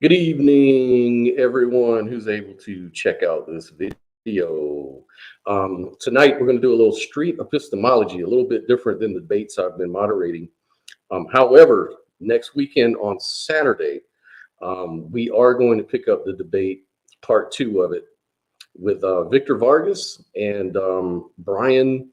Good evening, everyone who's able to check out this video. Tonight, we're going to do a little street epistemology, a little bit different than the debates I've been moderating. However, next weekend on Saturday, we are going to pick up the debate, part two of it, with Victor Vargas and Brian.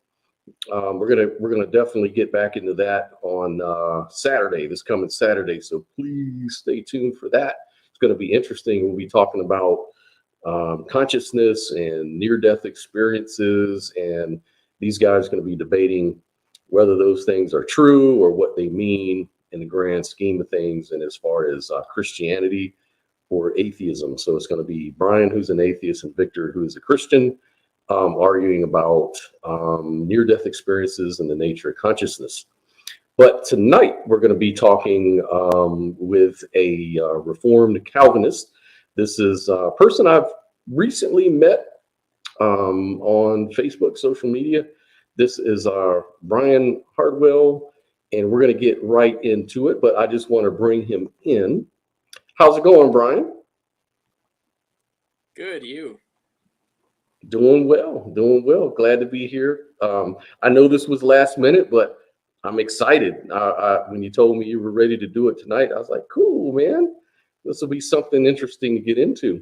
We're gonna definitely get back into that on Saturday, this coming Saturday. So please stay tuned for that. It's going to be interesting. We'll be talking about consciousness and near-death experiences, and these guys are going to be debating whether those things are true or what they mean in the grand scheme of things, and as far as Christianity or atheism. So it's going to be Brian, who's an atheist, and Victor, who is a Christian, arguing about near-death experiences and the nature of consciousness. But tonight we're going to be talking with a Reformed Calvinist. This is a person I've recently met on Facebook, social media. This is Brian Hartwell, and we're going to get right into it, but I just want to bring him in. How's it going, Brian? Good, you? Doing well, doing well. Glad to be here. I know this was last minute, but I'm excited. When you told me you were ready to do it tonight, I was like, cool, man. This will be something interesting to get into.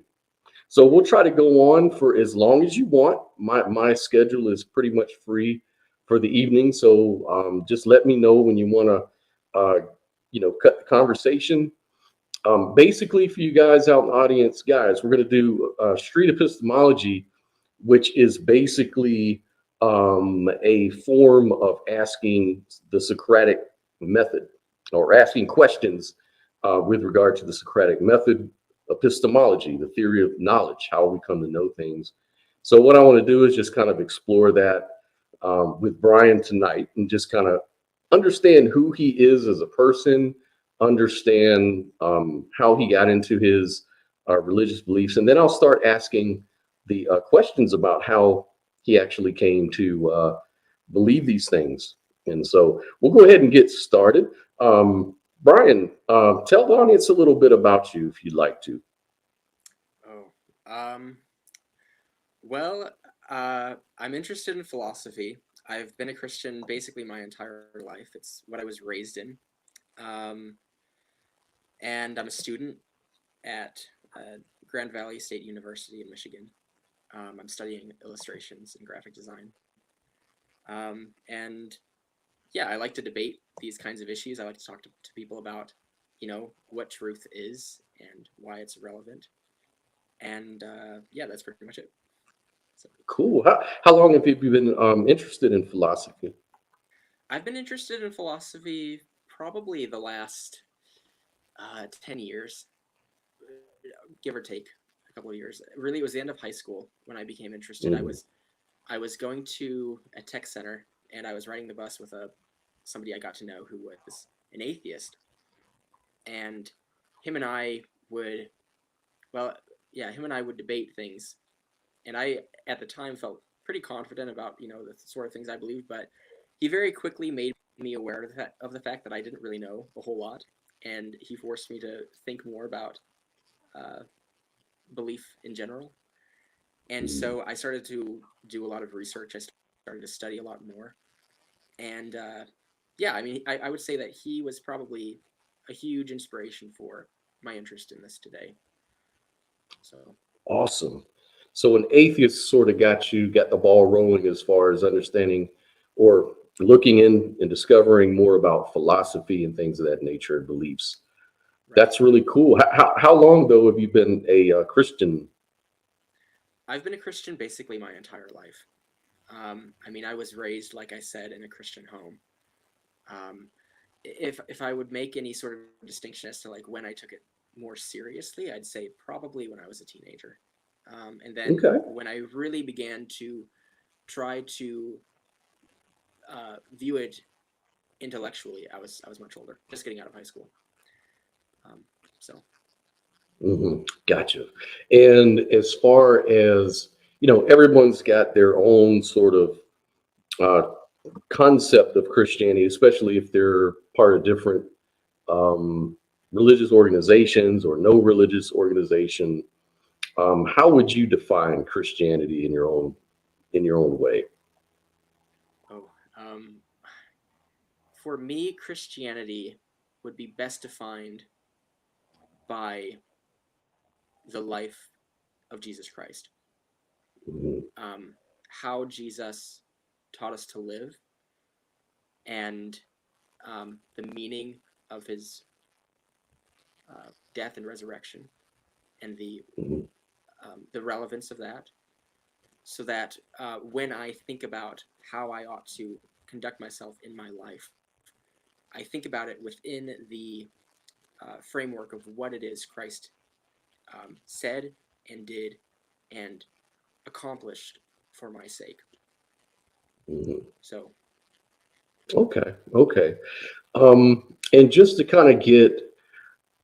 So we'll try to go on for as long as you want. My schedule is pretty much free for the evening. So just let me know when you want to, cut the conversation. Basically, for you guys out in the audience, guys, we're going to do street epistemology, which is basically a form of asking the Socratic method, or asking questions with regard to the Socratic method, epistemology, the theory of knowledge, how we come to know things. So what I want to do is just kind of explore that with Brian tonight, and just kind of understand who he is as a person, understand how he got into his religious beliefs, and then I'll start asking the questions about how he actually came to believe these things. And so we'll go ahead and get started. Brian, tell the audience a little bit about you if you'd like to. I'm interested in philosophy. I've been a Christian basically my entire life. It's what I was raised in. And I'm a student at Grand Valley State University in Michigan. I'm studying illustrations and graphic design. And yeah, I like to debate these kinds of issues. I like to talk to people about, what truth is and why it's relevant. And yeah, that's pretty much it. So. Cool. How long have you been interested in philosophy? I've been interested in philosophy probably the last 10 years, give or take. Couple of years. Really, it was the end of high school when I became interested. I was going to a tech center, and I was riding the bus with somebody I got to know who was an atheist, and him and I would debate things, and I at the time felt pretty confident about the sort of things I believed, but he very quickly made me aware of the fact that I didn't really know a whole lot, and he forced me to think more about belief in general. And so I started to do a lot of research. I started to study a lot more. And I would say that he was probably a huge inspiration for my interest in this today. So awesome. So an atheist sort of got the ball rolling as far as understanding or looking in and discovering more about philosophy and things of that nature and beliefs. That's really cool. How long, though, have you been a Christian? I've been a Christian basically my entire life. I was raised, like I said, in a Christian home. If I would make any sort of distinction as to like when I took it more seriously, I'd say probably when I was a teenager. And then when I really began to try to view it intellectually, I was much older, just getting out of high school. Gotcha. And as far as, everyone's got their own sort of concept of Christianity, especially if they're part of different religious organizations or no religious organization, how would you define Christianity in your own way? Oh, for me, Christianity would be best defined by the life of Jesus Christ. How Jesus taught us to live, and the meaning of his death and resurrection, and the relevance of that, so that when I think about how I ought to conduct myself in my life, I think about it within the framework of what it is Christ said and did and accomplished for my sake. So. Okay. And just to kind of get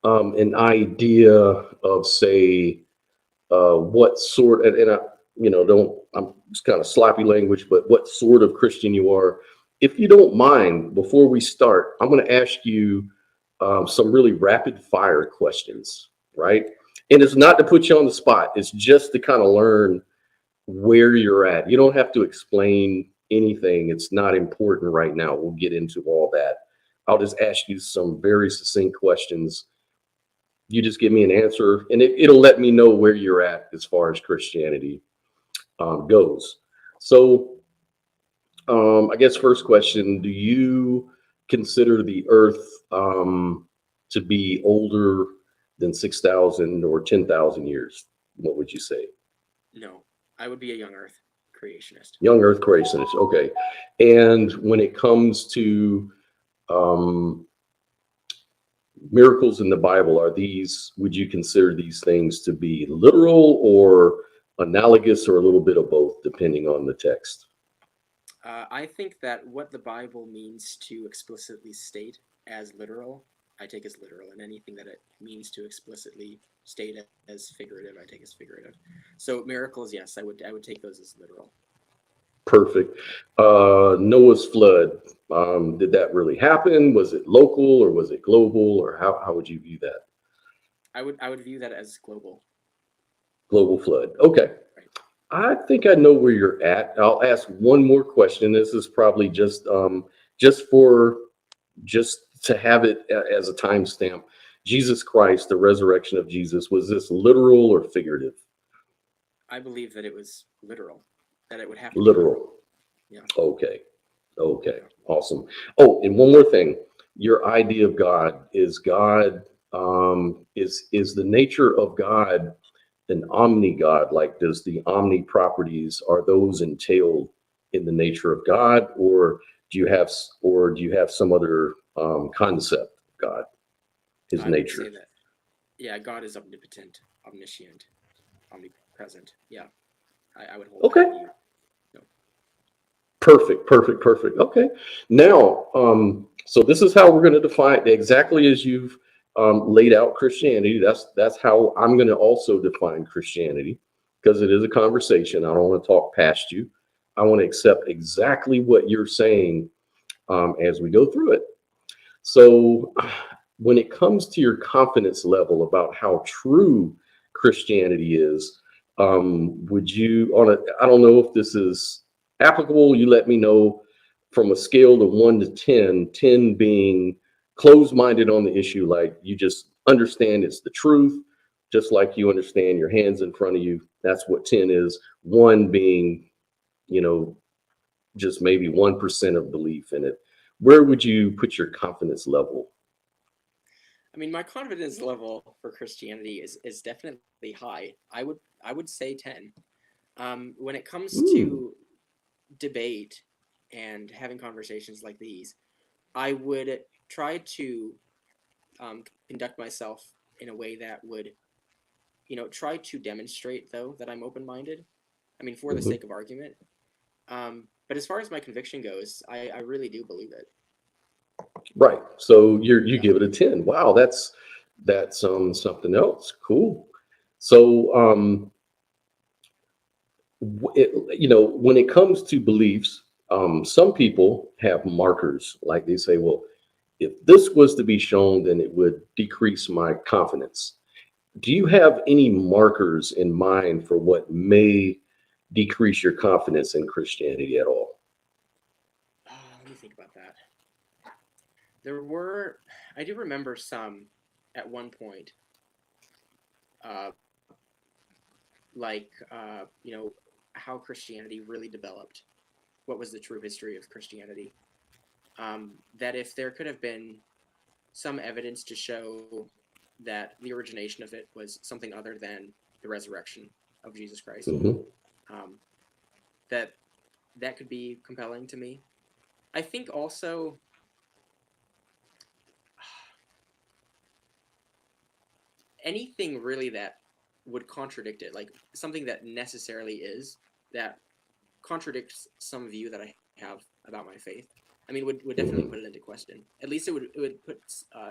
an idea of, say, what sort, and I, I'm just kind of sloppy language, but what sort of Christian you are. If you don't mind, before we start, I'm going to ask you some really rapid fire questions, right? And it's not to put you on the spot. It's just to kind of learn where you're at. You don't have to explain anything. It's not important right now. We'll get into all that. I'll just ask you some very succinct questions. You just give me an answer, and it'll let me know where you're at as far as Christianity goes. So I guess first question, do you consider the earth to be older than 6,000 or 10,000 years? What would you say? No, I would be a young earth creationist. Young earth creationist, okay. And when it comes to miracles in the Bible, would you consider these things to be literal or analogous, or a little bit of both, depending on the text? I think that what the Bible means to explicitly state as literal, I take as literal, and anything that it means to explicitly state as figurative, I take as figurative. So miracles, yes, I would take those as literal. Perfect. Noah's flood, did that really happen? Was it local or was it global, or how would you view that? I would view that as global. Global flood. Okay. Right. I think I know where you're at. I'll ask one more question. This is probably just to have it as a timestamp. Jesus Christ, the resurrection of Jesus, was this literal or figurative? I believe that it was literal. That it would have to literal. Be literal. Yeah. Okay. Awesome. Oh, and one more thing. Your idea of God is is the nature of God an omni God? Like, does the omni properties, are those entailed in the nature of God, or do you have some other concept of God, his nature? Would say that, yeah, God is omnipotent, omniscient, omnipresent. Yeah, I would hold okay. that view. No. Perfect. Okay. Now, so this is how we're going to define, exactly as you've laid out Christianity. That's how I'm going to also define Christianity, because it is a conversation. I don't want to talk past you. I want to accept exactly what you're saying as we go through it. So when it comes to your confidence level about how true Christianity is, would you, I don't know if this is applicable, you let me know, from a scale of 1 to 10, 10 being closed-minded on the issue, like you just understand it's the truth, just like you understand your hands in front of you. That's what 10 is. 1 being, just maybe 1% of belief in it. Where would you put your confidence level? I mean, my confidence level for Christianity is definitely high. I would say 10. When it comes to debate and having conversations like these, I would try to conduct myself in a way that would, try to demonstrate, though, that I'm open-minded. I mean, for the sake of argument. But as far as my conviction goes, I really do believe it. Right. So you give it a 10. Wow, that's something else. Cool. So when it comes to beliefs, some people have markers, like they say, well, if this was to be shown, then it would decrease my confidence. Do you have any markers in mind for what may decrease your confidence in Christianity at all? Let me think about that. I do remember some at one point, like, how Christianity really developed. What was the true history of Christianity? That if there could have been some evidence to show that the origination of it was something other than the resurrection of Jesus Christ, that could be compelling to me. I think also anything really that would contradict it, like something that necessarily is, that contradicts some view that I have about my faith, I mean, would definitely put it into question. At least it would put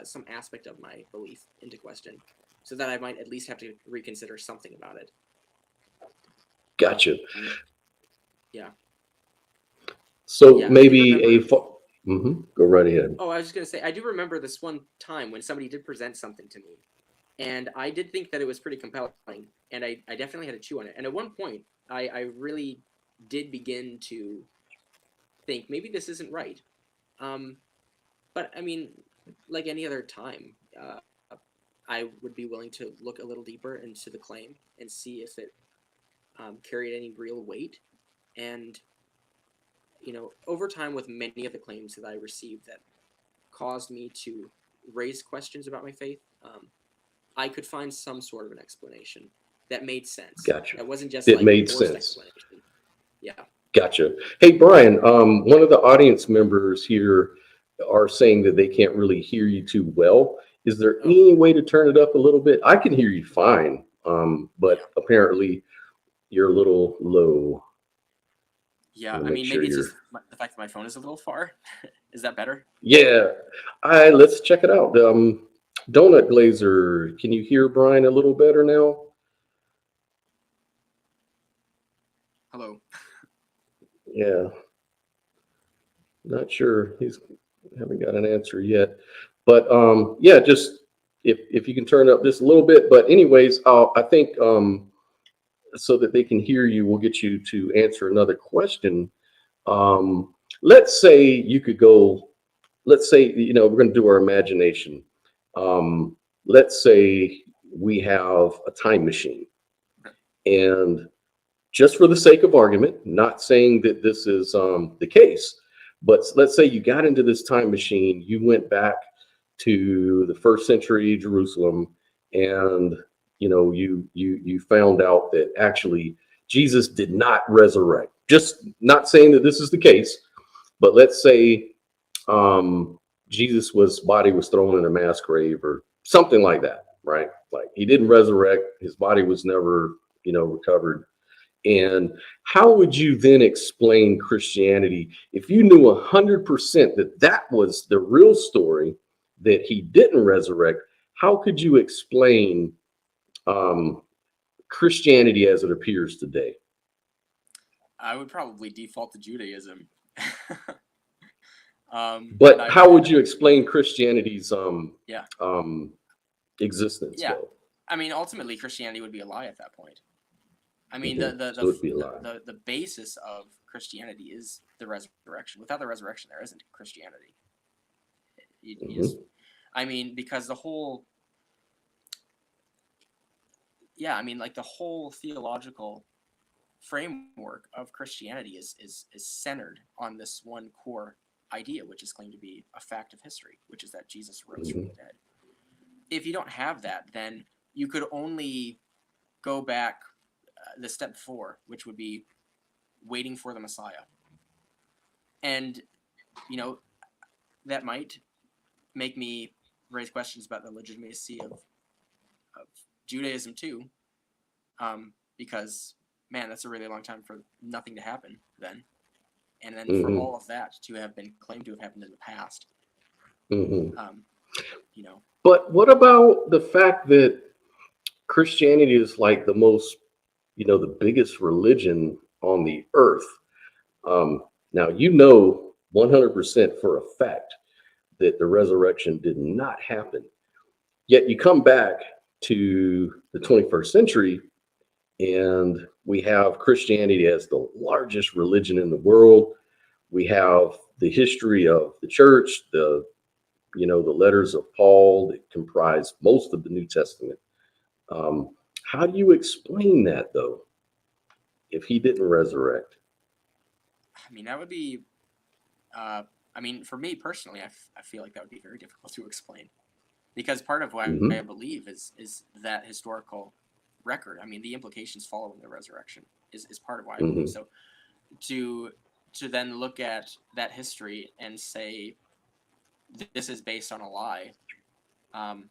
some aspect of my belief into question, so that I might at least have to reconsider something about it. Gotcha. Yeah. So maybe go right ahead. Oh, I was just going to say, I do remember this one time when somebody did present something to me, and I did think that it was pretty compelling, and I definitely had to chew on it. And at one point, I really did begin to think maybe this isn't right. But I mean, like any other time, I would be willing to look a little deeper into the claim and see if it carried any real weight. And, over time, with many of the claims that I received that caused me to raise questions about my faith, I could find some sort of an explanation that made sense. Gotcha. That wasn't just it made sense. Yeah. Gotcha. Hey, Brian, one of the audience members here are saying that they can't really hear you too well. Is there any way to turn it up a little bit? I can hear you fine, but apparently you're a little low. Yeah, I mean, maybe it's just the fact that my phone is a little far. Is that better? Yeah. Let's check it out. Donut Glazer, can you hear Brian a little better now? Hello. Yeah. Not sure. Haven't got an answer yet. But yeah, just if you can turn up just a little bit. But anyways, I think so that they can hear you, we'll get you to answer another question. Let's say you could go, let's say, we're going to do our imagination. Let's say we have a time machine, and just for the sake of argument, not saying that this is the case, but let's say you got into this time machine, you went back to the first century Jerusalem, and you found out that actually Jesus did not resurrect. Just not saying that this is the case, but let's say Jesus' body was thrown in a mass grave or something like that, right? Like he didn't resurrect, his body was never, recovered. And how would you then explain Christianity if you knew 100% that that was the real story, that he didn't resurrect? How could you explain Christianity as it appears today? I would probably default to Judaism. But how would you explain Christianity's existence? Yeah, though? I mean, ultimately, Christianity would be a lie at that point. I mean, So it'd be a lie. the basis of Christianity is the resurrection. Without the resurrection, there isn't Christianity. I mean, because the whole, like the whole theological framework of Christianity is centered on this one core idea, which is claimed to be a fact of history, which is that Jesus rose from the dead. If you don't have that, then you could only go back the step 4, which would be waiting for the Messiah. And, that might make me raise questions about the legitimacy of Judaism too, because, man, that's a really long time for nothing to happen then. And then for all of that to have been claimed to have happened in the past. But what about the fact that Christianity is like the most, the biggest religion on the earth? Now, 100% for a fact that the resurrection did not happen. Yet you come back to the 21st century, and we have Christianity as the largest religion in the world. We have the history of the church, the letters of Paul that comprise most of the New Testament. How do you explain that, though, if he didn't resurrect? I mean, that would be, for me personally, I feel like that would be very difficult to explain, because part of what I believe is that historical record. I mean, the implications following the resurrection is part of why I believe. So to then look at that history and say this is based on a lie, on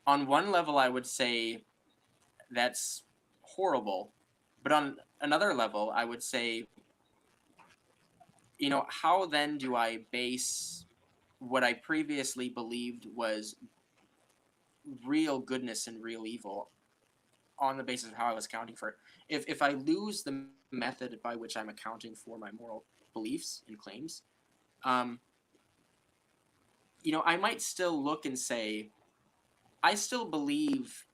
one level I would say that's horrible, but on another level I would say, how then do I base what I previously believed was real goodness and real evil on the basis of how I was accounting for it? If I lose the method by which I'm accounting for my moral beliefs and claims, I might still look and say, I still believe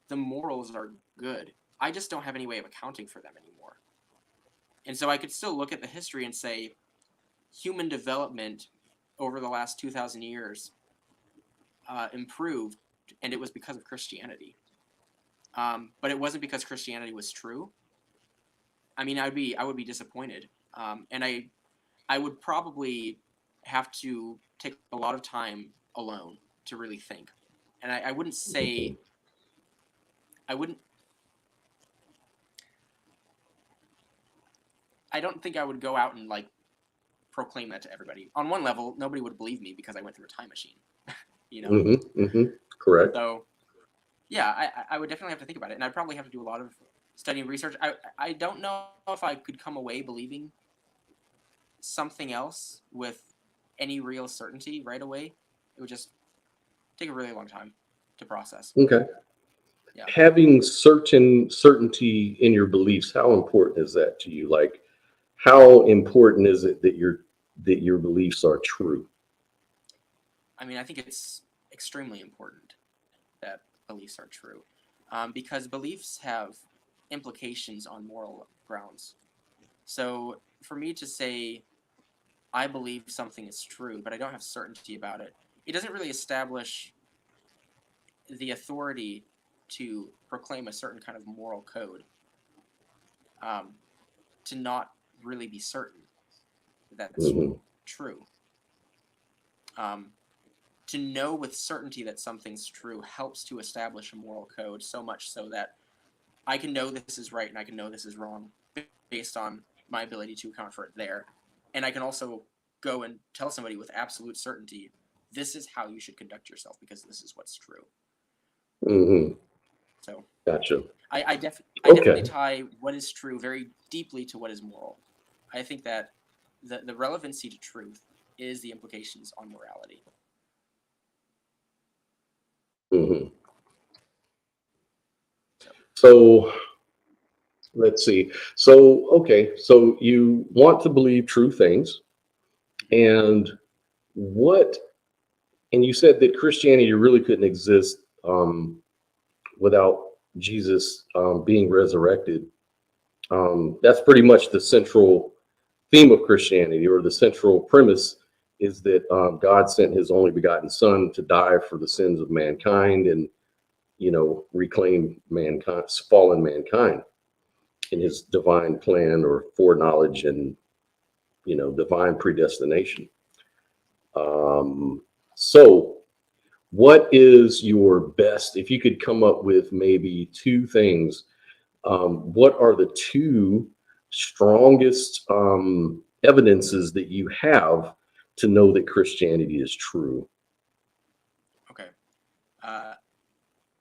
the morals are good. I just don't have any way of accounting for them anymore. And so I could still look at the history and say, human development over the last 2,000 years improved, and it was because of Christianity. But it wasn't because Christianity was true. I mean, I would be disappointed, and I would probably have to take a lot of time alone to really think. And I wouldn't say I don't think I would go out and proclaim that to everybody. On one level, nobody would believe me because I went through a time machine. Correct. So yeah, I would definitely have to think about it, and I'd probably have to do a lot of study and research. I don't know if I could come away believing something else with any real certainty right away. It would just take a really long time to process. Okay. Yeah. Having certainty in your beliefs, how important is that to you? Like, how important is it that your beliefs are true? I mean, I think it's extremely important that beliefs are true, because beliefs have implications on moral grounds. So for me to say I believe something is true, but I don't have certainty about it, it doesn't really establish the authority to proclaim a certain kind of moral code, to not really be certain that that's true. To know with certainty that something's true helps to establish a moral code, so much so that I can know this is right and I can know this is wrong based on my ability to account for it there. And I can also go and tell somebody with absolute certainty, this is how you should conduct yourself because this is what's true. So Gotcha. I definitely tie what is true very deeply to what is moral. I think that the relevancy to truth is the implications on morality. So let's see. So, okay. So you want to believe true things, and you said that Christianity really couldn't exist without Jesus being resurrected. That's pretty much the central theme of Christianity, or the central premise is that God sent his only begotten son to die for the sins of mankind and, reclaim mankind, fallen mankind in his divine plan or foreknowledge and, divine predestination. So what is your best, if you could come up with maybe two things, what are the two strongest evidences that you have to know that Christianity is true? Okay.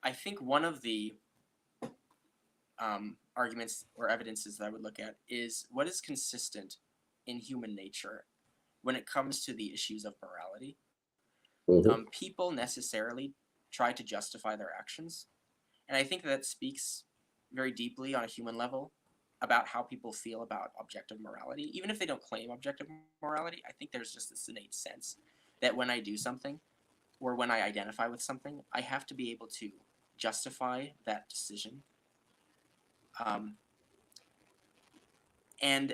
I think one of the arguments or evidences that I would look at is what is consistent in human nature when it comes to the issues of morality. People necessarily try to justify their actions, and I think that speaks very deeply on a human level about how people feel about objective morality. Even if they don't claim objective morality, I think there's just this innate sense that when I do something or when I identify with something, I have to be able to justify that decision. And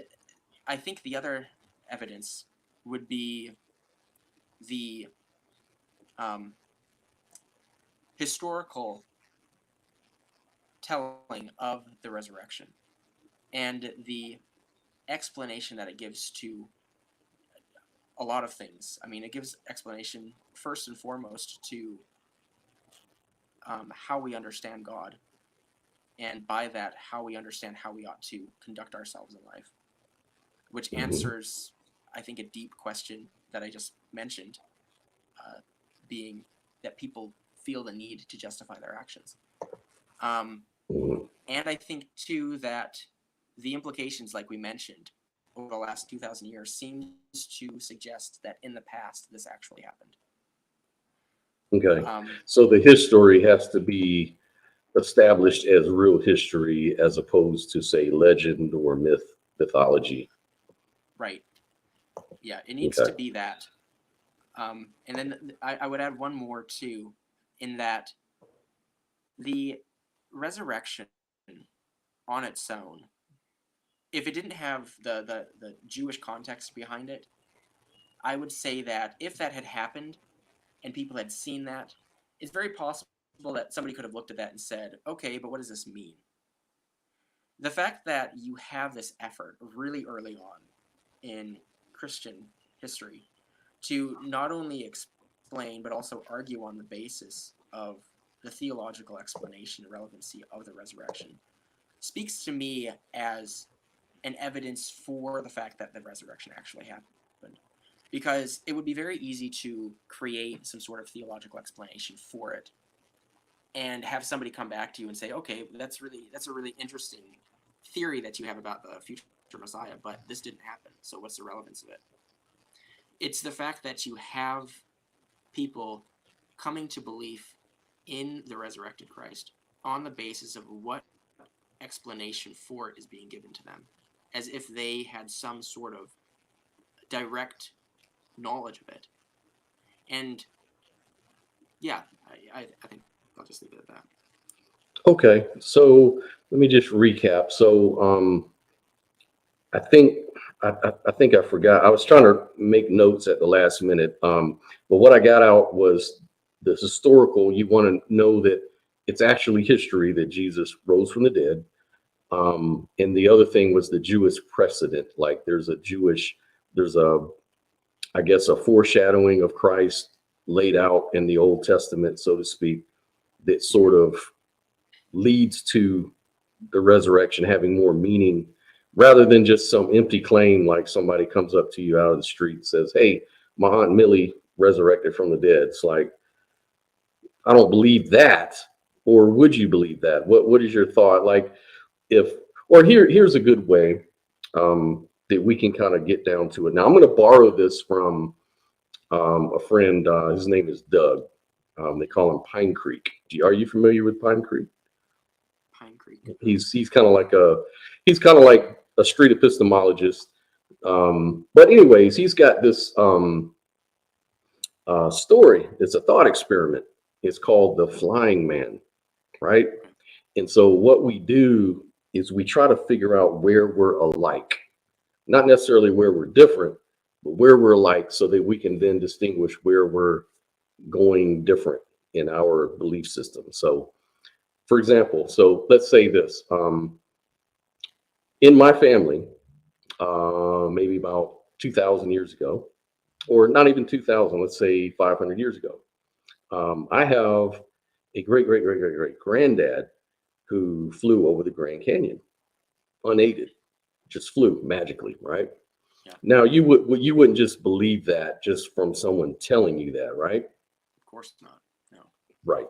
I think the other evidence would be the historical telling of the resurrection and the explanation that it gives to a lot of things. I mean, it gives explanation first and foremost to how we understand God, and by that, how we understand how we ought to conduct ourselves in life, which answers, I think, a deep question that I just mentioned, being that people feel the need to justify their actions. And I think, too, that the implications, like we mentioned, over the last 2,000 years seems to suggest that in the past this actually happened. Okay. So the history has to be established as real history as opposed to, say, legend or mythology. Right. Yeah, it needs to be that. And then I would add one more, too, in that the resurrection on its own, if it didn't have the Jewish context behind it, I would say that if that had happened and people had seen that, it's very possible that somebody could have looked at that and said, okay, but what does this mean? The fact that you have this effort really early on in Christian history to not only explain but also argue on the basis of the theological explanation and relevancy of the resurrection speaks to me as an evidence for the fact that the resurrection actually happened. Because it would be very easy to create some sort of theological explanation for it and have somebody come back to you and say, okay, that's a really interesting theory that you have about the future Messiah, but this didn't happen, so what's the relevance of it? It's the fact that you have people coming to belief in the resurrected Christ on the basis of what explanation for it is being given to them, as if they had some sort of direct knowledge of it. And yeah, I think I'll just leave it at that. Okay, so let me just recap. So I think I forgot. I was trying to make notes at the last minute. But what I got out was the historical. You want to know that it's actually history that Jesus rose from the dead. And the other thing was the Jewish precedent. Like there's I guess a foreshadowing of Christ laid out in the Old Testament, so to speak, that sort of leads to the resurrection having more meaning rather than just some empty claim, like somebody comes up to you out of the street and says, hey, my Aunt Millie resurrected from the dead. It's like, I don't believe that. Or would you believe that? What is your thought? Like here's a good way that we can kind of get down to it. Now I'm going to borrow this from a friend. His name is Doug. They call him Pine Creek. Are you familiar with Pine Creek? Pine Creek. He's kind of like a street epistemologist. But anyways, he's got this story. It's a thought experiment. It's called The Flying Man, right? And so what we do is we try to figure out where we're alike, not necessarily where we're different, but where we're alike, so that we can then distinguish where we're going different in our belief system. So, for example, so let's say this, in my family, maybe about 2,000 years ago, or not even 2,000, let's say 500 years ago, I have a great granddad who flew over the Grand Canyon unaided, just flew magically, right? Yeah. Now you wouldn't just believe that just from someone telling you that, right? Of course not. No. Right.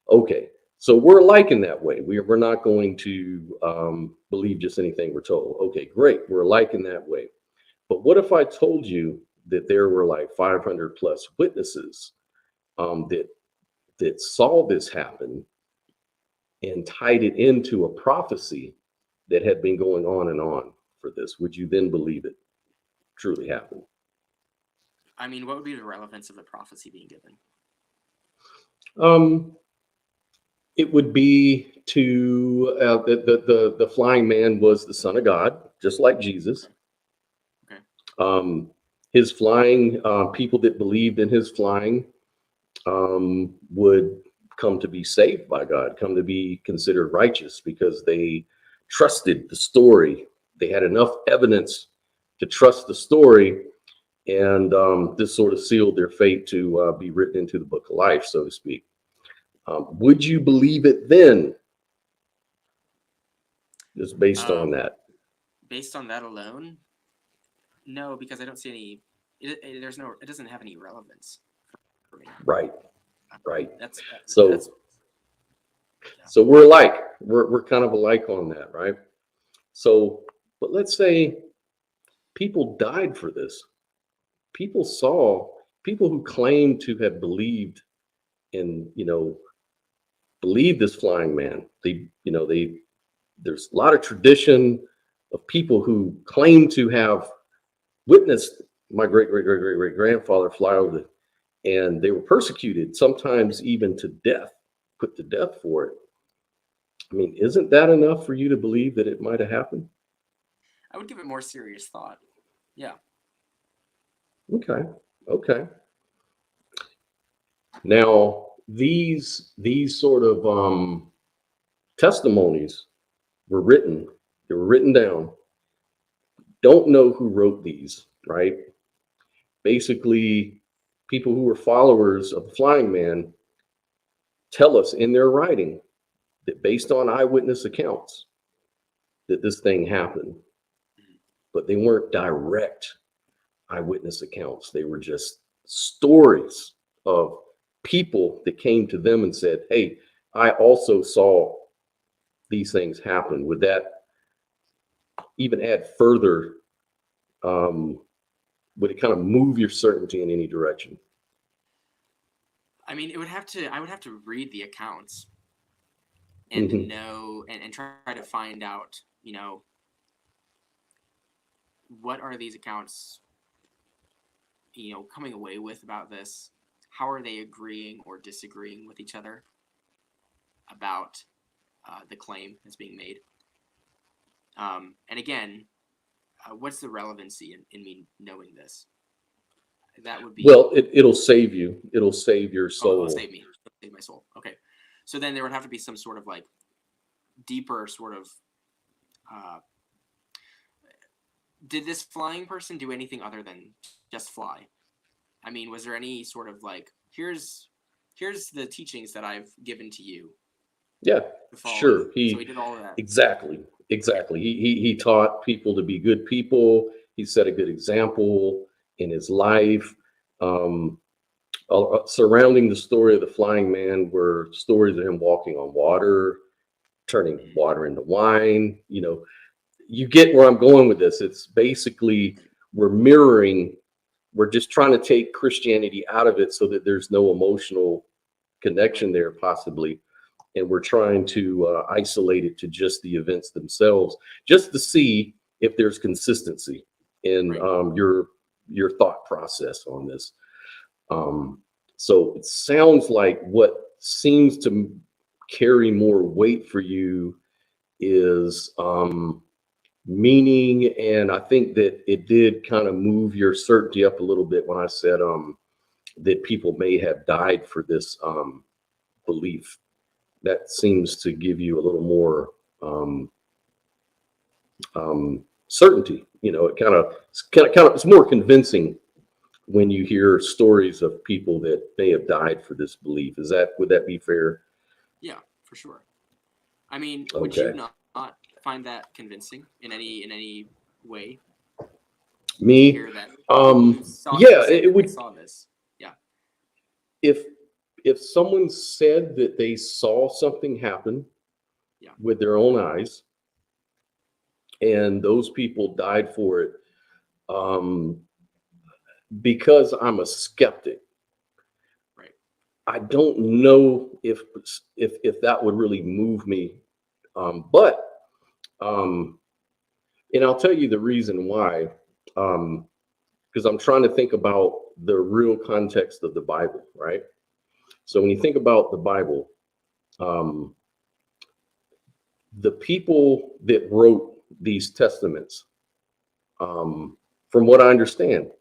Okay. So we're alike in that way. We're not going to believe just anything we're told. Okay, great. We're alike in that way. But what if I told you that there were like 500 plus witnesses that saw this happen and tied it into a prophecy that had been going on and on for this? Would you then believe it truly happened? I mean, what would be the relevance of the prophecy being given? It would be to the flying man was the Son of God, just like Jesus. Okay. His flying, people that believed in his flying would come to be saved by God, come to be considered righteous because they trusted the story. They had enough evidence to trust the story, and this sort of sealed their fate to be written into the book of life, so to speak. Would you believe it then? Just based on that. Based on that alone, no, because I don't see any. It doesn't have any relevance for me. Right. So we're alike. We're kind of alike on that, right? So, but let's say people died for this. People who claim to have believed in, believe this flying man. There's a lot of tradition of people who claim to have witnessed my great grandfather fly over, and they were persecuted, sometimes even to death, put to death for it. I mean, isn't that enough for you to believe that it might have happened? I would give it more serious thought. Yeah. Okay. Now, these sort of testimonies were written. They were written down. Don't know who wrote these, right? Basically, people who were followers of the flying man tell us in their writing that based on eyewitness accounts that this thing happened, but they weren't direct eyewitness accounts. They were just stories of people that came to them and said, hey, I also saw these things happen. Would that even add further? Would it kind of move your certainty in any direction? I mean, I would have to read the accounts and know and try to find out, what are these accounts, coming away with about this? How are they agreeing or disagreeing with each other about the claim that's being made? And again, what's the relevancy in me knowing this? That would be it'll save you. It'll save your soul. It'll save me. It'll save my soul. Okay. So then there would have to be some sort of like deeper sort of did this flying person do anything other than just fly? I mean, was there any sort of like here's the teachings that I've given to you? Yeah, sure. So he did all of that. Exactly. He taught people to be good people. He set a good example in his life. Surrounding the story of the flying man were stories of him walking on water, turning water into wine. You get where I'm going with this. It's basically we're just trying to take Christianity out of it so that there's no emotional connection there possibly. And we're trying to isolate it to just the events themselves, just to see if there's consistency in your thought process on this. So it sounds like what seems to carry more weight for you is meaning, and I think that it did kind of move your certainty up a little bit when I said that people may have died for this belief. That seems to give you a little more certainty. It's more convincing when you hear stories of people that may have died for this belief. Would that be fair? Yeah, for sure. I mean, would you not find that convincing in any way? Me? Hear that it would. Saw this. Yeah. If someone said that they saw something happen with their own eyes, and those people died for it, because I'm a skeptic, right? I don't know if that would really move me, but and I'll tell you the reason why, because I'm trying to think about the real context of the Bible, right? So when you think about the Bible, the people that wrote these testaments, from what I understand,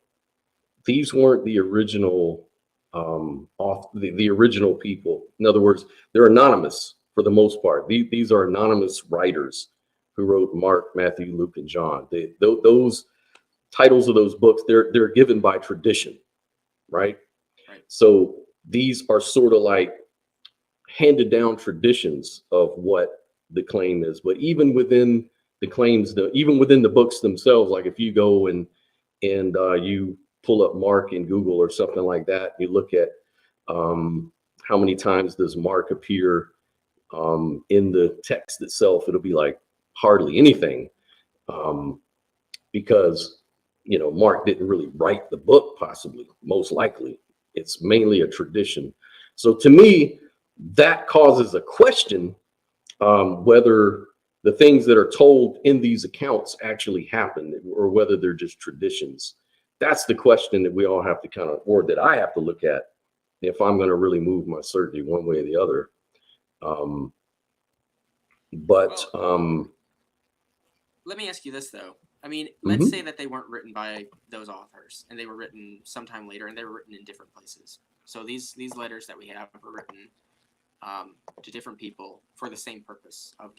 these weren't the original the original people. In other words, they're anonymous for the most part. These are anonymous writers who wrote Mark, Matthew, Luke, and John. Those titles of those books, they're given by tradition, right? Right. So these are sort of like handed down traditions of what the claim is. But even within the claims, even within the books themselves, like if you go and you pull up Mark in Google or something like that, you look at how many times does Mark appear in the text itself, it'll be like hardly anything, because Mark didn't really write the book, possibly, most likely. It's mainly a tradition. So to me, that causes a question whether the things that are told in these accounts actually happened or whether they're just traditions. That's the question that we all have to or that I have to look at if I'm going to really move my certainty one way or the other. Let me ask you this, though. I mean, let's say that they weren't written by those authors and they were written sometime later and they were written in different places. So these letters that we have were written to different people for the same purpose of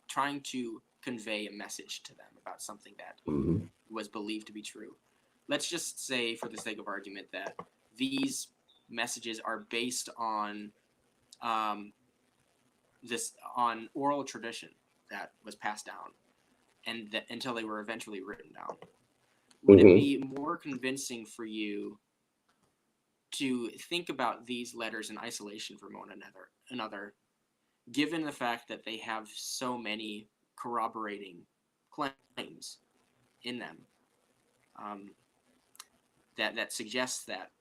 trying to convey a message to them about something that was believed to be true. Let's just say, for the sake of argument, that these messages are based on on oral tradition that was passed down, and until they were eventually written down. Would it be more convincing for you to think about these letters in isolation from one another, given the fact that they have so many corroborating claims in them, that suggests that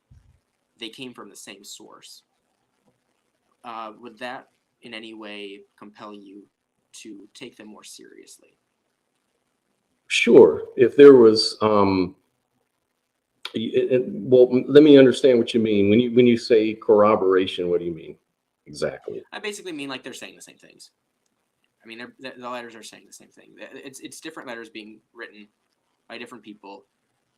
they came from the same source? Would that in any way compel you to take them more seriously? Sure. If there was, well, let me understand what you mean. When you say corroboration, what do you mean exactly? I basically mean like they're saying the same things. I mean, the letters are saying the same thing. It's different letters being written by different people,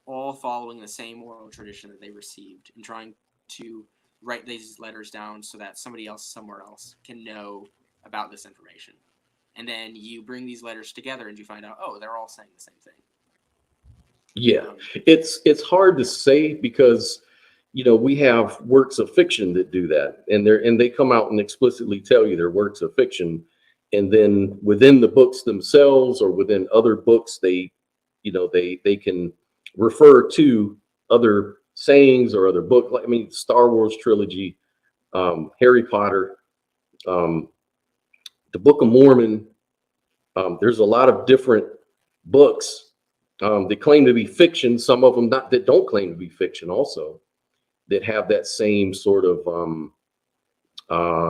all following the same oral tradition that they received, and trying to write these letters down so that somebody else somewhere else can know about this information. And then you bring these letters together and you find out, oh, they're all saying the same thing. Yeah, it's hard to say because we have works of fiction that do that, and they come out and explicitly tell you they're works of fiction, and then within the books themselves or within other books, they can refer to other sayings or other book. Like, I mean, Star Wars trilogy, Harry Potter, the Book of Mormon. There's a lot of different books that claim to be fiction. Some of them that don't claim to be fiction, also, that have that same sort of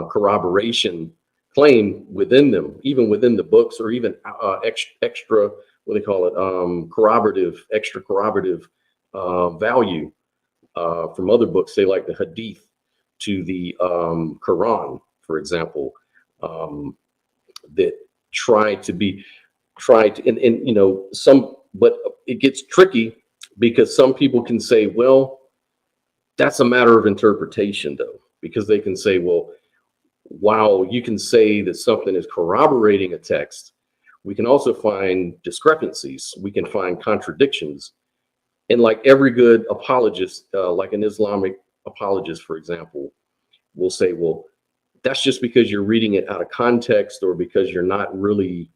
corroboration claim within them, even within the books, or even extra, what they call it, extra corroborative value from other books, say like the Hadith to the Quran, for example, that try to, and but it gets tricky because some people can say, well, that's a matter of interpretation, though, because they can say, well, while you can say that something is corroborating a text, we can also find discrepancies. We can find contradictions. And like every good apologist, like an Islamic apologist, for example, will say, well, that's just because you're reading it out of context or because you're not really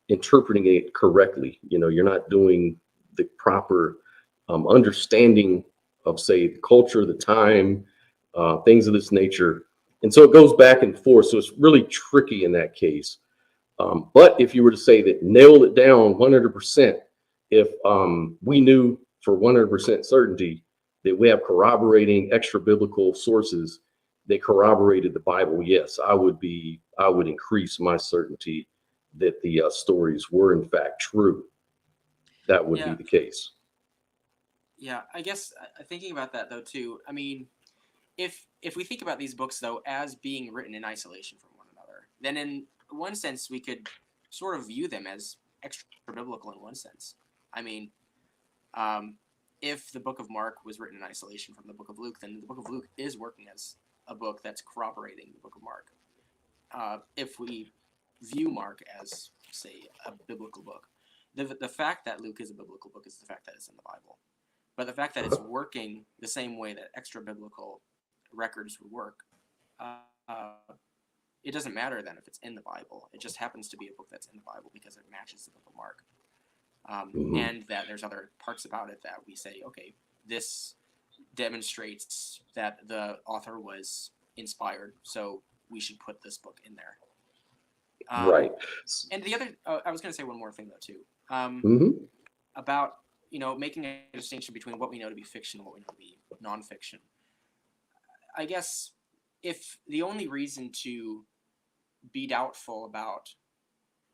interpreting it correctly. You're not doing the proper understanding of, say, the culture, the time, things of this nature. And so it goes back and forth. So it's really tricky in that case. But if you were to say that, nail it down 100%, if we knew for 100% certainty that we have corroborating extra biblical sources that corroborated the Bible, yes, I would increase my certainty that the stories were in fact true. That would be the case. Yeah, I guess thinking about that though too. I mean, if we think about these books though as being written in isolation from one another, then in one sense we could sort of view them as extra biblical in one sense. I mean, if the book of Mark was written in isolation from the book of Luke, then the book of Luke is working as a book that's corroborating the book of Mark. If we view Mark as, say, a biblical book, the fact that Luke is a biblical book is the fact that it's in the Bible. But the fact that it's working the same way that extra biblical records would work, it doesn't matter then if it's in the Bible. It just happens to be a book that's in the Bible because it matches the book of Mark. And that there's other parts about it that we say, okay, this demonstrates that the author was inspired, so we should put this book in there. Right. And the other, I was going to say one more thing though too, about making a distinction between what we know to be fiction and what we know to be nonfiction. I guess if the only reason to be doubtful about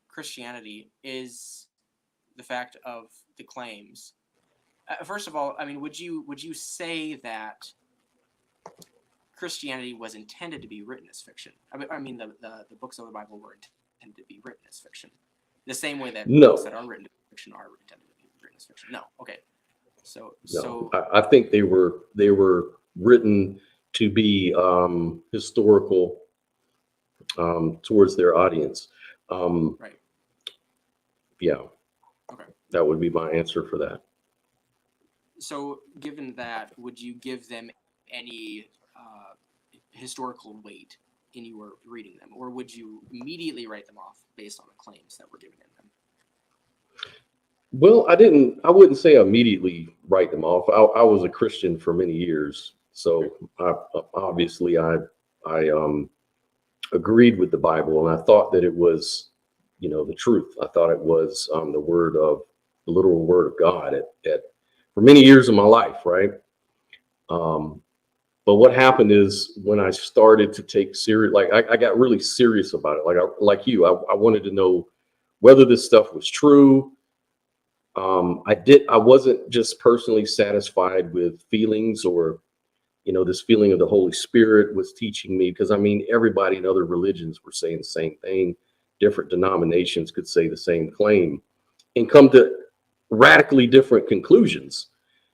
Christianity is the fact of the claims, first of all, I mean, would you say that Christianity was intended to be written as fiction? I mean, the books of the Bible were intended to be written as fiction, the same way that books that are written as fiction are intended to be written as fiction. No, okay. So I think they were written to be historical towards their audience. Right. Yeah. Okay. That would be my answer for that. So, given that, would you give them any historical weight in your reading them, or would you immediately write them off based on the claims that were given in them? Well, I wouldn't say immediately write them off. I was a Christian for many years, so obviously I agreed with the Bible, and I thought that it was, the truth. I thought it was the literal word of God for many years of my life, right? But what happened is when I started to take serious, like I got really serious about it. Like you, I wanted to know whether this stuff was true. I wasn't just personally satisfied with feelings or, this feeling of the Holy Spirit was teaching me, because I mean, everybody in other religions were saying the same thing. Different denominations could say the same claim and come to radically different conclusions.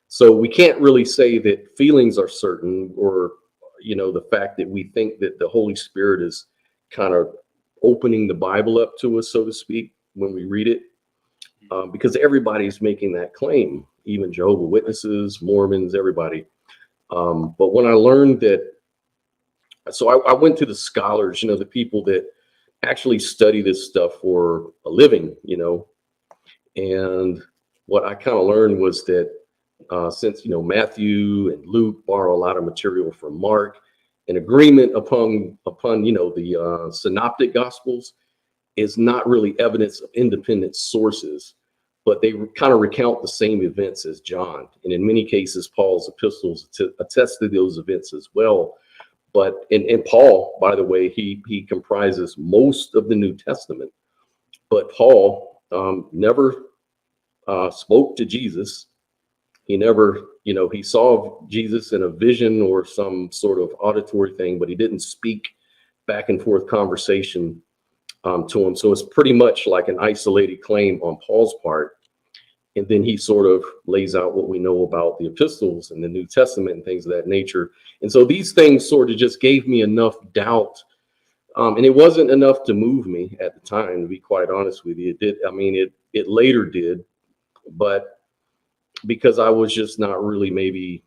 So we can't really say that feelings are certain, or, the fact that we think that the Holy Spirit is kind of opening the Bible up to us, so to speak, when we read it. Because everybody's making that claim, even Jehovah's Witnesses, Mormons, everybody. But when I learned that, so I went to the scholars, the people that actually study this stuff for a living, and what I kind of learned was that since, Matthew and Luke borrow a lot of material from Mark, an agreement upon the synoptic gospels is not really evidence of independent sources, but they kind of recount the same events as John. And in many cases, Paul's epistles attest to those events as well. But in Paul, by the way, he comprises most of the New Testament. But Paul never spoke to Jesus. He never, he saw Jesus in a vision or some sort of auditory thing, but he didn't speak back and forth conversation to him. So it's pretty much like an isolated claim on Paul's part. And then he sort of lays out what we know about the epistles and the New Testament and things of that nature. And so these things sort of just gave me enough doubt. And it wasn't enough to move me at the time, to be quite honest with you. It did. I mean, it later did, but because I was just not really maybe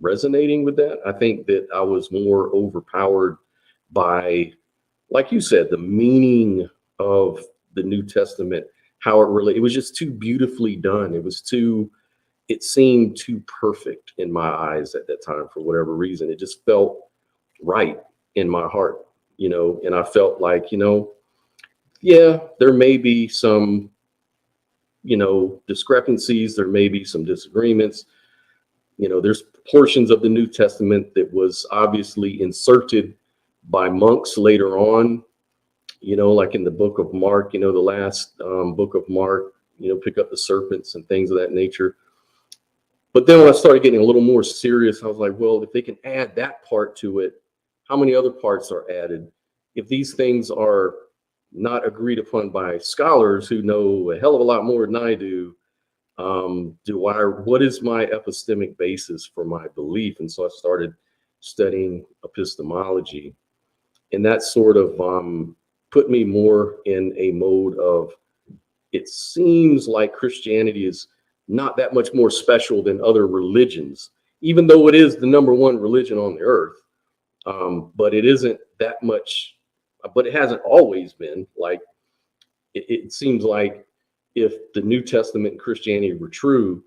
resonating with that, I think that I was more overpowered by, like you said, the meaning of the New Testament, how it was just too beautifully done. It seemed too perfect in my eyes at that time for whatever reason. It just felt right in my heart, and I felt like, yeah, there may be some, discrepancies. There may be some disagreements. There's portions of the New Testament that was obviously inserted by monks later on, like in the book of Mark, the last book of Mark, pick up the serpents and things of that nature. But then when I started getting a little more serious, I was like, well, if they can add that part to it, how many other parts are added? If these things are not agreed upon by scholars who know a hell of a lot more than I do, what is my epistemic basis for my belief? And so I started studying epistemology, and that sort of put me more in a mode of, it seems like Christianity is not that much more special than other religions, even though it is the number one religion on the earth. But it isn't that much, but it hasn't always been. Like, it seems like if the New Testament and Christianity were true,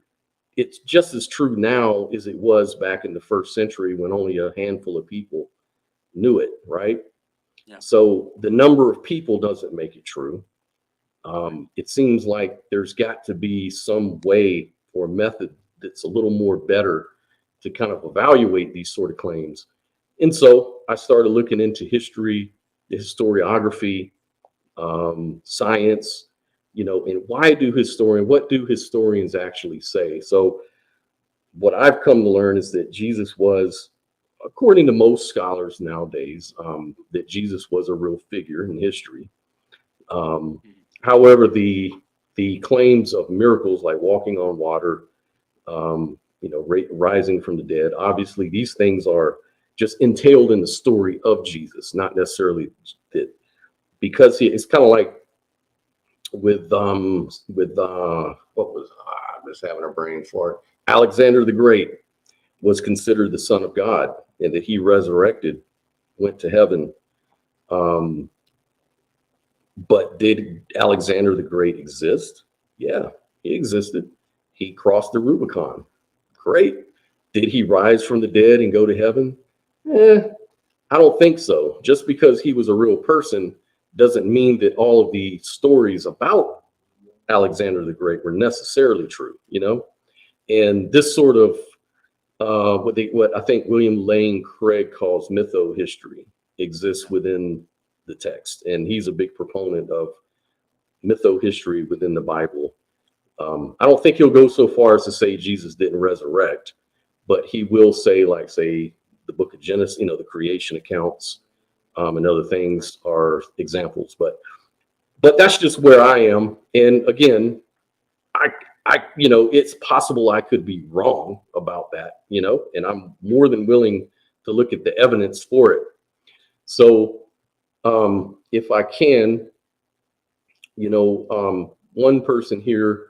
it's just as true now as it was back in the first century when only a handful of people knew it, right? Yeah. So the number of people doesn't make it true. It seems like there's got to be some way or method that's a little more better to kind of evaluate these sort of claims. And so I started looking into history, the historiography, science, and what do historians actually say? So what I've come to learn is that Jesus was, according to most scholars nowadays, that Jesus was a real figure in history. However, the claims of miracles like walking on water, rising from the dead, obviously these things are just entailed in the story of Jesus, not necessarily that, because it's kind of like with I'm just having a brain fart. Alexander the Great was considered the son of God, and that he resurrected, went to heaven. But did Alexander the Great exist? Yeah, he existed. He crossed the Rubicon. Great. Did he rise from the dead and go to heaven? I don't think so. Just because he was a real person doesn't mean that all of the stories about Alexander the Great were necessarily true, And this sort of what I think William Lane Craig calls mytho-history exists within the text, and he's a big proponent of mytho-history within the Bible. I don't think he'll go so far as to say Jesus didn't resurrect, but he will say, like, say, the book of Genesis, the creation accounts, and other things are examples. But that's just where I am. And again, I it's possible I could be wrong about that, and I'm more than willing to look at the evidence for it. So if I can, one person here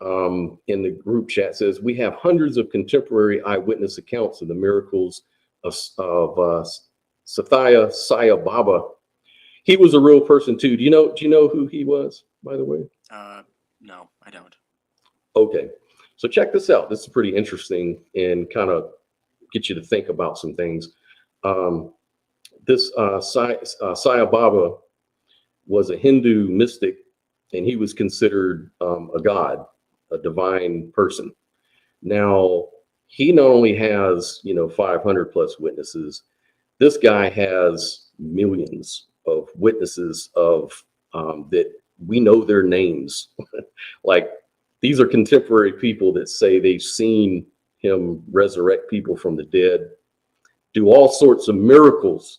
in the group chat says, we have hundreds of contemporary eyewitness accounts of the miracles of Sathya Sai Baba. He was a real person too. Do you know who he was, by the way? No, I don't. Okay, so check this out. This is pretty interesting and kind of get you to think about some things. This Sai Baba was a Hindu mystic, and he was considered a god, a divine person. Now, he not only has 500 plus witnesses, this guy has millions of witnesses of that we know their names. Like, these are contemporary people that say they've seen him resurrect people from the dead, do all sorts of miracles.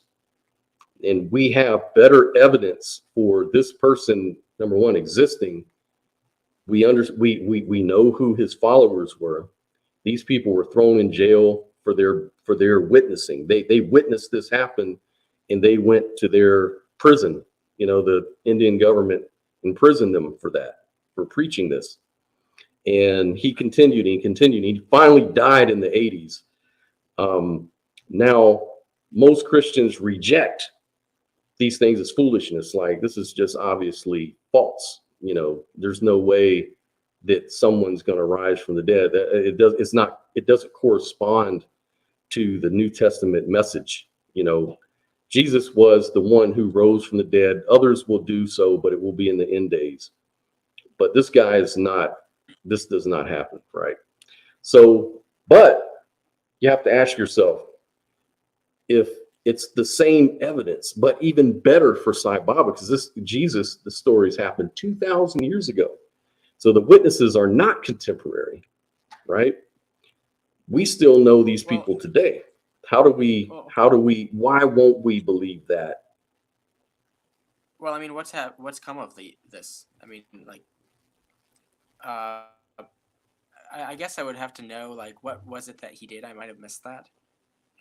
And we have better evidence for this person, number one, existing. We know who his followers were. These people were thrown in jail for their witnessing. They witnessed this happen, and they went to their prison. The Indian government imprisoned them for preaching this. And he continued. He finally died in the 80s. Now, most Christians reject these things as foolishness. Like, this is just obviously false. There's no way that someone's going to rise from the dead. It doesn't correspond to the New Testament message. Jesus was the one who rose from the dead. Others will do so, but it will be in the end days. But this guy is not. This does not happen, right? So, but you have to ask yourself, if it's the same evidence, but even better for Sai Baba, because the stories happened 2,000 years ago. So the witnesses are not contemporary, right? We still know these Well, people today. Why won't we believe that? well, I mean, what's come of this? I mean, like, uh, I guess I would have to know, like, what was it that he did? I might have missed that.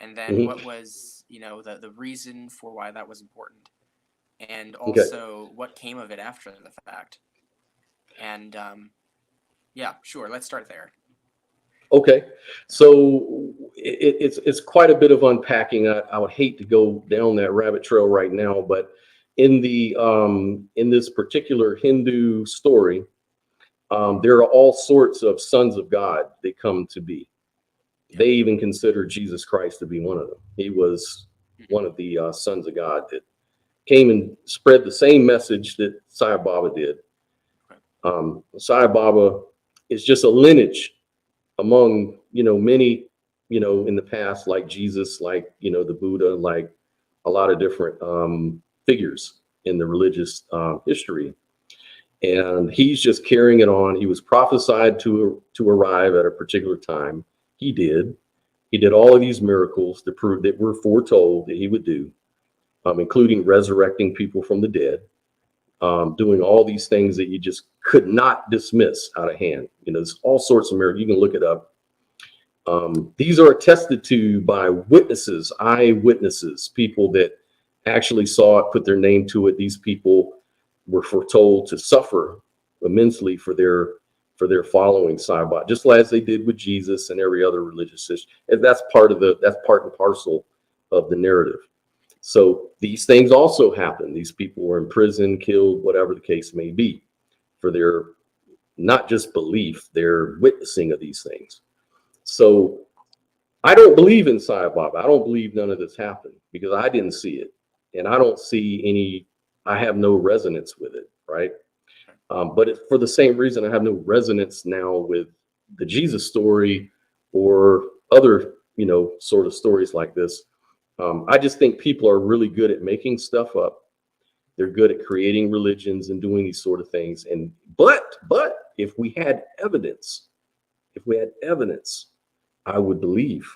And then Mhm. what was, the reason for why that was important, and Okay. also what came of it after the fact. And yeah, sure, let's start there. Okay. So it's quite a bit of unpacking. I would hate to go down that rabbit trail right now, but in this particular Hindu story, there are all sorts of sons of God that come to be. Yeah. They even consider Jesus Christ to be one of them. He was one of the sons of God that came and spread the same message that Sai Baba did. Sai Baba is just a lineage among, many, in the past, like Jesus, like, the Buddha, like a lot of different figures in the religious history. And he's just carrying it on. He was prophesied to arrive at a particular time. He did. He did all of these miracles to prove that we're foretold that he would do, including resurrecting people from the dead, doing all these things that you just could not dismiss out of hand. There's all sorts of miracles. You can look it up. These are attested to by witnesses, eyewitnesses, people that actually saw it, put their name to it. These people were foretold to suffer immensely for their following Sai Baba, just as they did with Jesus and every other religious system. And that's part and parcel of the narrative. So these things also happen. These people were in prison, killed, whatever the case may be, for their not just belief, their witnessing of these things. So I don't believe in Sai Baba. I don't believe none of this happened because I didn't see it. And I don't see I have no resonance with it, right? But for the same reason, I have no resonance now with the Jesus story or other, sort of stories like this. I just think people are really good at making stuff up. They're good at creating religions and doing these sort of things. But if we had evidence, I would believe.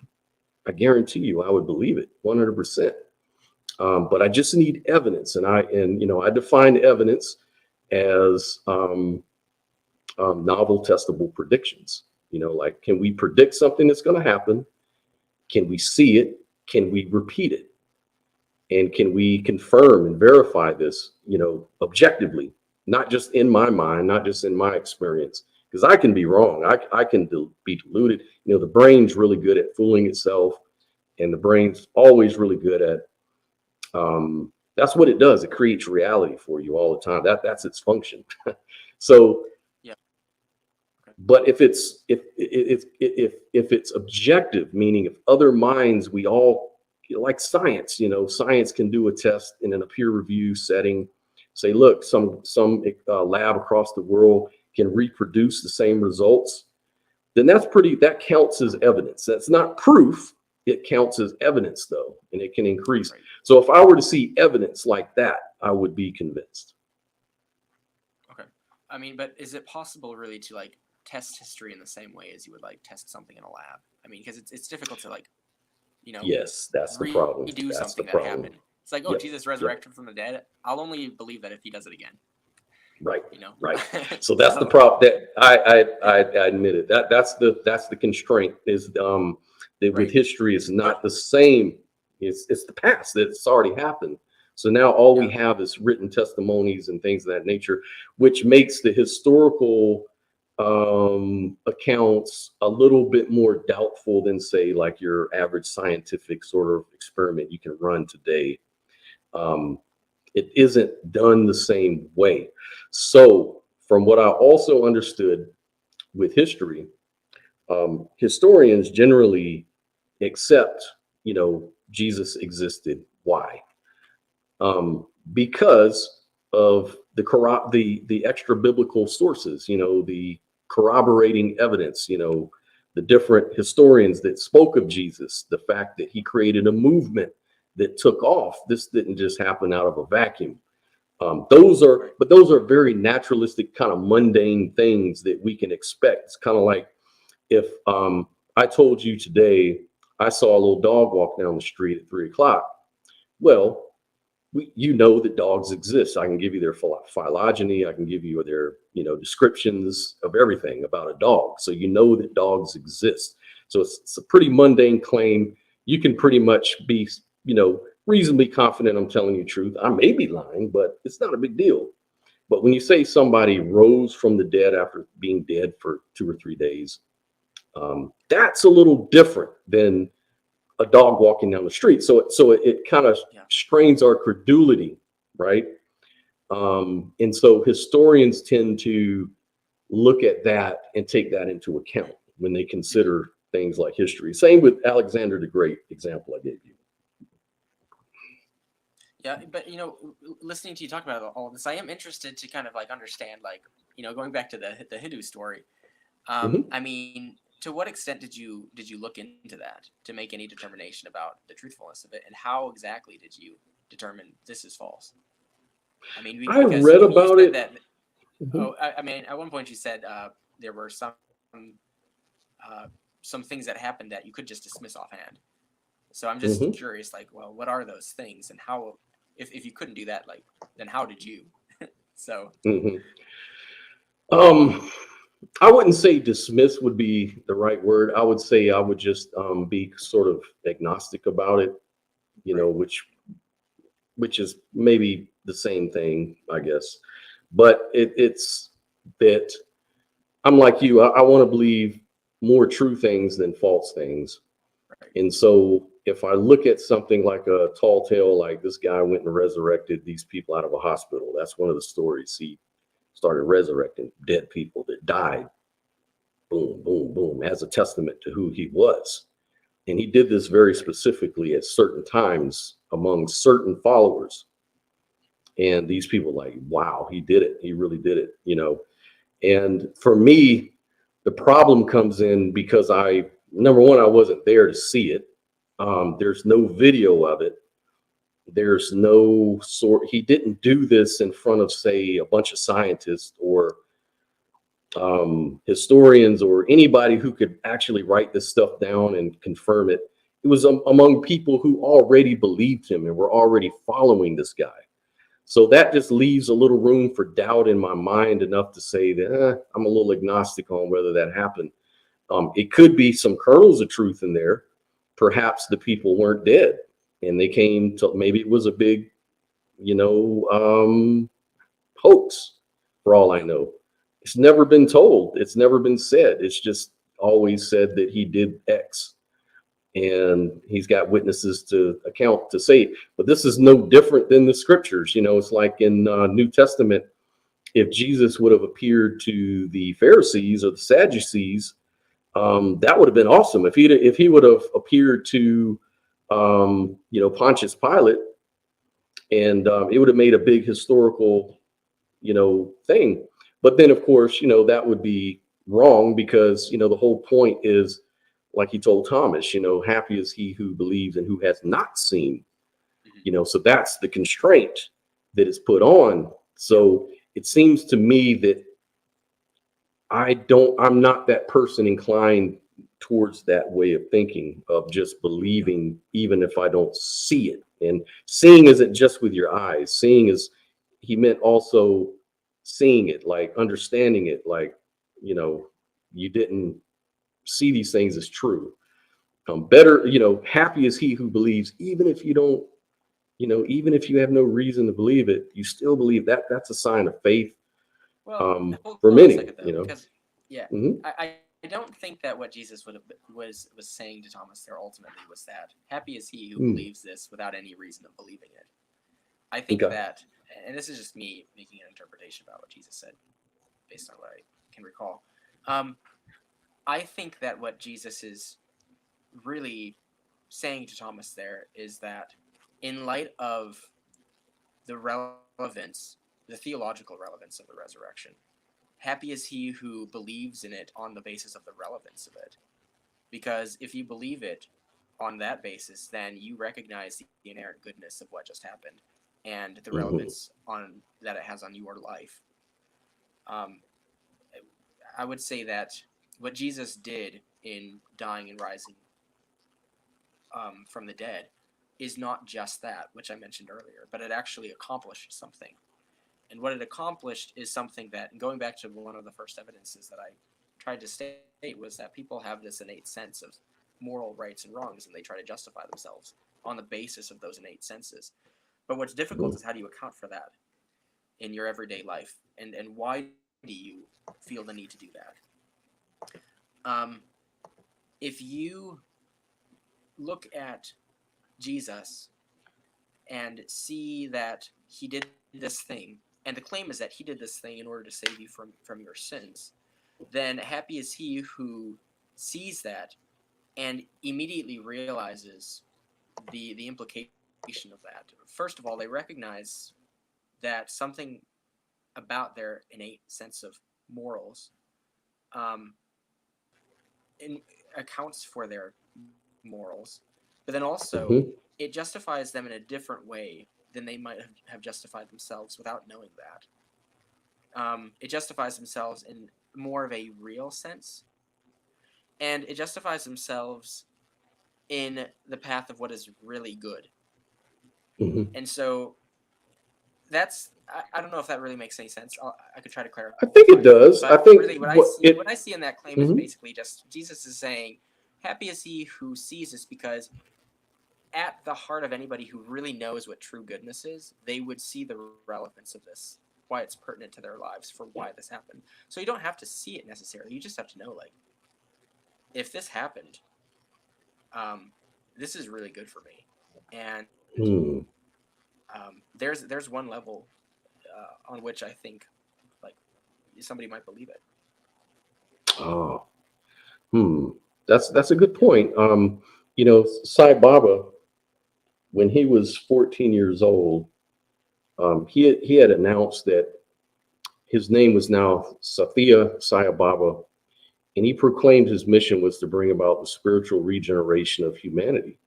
I guarantee you, I would believe it 100%. But I just need evidence, and I define evidence as novel, testable predictions. Like, can we predict something that's going to happen? Can we see it? Can we repeat it? And can we confirm and verify this, objectively, not just in my mind, not just in my experience? Because I can be wrong. I can be deluded. The brain's really good at fooling itself, and the brain's always really good at that's what it does. It creates reality for you all the time. That's its function. So, Yeah. Okay. but if it's objective, meaning if other minds, we all, like science, science can do a test in a peer review setting, say, look, some lab across the world can reproduce the same results, then that counts as evidence. That's not proof. It counts as evidence, though, and it can increase. Right. So if I were to see evidence like that, I would be convinced. Okay. I mean, but is it possible really to like test history in the same way as you would like test something in a lab? I mean, because it's difficult to like, Yes, that's the problem. redo That's something the that problem. happened. It's like, oh, Yep. Jesus resurrected from the dead. I'll only believe that if he does it again. Right. You know. Right. So that's the problem. That I admit it. That's the constraint is that with Right. history is not the same. It's the past that's already happened. So now all we have is written testimonies and things of that nature, which makes the historical accounts a little bit more doubtful than, say, like your average scientific sort of experiment you can run today. It isn't done the same way. So from what I also understood with history, historians generally accept, Jesus existed. Why? Because of the extra biblical sources, the corroborating evidence, the different historians that spoke of Jesus, the fact that he created a movement that took off. This didn't just happen out of a vacuum. Those are very naturalistic, kind of mundane things that we can expect. It's kind of like if I told you today I saw a little dog walk down the street at 3 o'clock. Well, you know that dogs exist. I can give you their phylogeny. I can give you their, descriptions of everything about a dog. So you know that dogs exist. So it's a pretty mundane claim. You can pretty much be, reasonably confident I'm telling you the truth. I may be lying, but it's not a big deal. But when you say somebody rose from the dead after being dead for 2 or 3 days, that's a little different than a dog walking down the street. So it kind of strains our credulity, right? And so historians tend to look at that and take that into account when they consider things like history. Same with Alexander the Great example I gave you. Yeah, but listening to you talk about all of this, I am interested to kind of like understand, like, going back to the Hindu story. I mean, to what extent did you look into that to make any determination about the truthfulness of it, and how exactly did you determine this is false? I mean, I because read you about said it. that. Oh, I mean, at one point you said there were some things that happened that you could just dismiss offhand. So I'm just curious, like, well, what are those things, and how, if you couldn't do that, like, then how did you? So. I wouldn't say dismiss would be the right word. I would say I would just be sort of agnostic about it, which is maybe the same thing, I guess. But it's that I'm like you. I want to believe more true things than false things. And so if I look at something like a tall tale, like this guy went and resurrected these people out of a hospital, that's one of the stories. He started resurrecting dead people that died. Boom, boom, boom, as a testament to who he was. And he did this very specifically at certain times among certain followers. And these people like, wow, he did it. He really did it. And for me, the problem comes in because number one, I wasn't there to see it. There's no video of it. There's no he didn't do this in front of, say, a bunch of scientists or historians or anybody who could actually write this stuff down and confirm it. It was among people who already believed him and were already following this guy. So that just leaves a little room for doubt in my mind, enough to say that I'm a little agnostic on whether that happened. It could be some kernels of truth in there. Perhaps the people weren't dead and they came to, maybe it was a big, hoax, for all I know. It's never been told. It's never been said. It's just always said that he did X. And he's got witnesses to account to say it. But this is no different than the scriptures. It's like in New Testament, if Jesus would have appeared to the Pharisees or the Sadducees, that would have been awesome. If he would have appeared to Pontius Pilate, and it would have made a big historical thing. But then, of course, that would be wrong, because the whole point is, like he told Thomas, happy is he who believes and who has not seen. So that's the constraint that is put on. So it seems to me that I'm not that person inclined towards that way of thinking, of just believing even if I don't see it. And seeing isn't just with your eyes. Seeing is, he meant also seeing it, like understanding it, like, you didn't see these things as true. Better, happy is he who believes, even if you don't, even if you have no reason to believe it, you still believe that. That's a sign of faith. Well, for many, because I don't think that what Jesus was saying to Thomas there ultimately was that happy is he who believes this without any reason of believing it. I think that, and this is just me making an interpretation about what Jesus said based on what I can recall. I think that what Jesus is really saying to Thomas there is that, in light of the relevance, the theological relevance of the resurrection, happy is he who believes in it on the basis of the relevance of it. Because if you believe it on that basis, then you recognize the inherent goodness of what just happened and the relevance that it has on your life. I would say that what Jesus did in dying and rising from the dead is not just that, which I mentioned earlier, but it actually accomplished something. And what it accomplished is something that, and going back to one of the first evidences that I tried to state, was that people have this innate sense of moral rights and wrongs, and they try to justify themselves on the basis of those innate senses. But what's difficult is how do you account for that in your everyday life, and why do you feel the need to do that? If you look at Jesus and see that he did this thing, and the claim is that he did this thing in order to save you from your sins, then happy is he who sees that and immediately realizes the implication of that. First of all, they recognize that something about their innate sense of morals accounts for their morals, but then also it justifies them in a different way than they might have justified themselves without knowing that. It justifies themselves in more of a real sense, and it justifies themselves in the path of what is really good. And so that's, I don't know if that really makes any sense. I could try to clarify. I think it does. I think really what I see in that claim is basically just Jesus is saying, happy is he who sees this, because at the heart of anybody who really knows what true goodness is, they would see the relevance of this, why it's pertinent to their lives, for why this happened. So you don't have to see it necessarily. You just have to know, like, if this happened, this is really good for me. And there's one level on which I think, like, somebody might believe it. Oh, that's a good point. You know, Sai Baba, when he was 14 years old, he had announced that his name was now Sathya Sai Baba, and he proclaimed his mission was to bring about the spiritual regeneration of humanity.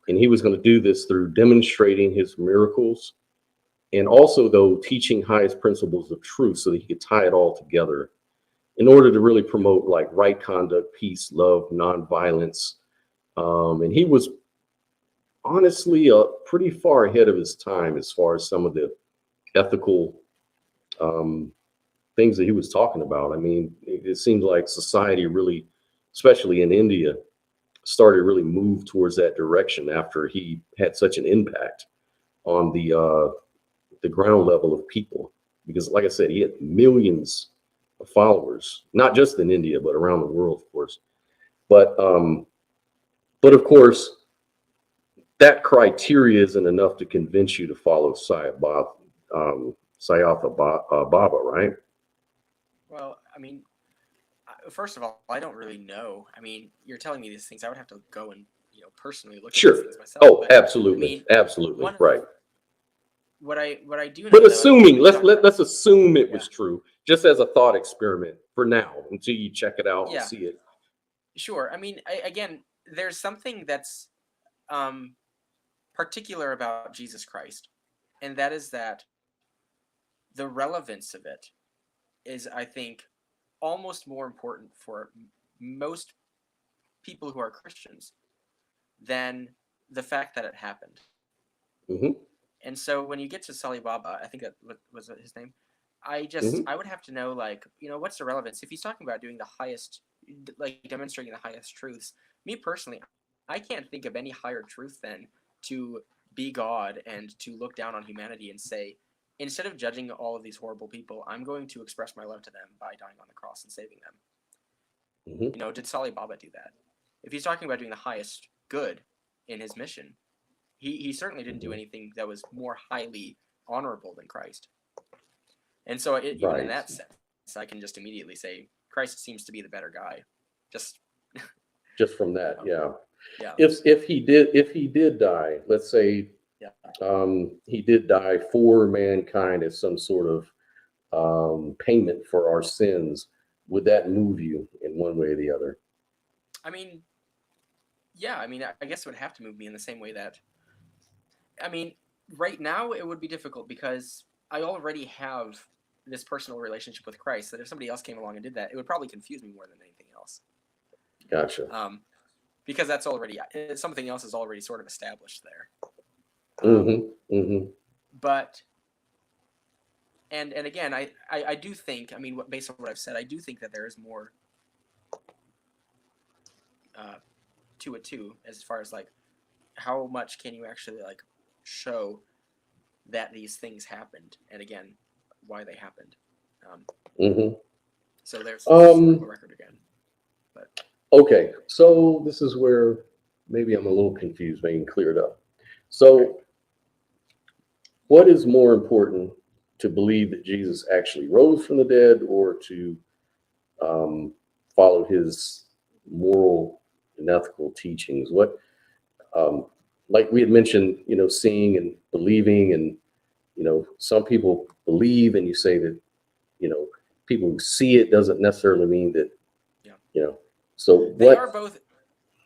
And he was going to do this through demonstrating his miracles, and also, though, teaching highest principles of truth so that he could tie it all together in order to really promote, like, right conduct, peace, love, nonviolence. And he was honestly pretty far ahead of his time as far as some of the ethical things that he was talking about. I mean, it seems like society really, especially in India, started really move towards that direction after he had such an impact on the ground level of people. Because, like I said, he had millions of followers, not just in India, but around the world, of course. But of course, that criteria isn't enough to convince you to follow Sayatha Baba, right? Well, I mean, first of all, I don't really know. I mean, you're telling me these things. I would have to go and, personally look at these things myself. Oh, but, absolutely, I mean, absolutely, right. What I do know, but assuming, let's assume it was true, just as a thought experiment for now, until you check it out and see it. Sure. I mean, again, there's something that's particular about Jesus Christ, and that is that the relevance of it is, I think, almost more important for most people who are Christians than the fact that it happened. And so when you get to Sai Baba, I think that was his name. I would have to know, like, what's the relevance? If he's talking about doing the highest, like, demonstrating the highest truths, me personally, I can't think of any higher truth than to be God and to look down on humanity and say, instead of judging all of these horrible people, I'm going to express my love to them by dying on the cross and saving them. Did Sai Baba do that? If he's talking about doing the highest good in his mission, he certainly didn't do anything that was more highly honorable than Christ. And so even in that sense, I can just immediately say Christ seems to be the better guy. Just from that, yeah. If he did die, let's say, he did die for mankind as some sort of payment for our sins, would that move you in one way or the other? I mean, yeah. I mean, I guess it would have to move me in the same way that, I mean, right now it would be difficult because I already have this personal relationship with Christ, that if somebody else came along and did that, it would probably confuse me more than anything else. Gotcha. Because that's already something else is already sort of established there. But and again, I do think, I mean, based on what I've said, I do think that there is more to it too, as far as like how much can you actually like show that these things happened, and again, why they happened. So there's sort of a record again. But okay, so this is where maybe I'm a little confused, maybe clear it up. So what is more important, to believe that Jesus actually rose from the dead, or to follow his moral and ethical teachings? What, like we had mentioned, seeing and believing, and some people believe, and you say that people who see it doesn't necessarily mean that. So they are both.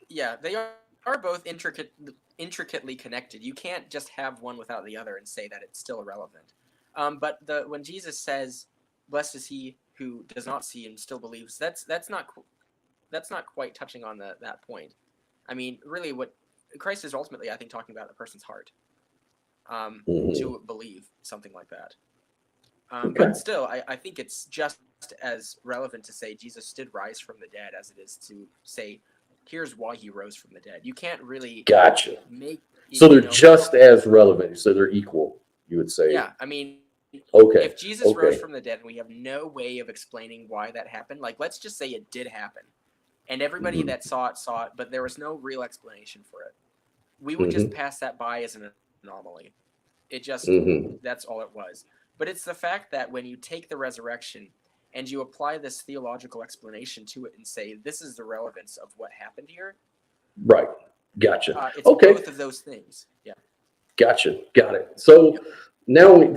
Yeah, they are both intricately connected. You can't just have one without the other and say that it's still irrelevant. But when Jesus says, "Blessed is he who does not see and still believes," that's not quite touching on that point. I mean, really, what Christ is ultimately, I think, talking about a person's heart, to believe something like that. But still, I think it's just as relevant to say Jesus did rise from the dead as it is to say, here's why he rose from the dead. You can't really make. So they're just as relevant. So they're equal, you would say. Yeah, I mean, okay. If Jesus rose from the dead and we have no way of explaining why that happened, like let's just say it did happen, and everybody that saw it, but there was no real explanation for it, we would just pass that by as an anomaly. It just that's all it was. But it's the fact that when you take the resurrection and you apply this theological explanation to it and say, this is the relevance of what happened here. Right. Gotcha. It's both of those things. Yeah. Gotcha. Got it. So now,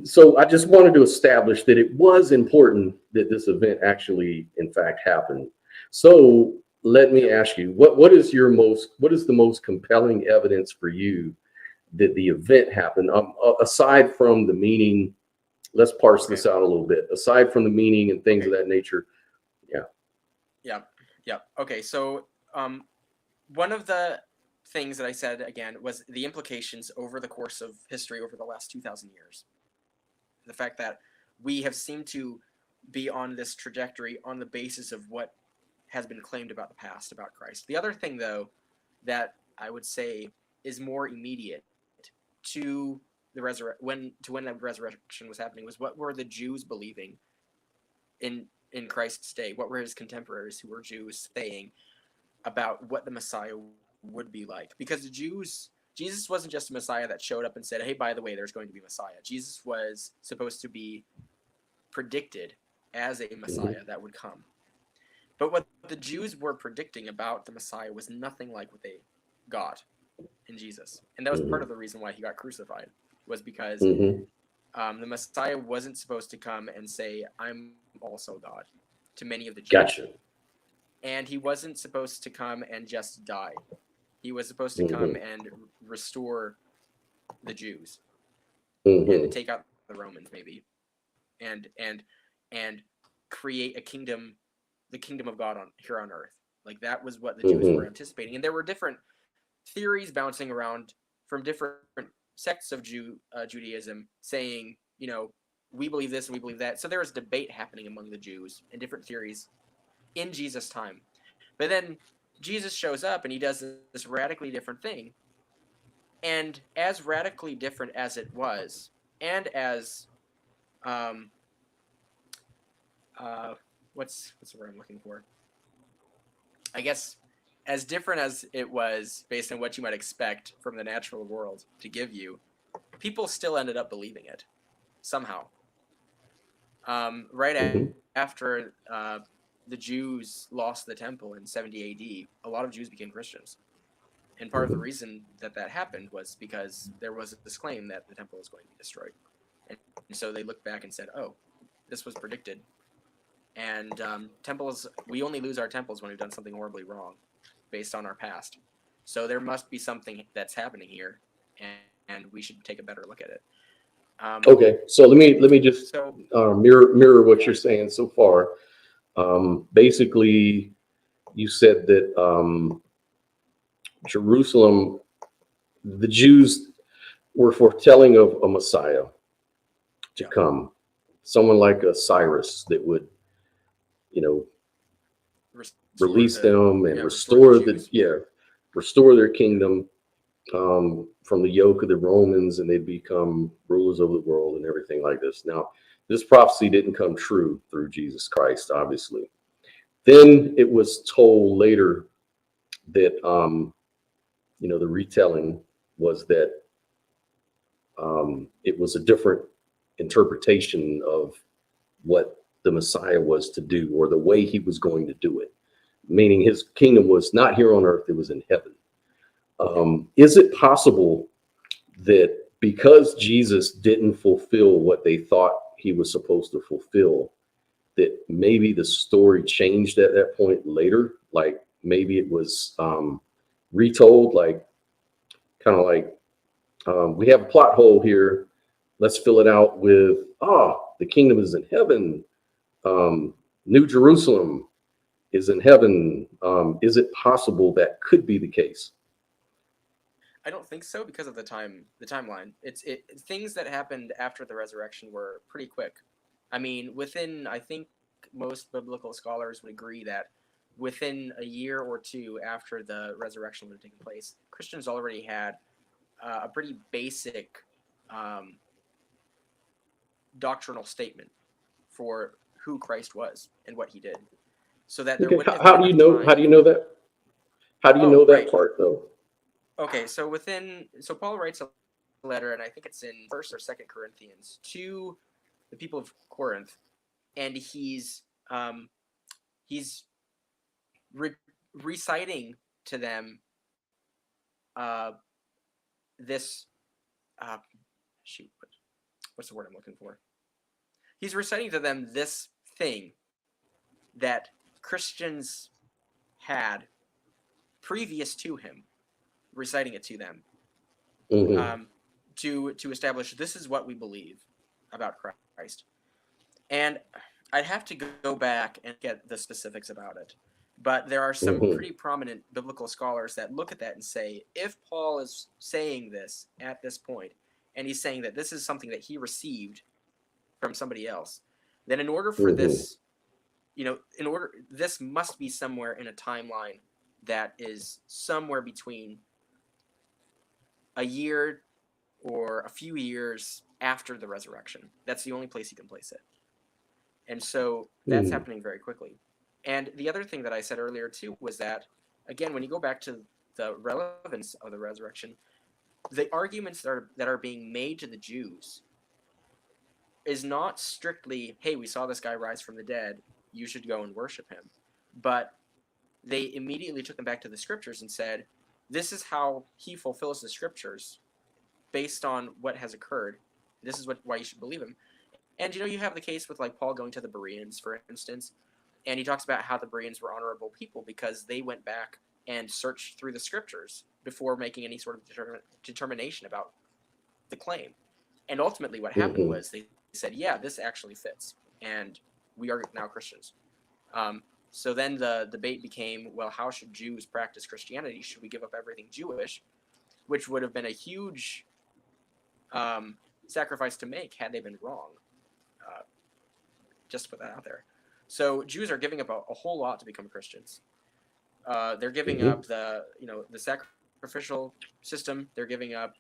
so I just wanted to establish that it was important that this event actually, in fact, happened. So let me ask you, what is the most compelling evidence for you that the event happened, aside from the meaning? Let's parse this out a little bit. Aside from the meaning and things of that nature. Yeah. Okay. So one of the things that I said, again, was the implications over the course of history over the last 2,000 years. The fact that we have seemed to be on this trajectory on the basis of what has been claimed about the past, about Christ. The other thing, though, that I would say is more immediate to the when the resurrection was happening was, what were the Jews believing in Christ's day? What were his contemporaries who were Jews saying about what the Messiah would be like? Because the Jews, Jesus wasn't just a Messiah that showed up and said, hey, by the way, there's going to be a Messiah. Jesus was supposed to be predicted as a Messiah that would come. But what the Jews were predicting about the Messiah was nothing like what they got in Jesus. And that was part of the reason why he got crucified, was because the Messiah wasn't supposed to come and say, I'm also God, to many of the Jews. Gotcha. And he wasn't supposed to come and just die. He was supposed to come and restore the Jews and take out the Romans, maybe, and create a kingdom, the kingdom of God here on earth. Like, that was what the Jews were anticipating. And there were different theories bouncing around from different sects of Judaism saying, we believe this and we believe that. So there was debate happening among the Jews and different theories in Jesus' time. But then Jesus shows up and he does this radically different thing. And as radically different as it was, and as what's the word I'm looking for? I guess as different as it was based on what you might expect from the natural world to give you, people still ended up believing it somehow. After the Jews lost the temple in 70 AD, a lot of Jews became Christians. And part of the reason that happened was because there was this claim that the temple was going to be destroyed. And so they looked back and said, oh, this was predicted. And temples, we only lose our temples when we've done something horribly wrong based on our past. So there must be something that's happening here, and we should take a better look at it. Okay, so let me just mirror what you're saying so far. Basically, you said that Jerusalem, the Jews were foretelling of a Messiah to come, someone like a Cyrus that would, release them and restore their kingdom from the yoke of the Romans, and they'd become rulers of the world and everything like this. Now, this prophecy didn't come true through Jesus Christ, obviously. Then it was told later that, the retelling was that it was a different interpretation of what the Messiah was to do, or the way he was going to do it, meaning his kingdom was not here on earth, it was in heaven. Is it possible that because Jesus didn't fulfill what they thought he was supposed to fulfill, that maybe the story changed at that point later? Like maybe it was retold, like kind of like we have a plot hole here. Let's fill it out with, the kingdom is in heaven. New Jerusalem is in heaven. Is it possible that could be the case? I don't think so, because of the timeline. Things that happened after the resurrection were pretty quick. I mean, I think most biblical scholars would agree that within a year or two after the resurrection would have taken place, Christians already had a pretty basic doctrinal statement for who Christ was and what he did. So that there wouldn't have How do you know? How do you know that? How do you know that part though? Okay, so Paul writes a letter, and I think it's in 1st or 2nd Corinthians, to the people of Corinth, and he's reciting to them this what's the word I'm looking for? He's reciting to them this thing that Christians had previous to him, reciting it to them, to establish this is what we believe about Christ. And I'd have to go back and get the specifics about it, but there are some pretty prominent biblical scholars that look at that and say, if Paul is saying this at this point, and he's saying that this is something that he received from somebody else, then in order for this, this must be somewhere in a timeline that is somewhere between a year or a few years after the resurrection. That's the only place you can place it. And so that's happening very quickly. And the other thing that I said earlier too was that, again, when you go back to the relevance of the resurrection, the arguments that are being made to the Jews is not strictly, hey, we saw this guy rise from the dead, you should go and worship him. But they immediately took them back to the scriptures and said, this is how he fulfills the scriptures based on what has occurred. This is why you should believe him. And you have the case with like Paul going to the Bereans, for instance, and he talks about how the Bereans were honorable people because they went back and searched through the scriptures before making any sort of determination about the claim. And ultimately what happened was they said, yeah, this actually fits, and we are now Christians. So then the debate became, well, how should Jews practice Christianity? Should we give up everything Jewish? Which would have been a huge sacrifice to make had they been wrong. Just to put that out there. So Jews are giving up a whole lot to become Christians. They're giving up the sacrificial system. They're giving up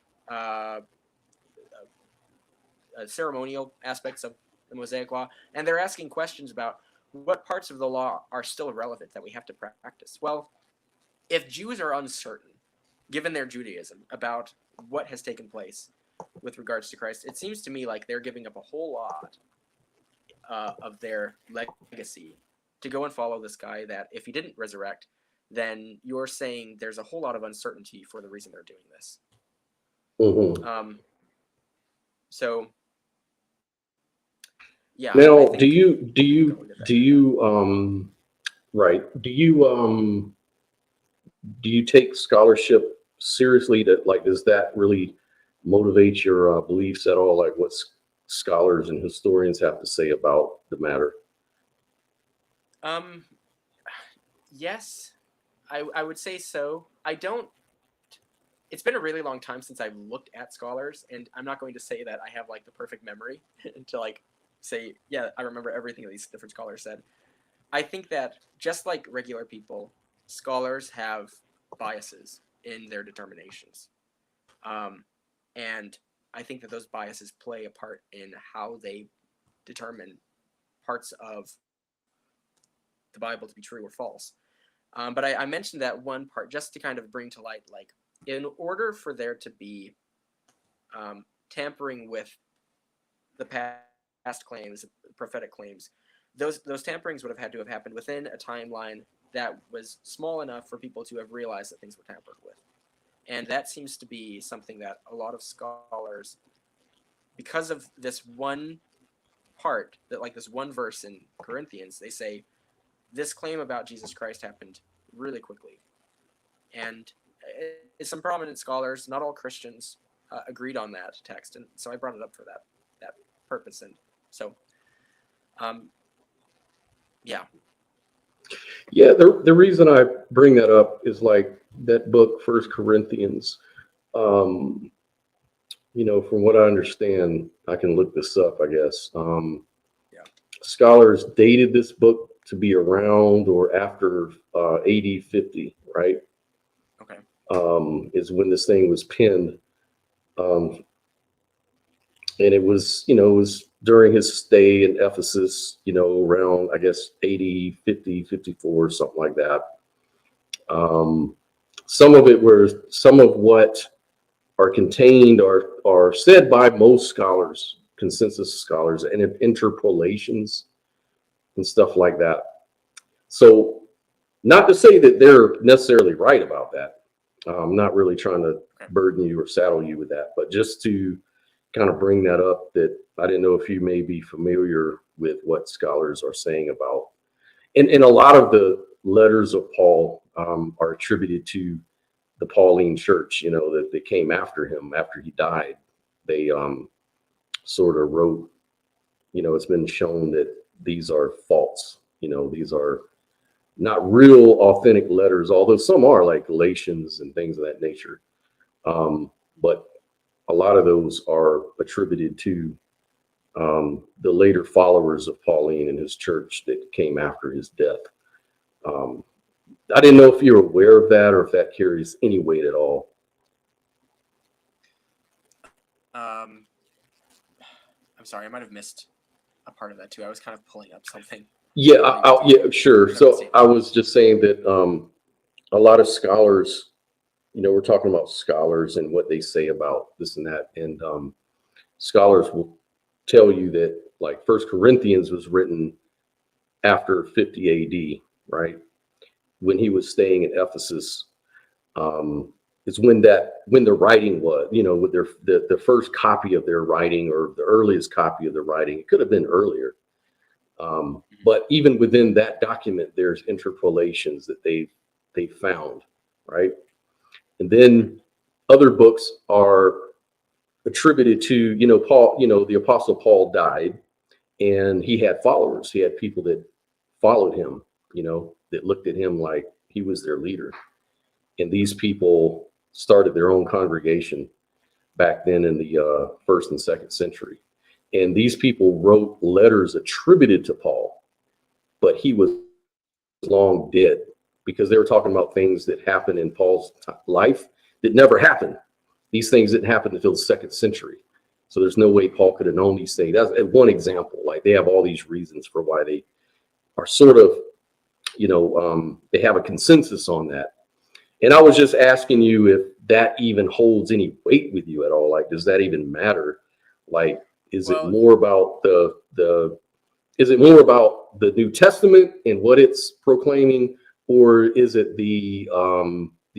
ceremonial aspects of the Mosaic Law, and they're asking questions about what parts of the law are still relevant that we have to practice. Well, if Jews are uncertain, given their Judaism, about what has taken place with regards to Christ, it seems to me like they're giving up a whole lot of their legacy to go and follow this guy that if he didn't resurrect, then you're saying there's a whole lot of uncertainty for the reason they're doing this. So yeah. Now, do you take scholarship seriously? That like, does that really motivate your beliefs at all? Like, what scholars and historians have to say about the matter? Yes, I would say so. I don't. It's been a really long time since I've looked at scholars, and I'm not going to say that I have like the perfect memory to like say, yeah, I remember everything these different scholars said. I think that just like regular people, scholars have biases in their determinations. Um, and I think that those biases play a part in how they determine parts of the Bible to be true or false. But I mentioned that one part just to kind of bring to light, like, in order for there to be tampering with the past claims, prophetic claims, those tamperings would have had to have happened within a timeline that was small enough for people to have realized that things were tampered with. And that seems to be something that a lot of scholars, because of this one part, that like this one verse in Corinthians, they say this claim about Jesus Christ happened really quickly. And some prominent scholars, not all Christians, agreed on that text, and so I brought it up for that purpose. And so, yeah. Yeah, the reason I bring that up is like that book, First Corinthians. Um, from what I understand, I can look this up, I guess. Yeah. Scholars dated this book to be around or after AD 50, right? Okay. Is when this thing was penned. And it was during his stay in Ephesus, around, I guess, 80, 50, 54, something like that. Some of what are contained are said by most scholars, consensus scholars, and interpolations and stuff like that. So, not to say that they're necessarily right about that. I'm not really trying to burden you or saddle you with that, but just to kind of bring that up, that I didn't know if you may be familiar with what scholars are saying about. And a lot of the letters of Paul are attributed to the Pauline church, that they came after him after he died. They sort of wrote, it's been shown that these are false. These are not real authentic letters, although some are, like Galatians and things of that nature. But a lot of those are attributed to the later followers of Pauline and his church that came after his death. I didn't know if you were aware of that or if that carries any weight at all. I'm sorry, I might have missed a part of that too. I was kind of pulling up something. Yeah, yeah, sure. So I was just saying that a lot of scholars, we're talking about scholars and what they say about this and that, and scholars will tell you that like First Corinthians was written after 50 AD, right? When he was staying in Ephesus, is when the writing was, with the first copy of their writing or the earliest copy of the writing. It could have been earlier. But even within that document, there's interpolations that they found, right? And then other books are attributed to, Paul, the Apostle Paul died and he had followers. He had people that followed him, that looked at him like he was their leader. And these people started their own congregation back then in the first and second century. And these people wrote letters attributed to Paul, but he was long dead because they were talking about things that happened in Paul's life that never happened. These things didn't happen until the second century. So there's no way Paul could have known these things. That's one example. Like, they have all these reasons for why they are sort of, they have a consensus on that. And I was just asking you if that even holds any weight with you at all. Like, does that even matter? Like, is it more about the New Testament and what it's proclaiming, or is it these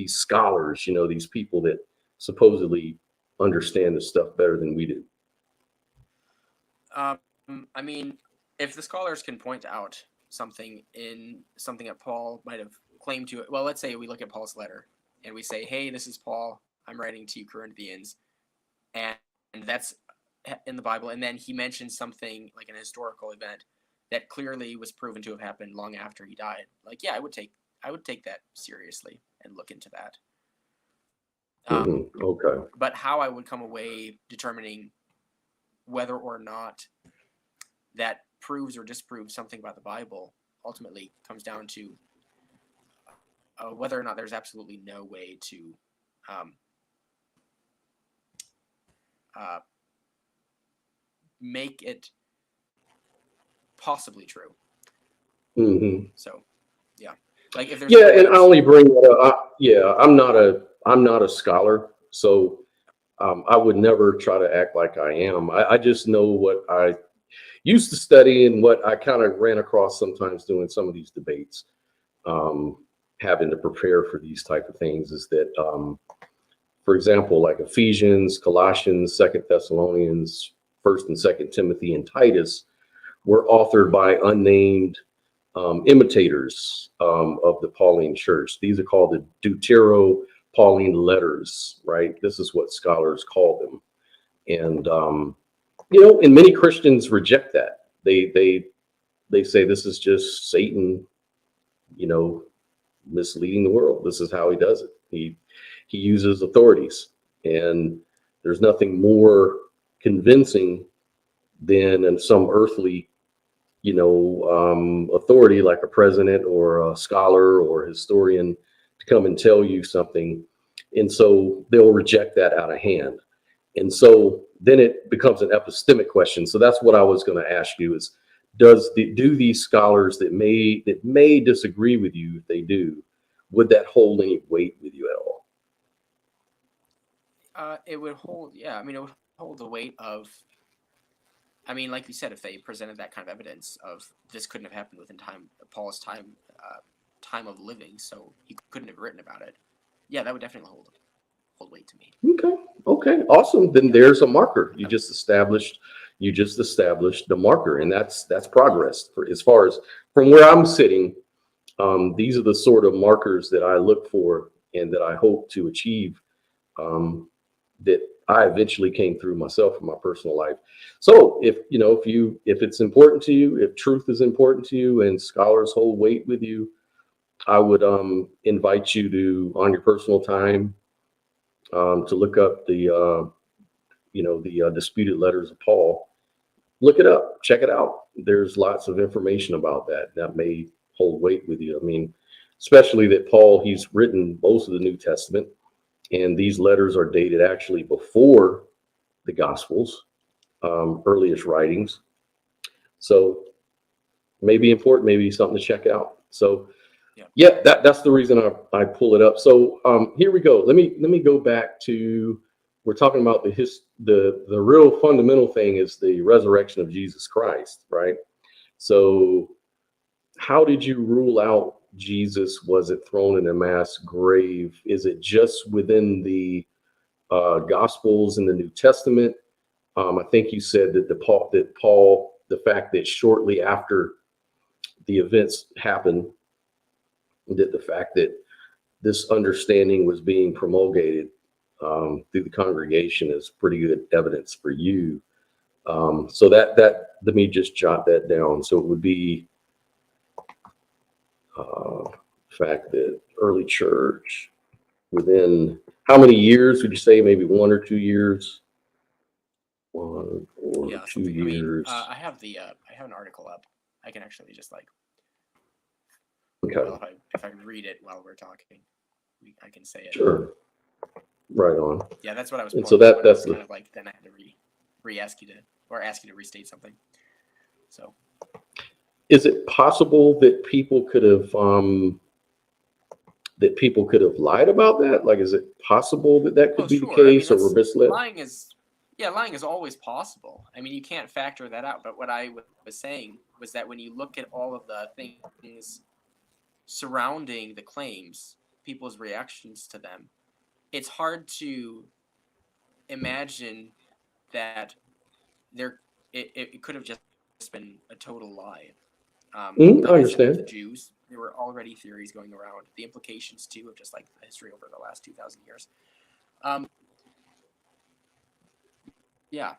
scholars, these people that supposedly understand this stuff better than we do? I mean, if the scholars can point out something that Paul might have claimed to, well, let's say we look at Paul's letter and we say, hey, this is Paul, I'm writing to you Corinthians, and that's in the Bible, and then he mentions something like an historical event that clearly was proven to have happened long after he died. Like, yeah, I would take would take that seriously and look into that. Okay. But how I would come away determining whether or not that proves or disproves something about the Bible ultimately comes down to whether or not there's absolutely no way to make it possibly true. So, yeah, like if there's and I only bring that up. I'm not a scholar, so I would never try to act like I am. I just know what I used to study and what I kind of ran across sometimes doing some of these debates, having to prepare for these type of things is that, for example, like Ephesians, Colossians, 2nd Thessalonians, 1st and 2nd Timothy, and Titus were authored by unnamed imitators of the Pauline church. These are called the Deutero-Pauline letters, right? This is what scholars call them. And, and many Christians reject that. They say this is just Satan, misleading the world. This is how he does it. He uses authorities, and there's nothing more convincing than some earthly, authority like a president or a scholar or historian to come and tell you something. And so they'll reject that out of hand. And so then it becomes an epistemic question. So that's what I was going to ask you is, do these scholars that may disagree with you, if they do, would that hold any weight with you at all? It would hold, yeah. I mean, it would hold the weight of, I mean, like you said, if they presented that kind of evidence of this couldn't have happened within Paul's time of living, so he couldn't have written about it. Yeah, that would definitely hold weight to me. Okay, awesome. Then there's a marker. You just established the marker, and that's progress. As far as from where I'm sitting, these are the sort of markers that I look for and that I hope to achieve, that I eventually came through myself in my personal life. So if it's important to you, if truth is important to you and scholars hold weight with you, I would invite you to, on your personal time, to look up the disputed letters of Paul. Look it up, check it out. There's lots of information about that may hold weight with you. I mean, especially that Paul, he's written most of the New Testament, and these letters are dated actually before the Gospels, earliest writings. So maybe important, maybe something to check out. So yeah, that's the reason I pull it up. So here we go. Let me go back to, we're talking about the real fundamental thing is the resurrection of Jesus Christ, right? So how did you rule out Jesus? Was it thrown in a mass grave? Is it just within the Gospels in the New Testament? I think you said that Paul, the fact that shortly after the events happened, that the fact that this understanding was being promulgated through the congregation is pretty good evidence for you. So that let me just jot that down. So it would be fact that early church, within how many years would you say? Maybe 1 or 2 years? 1 or 2 years. I mean, I have an article up. I can actually just okay. Well, if I read it while we're talking, I can say it. Sure. Right on. Yeah, that's what I was. And so that's kind of like, then I had to ask you to restate something. So, is it possible that people could have lied about that? Like, is it possible that could be the case, or were misled? Lying is always possible. I mean, you can't factor that out. But what I was saying was that when you look at all of the things surrounding the claims, people's reactions to them, it's hard to imagine that it could have just been a total lie. I understand. The Jews, there were already theories going around. The implications too of just like the history over the last 2,000 years. Yeah.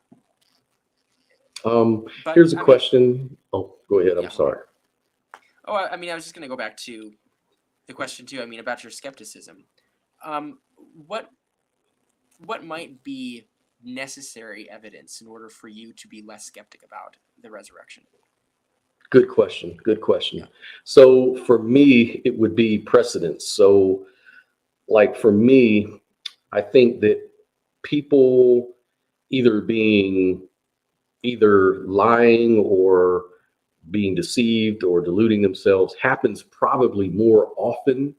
Here's a question. Oh, go ahead. I'm sorry. Oh, I mean, I was just going to go back to the question too, I mean, about your skepticism. What might be necessary evidence in order for you to be less skeptic about the resurrection? Good question. Good question. Yeah. So for me, it would be precedence. So, like for me, I think that people either lying or being deceived or deluding themselves happens probably more often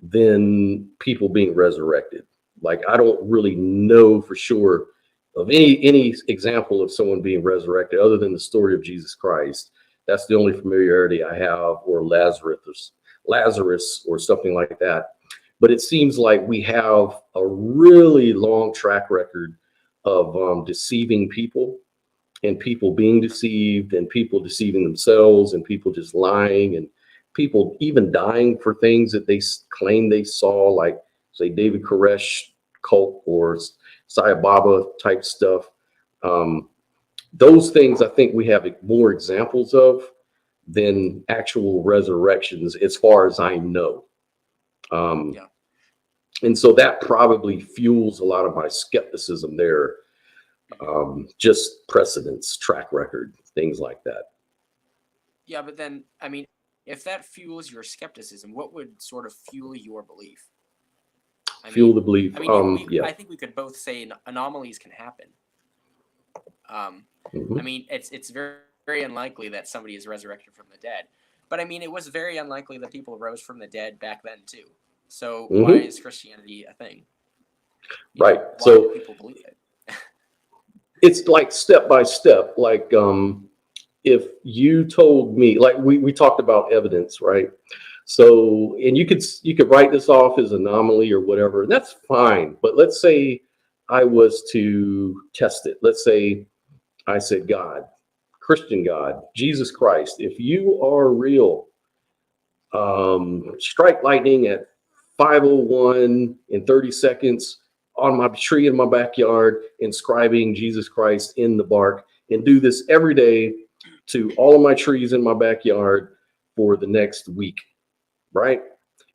than people being resurrected. Like I don't really know for sure of any example of someone being resurrected other than the story of Jesus Christ. That's the only familiarity I have, or Lazarus or something like that. But it seems like we have a really long track record of deceiving people, and people being deceived, and people deceiving themselves, and people just lying, and people even dying for things that they claim they saw, like say David Koresh cult or Sai Baba type stuff. Those things I think we have more examples of than actual resurrections, as far as I know. Yeah. And so that probably fuels a lot of my skepticism there. Just precedence, track record, things like that. Yeah, but then, I mean, if that fuels your skepticism, what would sort of fuel your belief? Fuel the belief. Yeah. I think we could both say anomalies can happen. Mhm. I mean, it's very, very unlikely that somebody is resurrected from the dead. But I mean, it was very unlikely that people rose from the dead back then too. So why is Christianity a thing? Right. Why So do people believe it? it's like step by step. Like if you told me, like we talked about evidence, right? So, and you could write this off as anomaly or whatever, and that's fine. But let's say I was to test it. Let's say I said, God, Christian God, Jesus Christ, if you are real, strike lightning at 5:01 in 30 seconds on my tree in my backyard, inscribing Jesus Christ in the bark, and do this every day to all of my trees in my backyard for the next week, right?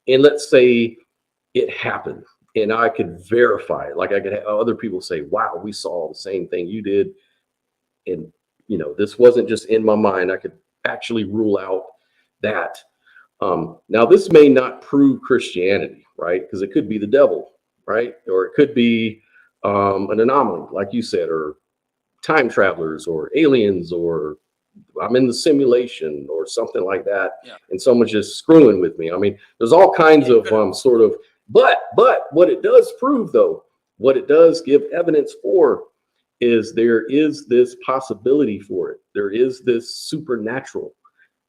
And let's say it happened and I could verify it. Like I could have other people say, wow, we saw the same thing you did. And, this wasn't just in my mind. I could actually rule out that. Now, this may not prove Christianity, right? Because it could be the devil, right? Or it could be an anomaly, like you said, or time travelers or aliens, or I'm in the simulation or something like that. Yeah. And someone's just screwing with me. I mean, there's all kinds of sort of, but what it does prove, though, what it does give evidence for is there is this possibility for it. There is this supernatural.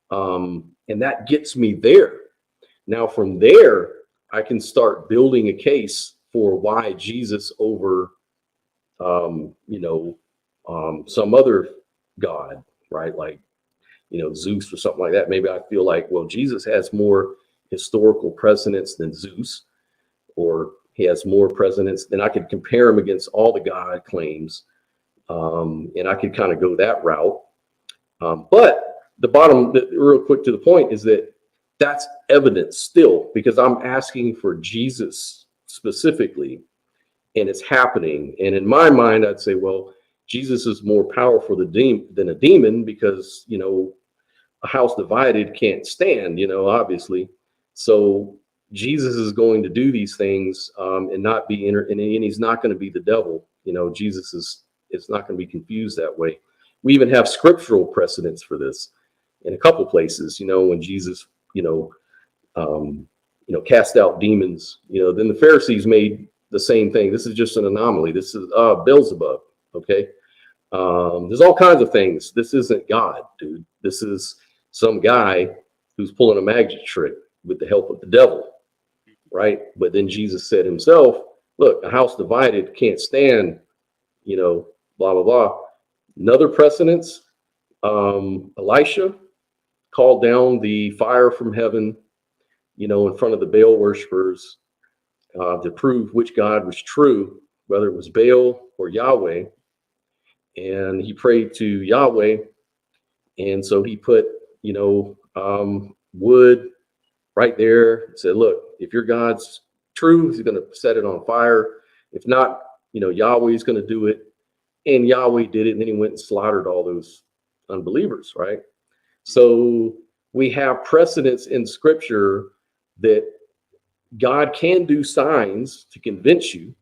And that gets me there. Now, from there, I can start building a case for why Jesus over, some other God, right? Like, Zeus or something like that. Maybe I feel like, well, Jesus has more historical precedence than Zeus, or he has more precedence. Then I could compare him against all the God claims. And I could kind of go that route. But real quick to the point, is that that's evidence still, because I'm asking for Jesus specifically, and it's happening. And in my mind, I'd say, well, Jesus is more powerful than a demon, because, a house divided can't stand, obviously. So Jesus is going to do these things and not be, and he's not going to be the devil. Jesus is not going to be confused that way. We even have scriptural precedents for this in a couple places, when Jesus, cast out demons, then the Pharisees made the same thing. This is just an anomaly. This is Beelzebub. Okay. There's all kinds of things. This isn't God, dude. This is some guy who's pulling a magic trick with the help of the devil, right? But then Jesus said himself, look, a house divided can't stand, blah, blah, blah. Another precedence, Elisha called down the fire from heaven, in front of the Baal worshipers to prove which God was true, whether it was Baal or Yahweh. And he prayed to Yahweh. And so he put, wood right there. Said, look, if your God's true, he's going to set it on fire. If not, Yahweh's going to do it. And Yahweh did it. And then he went and slaughtered all those unbelievers, right? So we have precedents in scripture that God can do signs to convince you.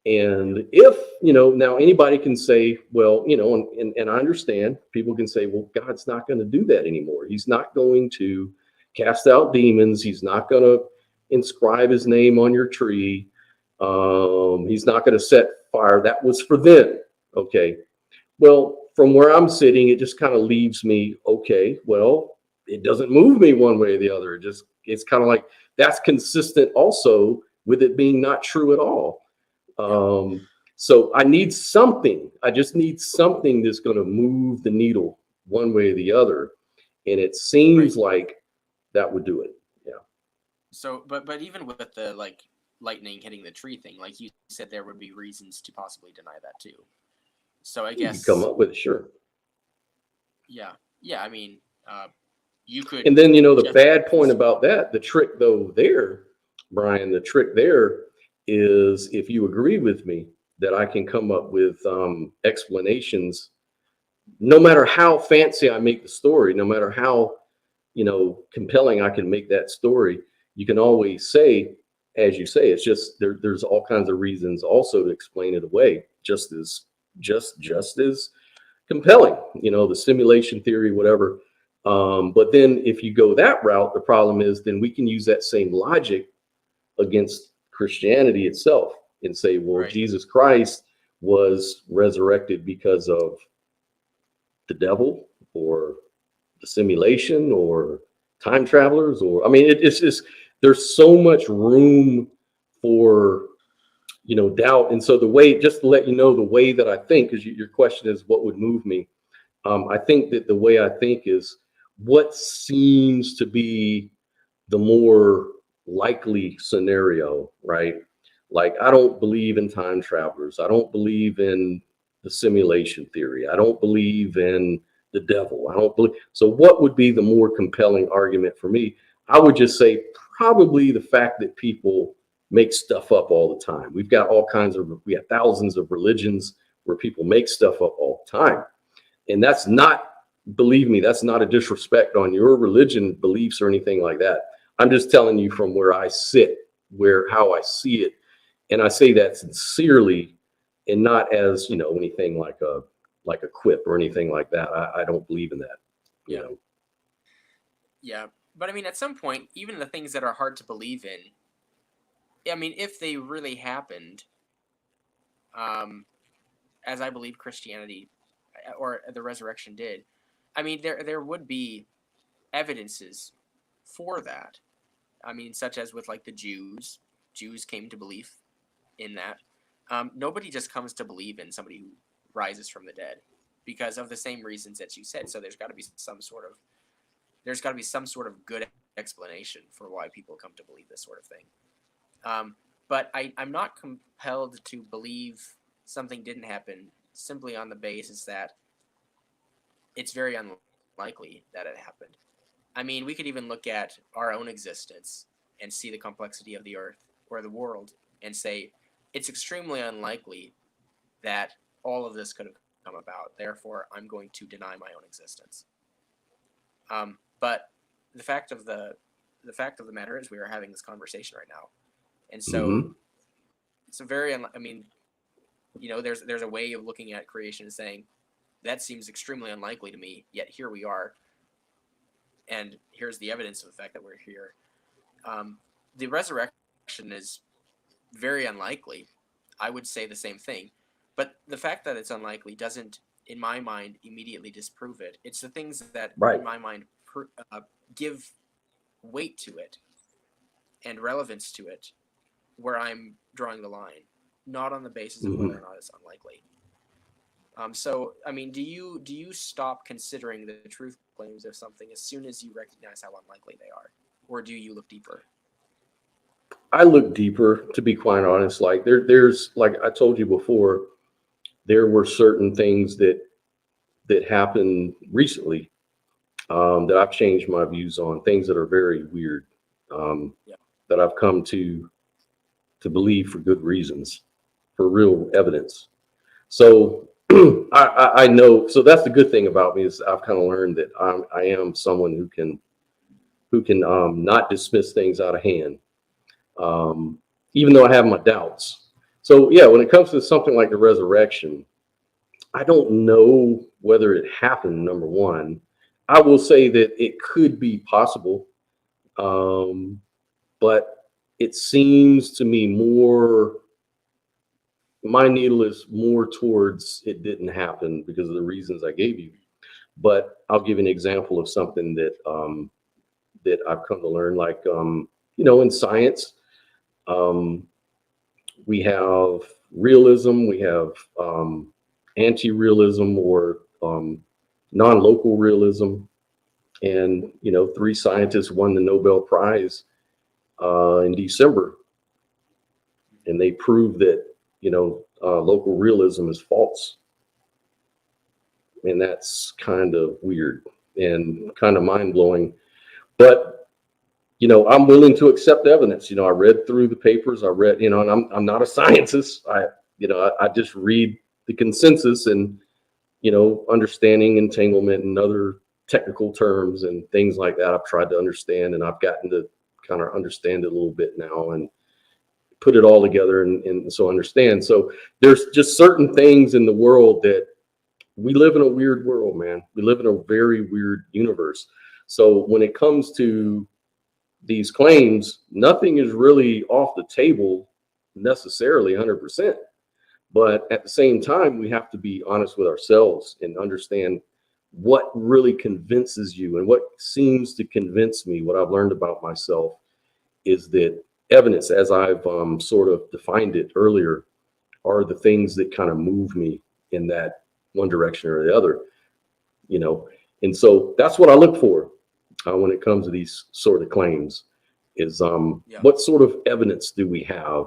And if, now anybody can say, well, and I understand people can say, well, God's not going to do that anymore. He's not going to cast out demons. He's not going to inscribe his name on your tree. He's not going to set fire. That was for them. Okay. Well, from where I'm sitting, it just kind of leaves me, okay, well, it doesn't move me one way or the other. It's kind of like that's consistent also with it being not true at all. So I need something. I just need something that's going to move the needle one way or the other. And it seems like that would do it. Yeah. So, but even with the like lightning hitting the tree thing, like you said, there would be reasons to possibly deny that too. So I guess you come up with it, sure. Yeah. I mean, you could. And then the bad point about that, the trick though there, Brian, the trick there is if you agree with me that I can come up with explanations, no matter how fancy I make the story, no matter how compelling I can make that story, you can always say, as you say, it's just there's all kinds of reasons also to explain it away, just as compelling, the simulation theory, whatever. But then if you go that route, the problem is then we can use that same logic against Christianity itself and say, well, Jesus Christ was resurrected because of the devil or the simulation or time travelers, or it's just there's so much room for doubt. And so the way, just to let you know, the way that I think, because your question is what would move me, I think that the way I think is what seems to be the more likely scenario, right? Like, I don't believe in time travelers. I don't believe in the simulation theory. I don't believe in the devil. I don't believe. So what would be the more compelling argument for me? I would just say probably the fact that people make stuff up all the time. We have thousands of religions where people make stuff up all the time. And that's not, believe me, that's not a disrespect on your religion beliefs or anything like that. I'm just telling you from where I sit, how I see it. And I say that sincerely and not as, anything like a quip or anything like that. I don't believe in that, Yeah. But I mean, at some point, even the things that are hard to believe in, I mean, if they really happened, as I believe Christianity or the resurrection did, I mean, there would be evidences for that. I mean, such as with like the Jews. Jews came to belief in that. Nobody just comes to believe in somebody who rises from the dead because of the same reasons that you said. So there's got to be some sort of good explanation for why people come to believe this sort of thing. But I'm not compelled to believe something didn't happen simply on the basis that it's very unlikely that it happened. I mean, we could even look at our own existence and see the complexity of the earth or the world and say it's extremely unlikely that all of this could have come about. Therefore, I'm going to deny my own existence. But the fact of the matter is we are having this conversation right now. And so it's a very, I mean, there's a way of looking at creation and saying, that seems extremely unlikely to me, yet here we are. And here's the evidence of the fact that we're here. The resurrection is very unlikely. I would say the same thing. But the fact that it's unlikely doesn't, in my mind, immediately disprove it. It's the things that, in my mind, give weight to it and relevance to it where I'm drawing the line, not on the basis of whether or not it's unlikely. So, I mean, do you stop considering the truth claims of something as soon as you recognize how unlikely they are? Or do you look deeper? I look deeper, to be quite honest. Like there's like I told you before, there were certain things that happened recently that I've changed my views on, things that are very weird. Yeah. that I've come to believe for good reasons, for real evidence. So I know. So that's the good thing about me is I've kind of learned that I am someone who can not dismiss things out of hand, even though I have my doubts. So yeah, when it comes to something like the resurrection, I don't know whether it happened. Number one, I will say that it could be possible, but it seems to me more. My needle is more towards it didn't happen because of the reasons I gave you. But I'll give you an example of something that I've come to learn, like in science, um, we have realism, we have anti-realism or non-local realism, and three scientists won the Nobel Prize in December, and they proved that local realism is false, and that's kind of weird and kind of mind-blowing. But I'm willing to accept evidence. I read through the papers. I read, and I'm not a scientist. I just read the consensus and, understanding entanglement and other technical terms and things like that. I've tried to understand, and I've gotten to kind of understand it a little bit now and put it all together and so understand. So there's just certain things in the world that we live in a weird world, man. We live in a very weird universe. So when it comes to these claims, nothing is really off the table necessarily 100%. But at the same time, we have to be honest with ourselves and understand what really convinces you. And what seems to convince me, what I've learned about myself, is that evidence, as I've sort of defined it earlier, are the things that kind of move me in that one direction or the other, And so that's what I look for when it comes to these sort of claims is what sort of evidence do we have?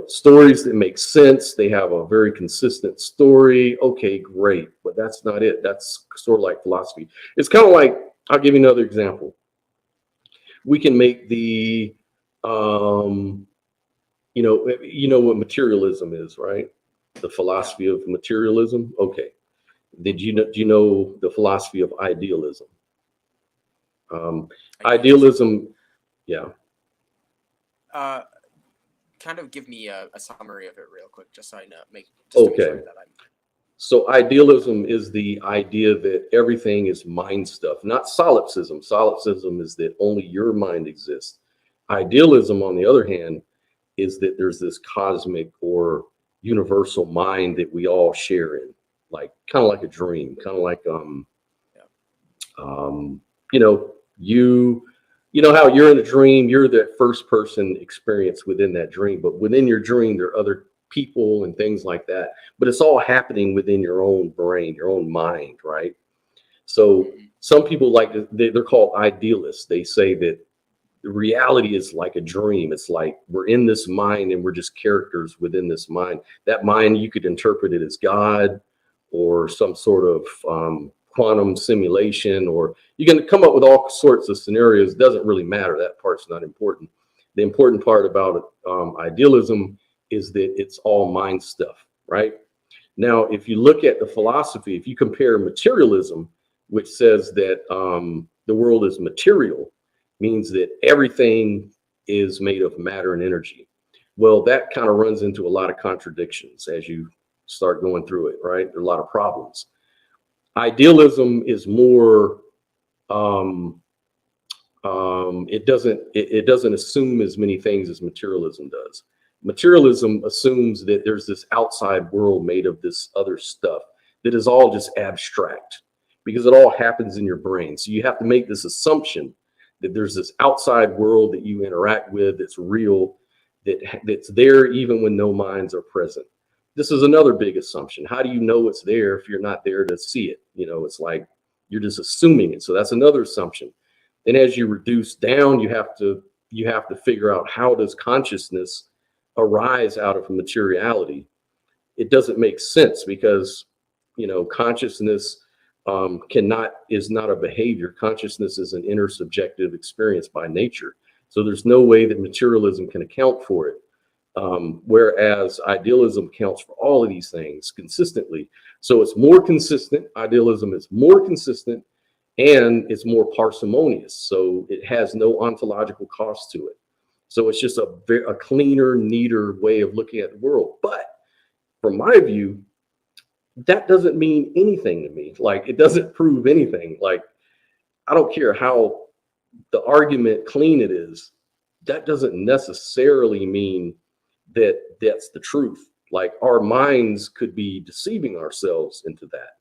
Stories that make sense. They have a very consistent story. Okay, great. But that's not it. That's sort of like philosophy. It's kind of like, I'll give you another example. We can make the, what materialism is, right? The philosophy of materialism. Okay. Do you know the philosophy of idealism? Idealism, yeah. Kind of give me a summary of it real quick, just so I know. Okay. So idealism is the idea that everything is mind stuff, not solipsism. Solipsism is that only your mind exists. Idealism, on the other hand, is that there's this cosmic or universal mind that we all share in, like kind of like a dream, kind of like you know how you're in a dream, you're that first person experience within that dream, but within your dream there are other people and things like that, but it's all happening within your own brain, your own mind, right? So some people they're called idealists. They say that the reality is like a dream. It's like we're in this mind and we're just characters within this mind. That mind, you could interpret it as God or some sort of quantum simulation, or you can come up with all sorts of scenarios. It doesn't really matter. That part's not important. The important part about idealism is that it's all mind stuff, right? Now, if you look at the philosophy, if you compare materialism, which says that the world is material, means that everything is made of matter and energy. Well, that kind of runs into a lot of contradictions as you start going through it, right? There are a lot of problems. Idealism is more, it doesn't assume as many things as materialism does. Materialism assumes that there's this outside world made of this other stuff that is all just abstract because it all happens in your brain. So you have to make this assumption that there's this outside world that you interact with that's real, that's there even when no minds are present. This is another big assumption. How do you know it's there if you're not there to see it? It's like you're just assuming it. So that's another assumption. And as you reduce down, you have to figure out, how does consciousness arise out of materiality? It doesn't make sense because consciousness is not a behavior. Consciousness is an intersubjective experience by nature. So there's no way that materialism can account for it. Whereas idealism counts for all of these things consistently. So it's more consistent. Idealism is more consistent and it's more parsimonious. So it has no ontological cost to it. So it's just a cleaner, neater way of looking at the world. But from my view, that doesn't mean anything to me. Like, it doesn't prove anything. Like, I don't care how the argument clean it is. That doesn't necessarily mean that that's the truth. Like, our minds could be deceiving ourselves into that.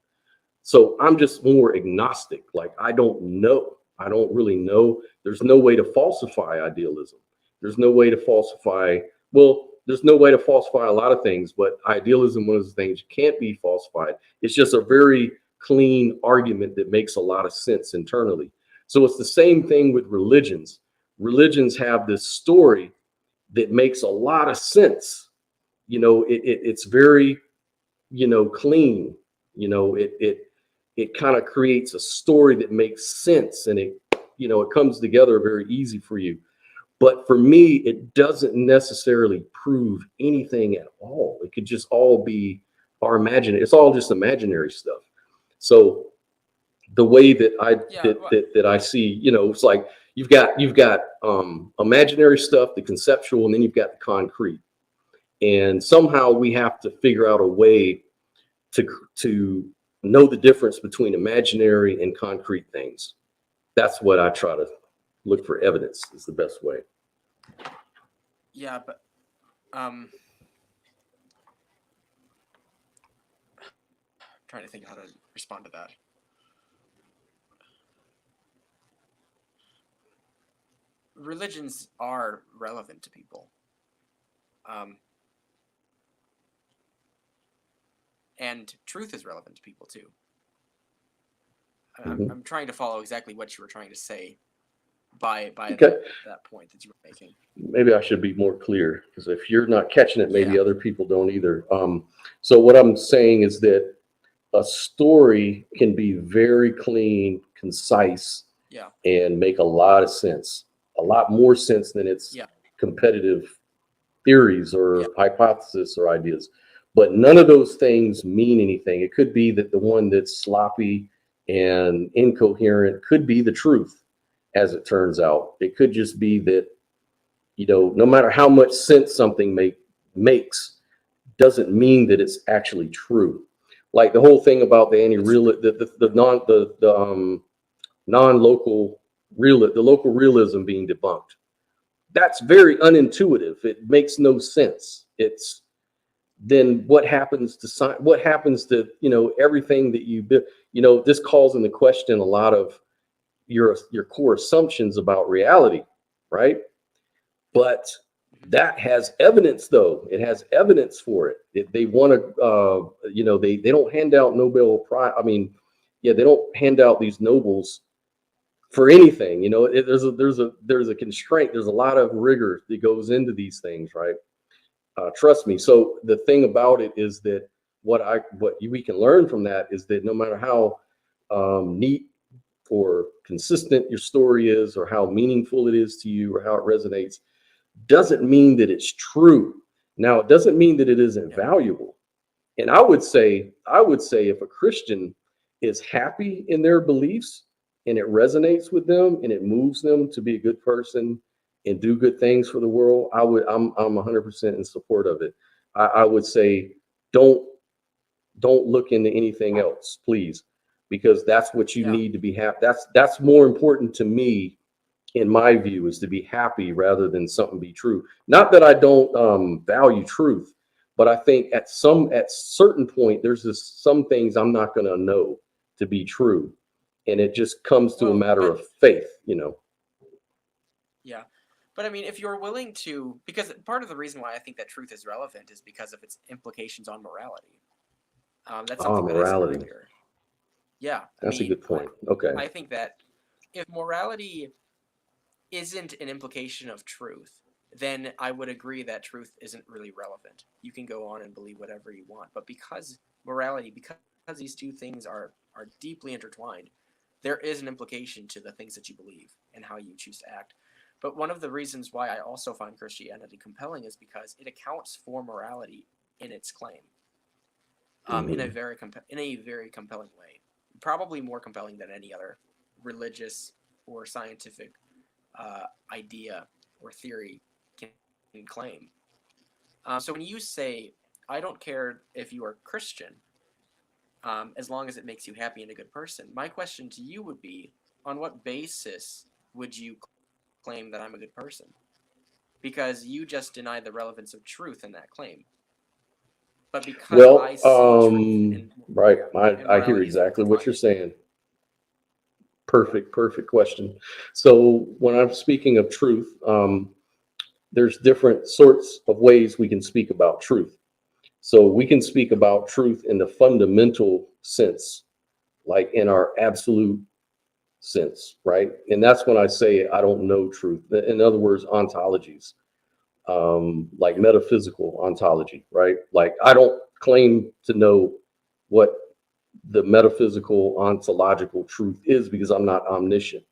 So I'm just more agnostic. Like, I don't know. I don't really know. There's no way to falsify idealism. There's no way to falsify, well, there's no way to falsify a lot of things, but idealism, one of the things can't be falsified. It's just a very clean argument that makes a lot of sense internally. So it's the same thing with religions. Religions have this story that makes a lot of sense. You know, it's very, you know, clean. You know, it kind of creates a story that makes sense, and it, you know, it comes together very easy for you. But for me, it doesn't necessarily prove anything at all. It could just all be our imagination. It's all just imaginary stuff. So the way that that I see, you know, it's like you've got imaginary stuff, the conceptual, and then you've got the concrete. And somehow we have to figure out a way to know the difference between imaginary and concrete things. That's what I try to look for. Evidence is the best way. Yeah, but trying to think how to respond to that. Religions are relevant to people. And truth is relevant to people too. I'm trying to follow exactly what you were trying to say by that point that you were making. Maybe I should be more clear, because if you're not catching it, maybe other people don't either. So what I'm saying is that a story can be very clean, concise, and make a lot of sense, a lot more sense than its competitive theories or hypotheses or ideas. But none of those things mean anything. It could be that the one that's sloppy and incoherent could be the truth, as it turns out. It could just be that, you know, no matter how much sense something makes, doesn't mean that it's actually true. Like the whole thing about the non-local the local realism being debunked. That's very unintuitive. It makes no sense. It's then what happens to science? What happens to, you know, everything that you build? You know, this calls into question a lot of your core assumptions about reality, right? But that has evidence, though. It has evidence for it. They want to, you know, they don't hand out Nobel Prize. I mean, they don't hand out these Nobels for anything. You know, there's a constraint. There's a lot of rigor that goes into these things, right? Trust me. So the thing about it is that we can learn from that is that no matter how neat or consistent your story is, or how meaningful it is to you, or how it resonates, doesn't mean that it's true. Now, it doesn't mean that it isn't valuable. And I would say if a Christian is happy in their beliefs and it resonates with them and it moves them to be a good person and do good things for the world, I'm 100% in support of it. I would say don't look into anything else, please, because that's what you need to be happy. That's more important to me, in my view, is to be happy rather than something be true. Not that I don't value truth, but I think at certain point there's just some things I'm not going to know to be true, and it just comes to a matter of faith, you know. Yeah. But I mean, if you're willing to, because part of the reason why I think that truth is relevant is because of its implications on morality. That's something that I said earlier. Yeah, that's a good point. Okay. I think that if morality isn't an implication of truth, then I would agree that truth isn't really relevant. You can go on and believe whatever you want, but because morality, because these two things are deeply intertwined, there is an implication to the things that you believe and how you choose to act. But one of the reasons why I also find Christianity compelling is because it accounts for morality in its claim, in a very compelling way, probably more compelling than any other religious or scientific idea or theory can claim. So when you say, "I don't care if you are Christian, as long as it makes you happy and a good person," my question to you would be, on what basis would you claim that I'm a good person? Because you just denied the relevance of truth in that claim. But because I see truth right, and I hear exactly what you're saying. Perfect question. So when I'm speaking of truth, there's different sorts of ways we can speak about truth. So we can speak about truth in the fundamental sense, like in our absolute sense, right? And that's when I say I don't know truth. In other words, ontologies, like metaphysical ontology, right? Like I don't claim to know what the metaphysical ontological truth is because I'm not omniscient,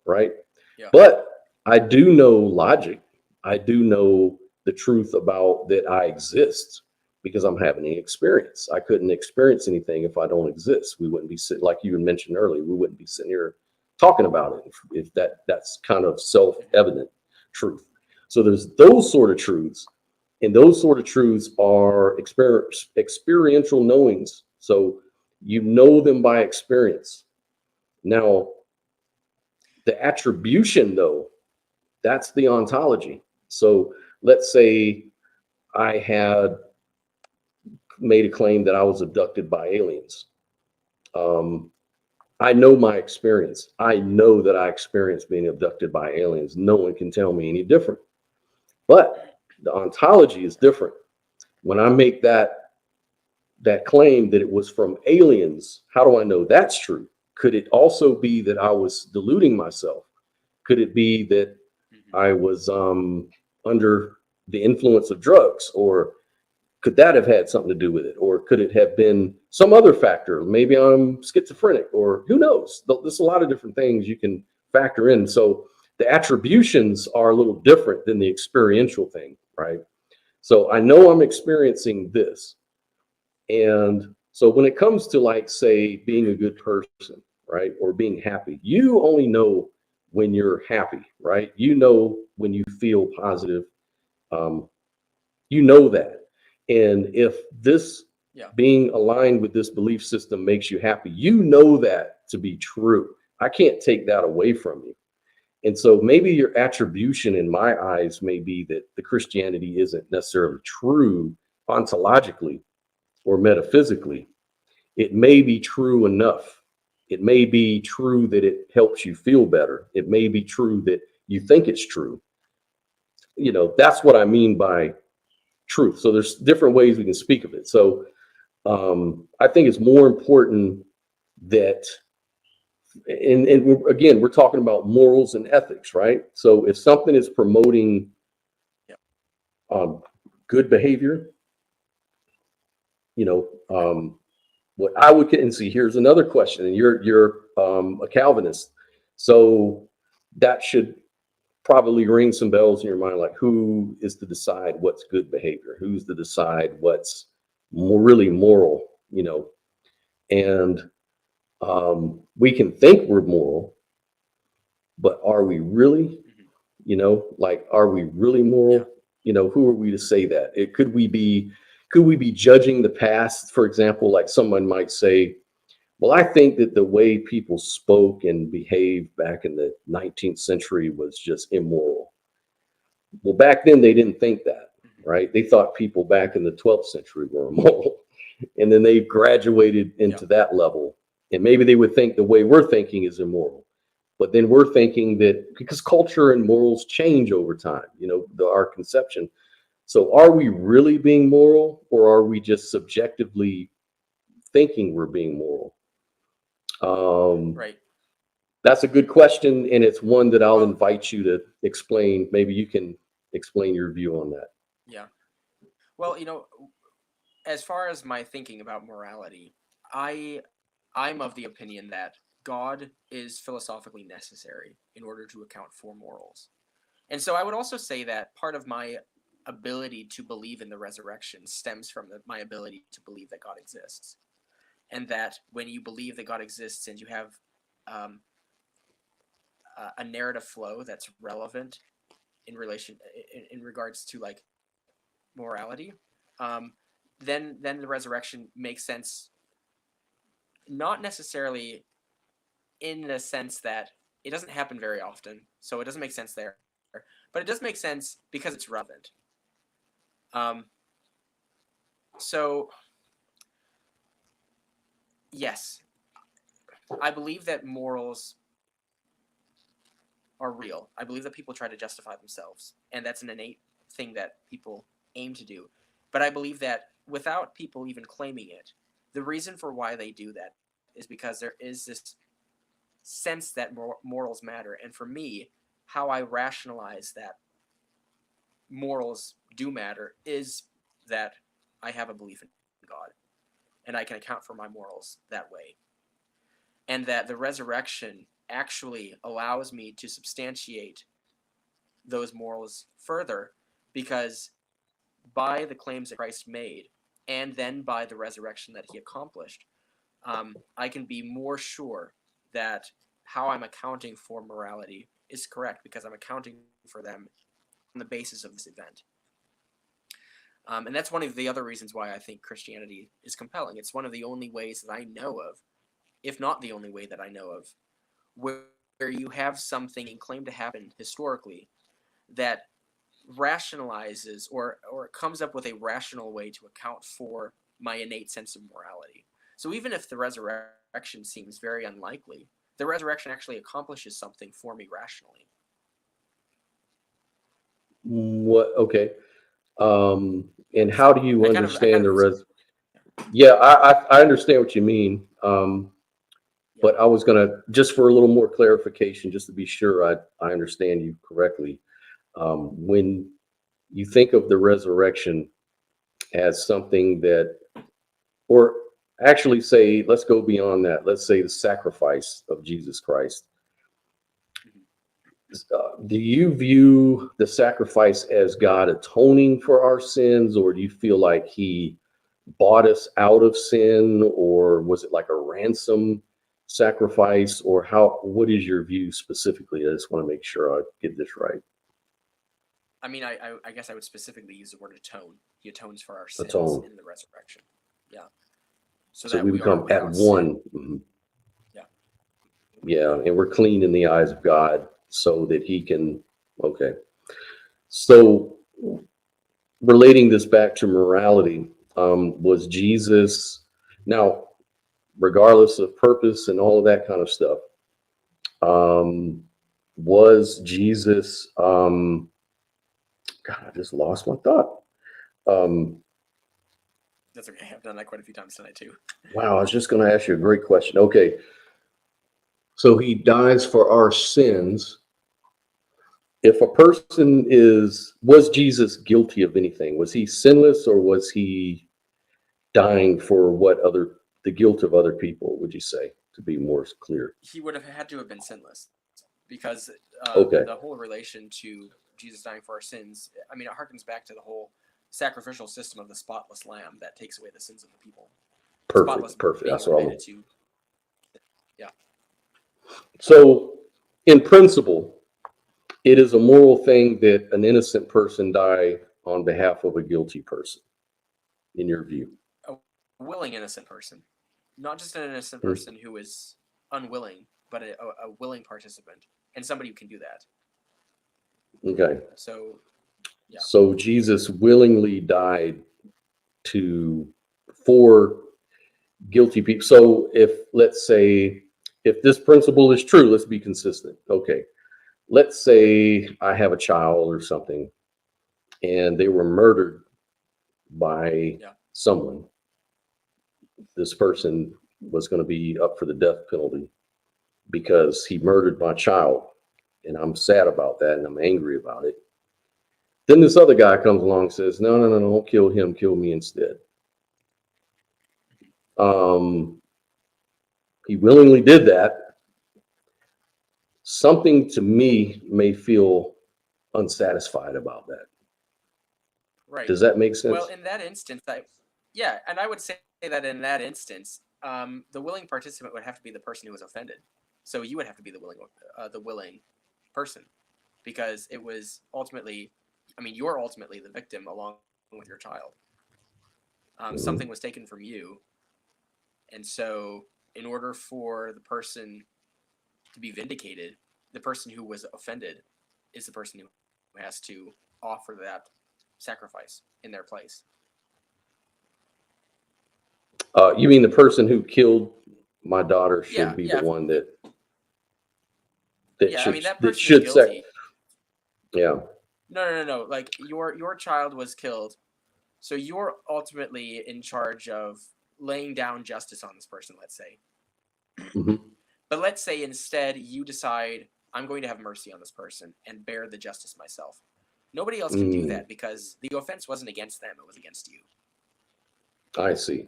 right? Yeah. But I do know logic. I do know the truth about that I exist because I'm having an experience. I couldn't experience anything if I don't exist. We wouldn't be sitting, like you mentioned earlier, we wouldn't be sitting here talking about it if that's kind of self-evident truth. So there's those sort of truths, and those sort of truths are experiential knowings. So you know them by experience. Now, the attribution, though, that's the ontology. So let's say I had made a claim that I was abducted by aliens. I know my experience. I know that I experienced being abducted by aliens. No one can tell me any different. But the ontology is different. When I make that claim that it was from aliens, how do I know that's true? Could it also be that I was deluding myself? Could it be that I was under the influence of drugs, or could that have had something to do with it? Or could it have been some other factor? Maybe I'm schizophrenic, or who knows? There's a lot of different things you can factor in. So the attributions are a little different than the experiential thing, right? So I know I'm experiencing this. And so when it comes to, like, say, being a good person, right, or being happy, you only know when you're happy, right? You know when you feel positive. You know that. And if this being aligned with this belief system makes you happy, you know that to be true. I can't take that away from you. And so maybe your attribution in my eyes may be that the Christianity isn't necessarily true ontologically or metaphysically. It may be true enough. It may be true that it helps you feel better. It may be true that you think it's true. You know, that's what I mean by truth. So there's different ways we can speak of it. So I think it's more important that, and again, we're talking about morals and ethics, right? So if something is promoting good behavior, you know, what I would, and see, here's another question, and you're a Calvinist, so that should probably ring some bells in your mind, like who is to decide what's good behavior? Who's to decide what's really moral, you know? And we can think we're moral, but are we really? You know, like, are we really moral? You know, who are we to say that? Could we be judging the past, for example? Like someone might say, well, I think that the way people spoke and behaved back in the 19th century was just immoral. Well, back then they didn't think that, right? They thought people back in the 12th century were immoral. And then they graduated into that level. And maybe they would think the way we're thinking is immoral. But then we're thinking that because culture and morals change over time, you know, our conception. So are we really being moral, or are we just subjectively thinking we're being moral? Right. That's a good question, and it's one that I'll invite you to explain. Maybe you can explain your view on that. Yeah. Well, you know, as far as my thinking about morality, I'm of the opinion that God is philosophically necessary in order to account for morals. And so I would also say that part of my ability to believe in the resurrection stems from my ability to believe that God exists. And that when you believe that God exists and you have a narrative flow that's relevant in regards to like morality, then the resurrection makes sense, not necessarily in the sense that it doesn't happen very often, so it doesn't make sense there, but it does make sense because it's relevant. So yes, I believe that morals are real. I believe that people try to justify themselves, and that's an innate thing that people aim to do. But I believe that without people even claiming it, the reason for why they do that is because there is this sense that morals matter. And for me, how I rationalize that morals do matter is that I have a belief in God, and I can account for my morals that way. And that the resurrection actually allows me to substantiate those morals further, because by the claims that Christ made, and then by the resurrection that he accomplished, I can be more sure that how I'm accounting for morality is correct, because I'm accounting for them on the basis of this event. And that's one of the other reasons why I think Christianity is compelling. It's one of the only ways that I know of, if not the only way that I know of, where you have something claimed to happen historically that rationalizes or comes up with a rational way to account for my innate sense of morality. So even if the resurrection seems very unlikely, the resurrection actually accomplishes something for me rationally. What? Okay. And how do you understand the res? Yeah, I understand what you mean. But I was gonna, just for a little more clarification, just to be sure I understand you correctly. When you think of the resurrection as something that, or actually say, let's go beyond that. Let's say the sacrifice of Jesus Christ. Do you view the sacrifice as God atoning for our sins, or do you feel like he bought us out of sin, or was it like a ransom sacrifice, or what is your view specifically? I just want to make sure I get this right. I mean, I guess I would specifically use the word atone. He atones for our sins Atone. in the resurrection. Yeah. So that we become at one. Mm-hmm. Yeah. Yeah, and we're clean in the eyes of God so that he can, okay. So relating this back to morality, was Jesus, now, regardless of purpose and all of that kind of stuff, was Jesus, God, I just lost my thought. That's okay. I've done that quite a few times tonight too. Wow, I was just going to ask you a great question. Okay. So he dies for our sins. If a person was Jesus guilty of anything? Was he sinless, or was he dying for the guilt of other people, would you say, to be more clear? He would have had to have been sinless, because Okay. the whole relation to Jesus dying for our sins, I mean, it harkens back to the whole sacrificial system of the spotless lamb that takes away the sins of the people. Perfect. That's what I'm. Yeah. So, in principle, it is a moral thing that an innocent person die on behalf of a guilty person, in your view. A willing innocent person, not just an innocent person who is unwilling, but a willing participant, and somebody who can do that. Okay. So, yeah. So Jesus willingly died for guilty people. So let's say, if this principle is true, let's be consistent. Okay. Let's say I have a child or something, and they were murdered by someone. This person was going to be up for the death penalty because he murdered my child, and I'm sad about that, and I'm angry about it. Then this other guy comes along and says, no, don't kill him, kill me instead. He willingly did that. Something to me may feel unsatisfied about that. Right. Does that make sense? Well, in that instance, yeah, and I would say that in that instance, the willing participant would have to be the person who was offended. So you would have to be the willing person, because it was ultimately, I mean, you're ultimately the victim along with your child. Something was taken from you, and so in order for the person to be vindicated, the person who was offended is the person who has to offer that sacrifice in their place. You mean the person who killed my daughter should be the one that I mean, that person should is guilty. Yeah. No. Like your child was killed, so you're ultimately in charge of laying down justice on this person, let's say. But let's say instead you decide, I'm going to have mercy on this person and bear the justice myself. Nobody else can do that because the offense wasn't against them, it was against you. I see.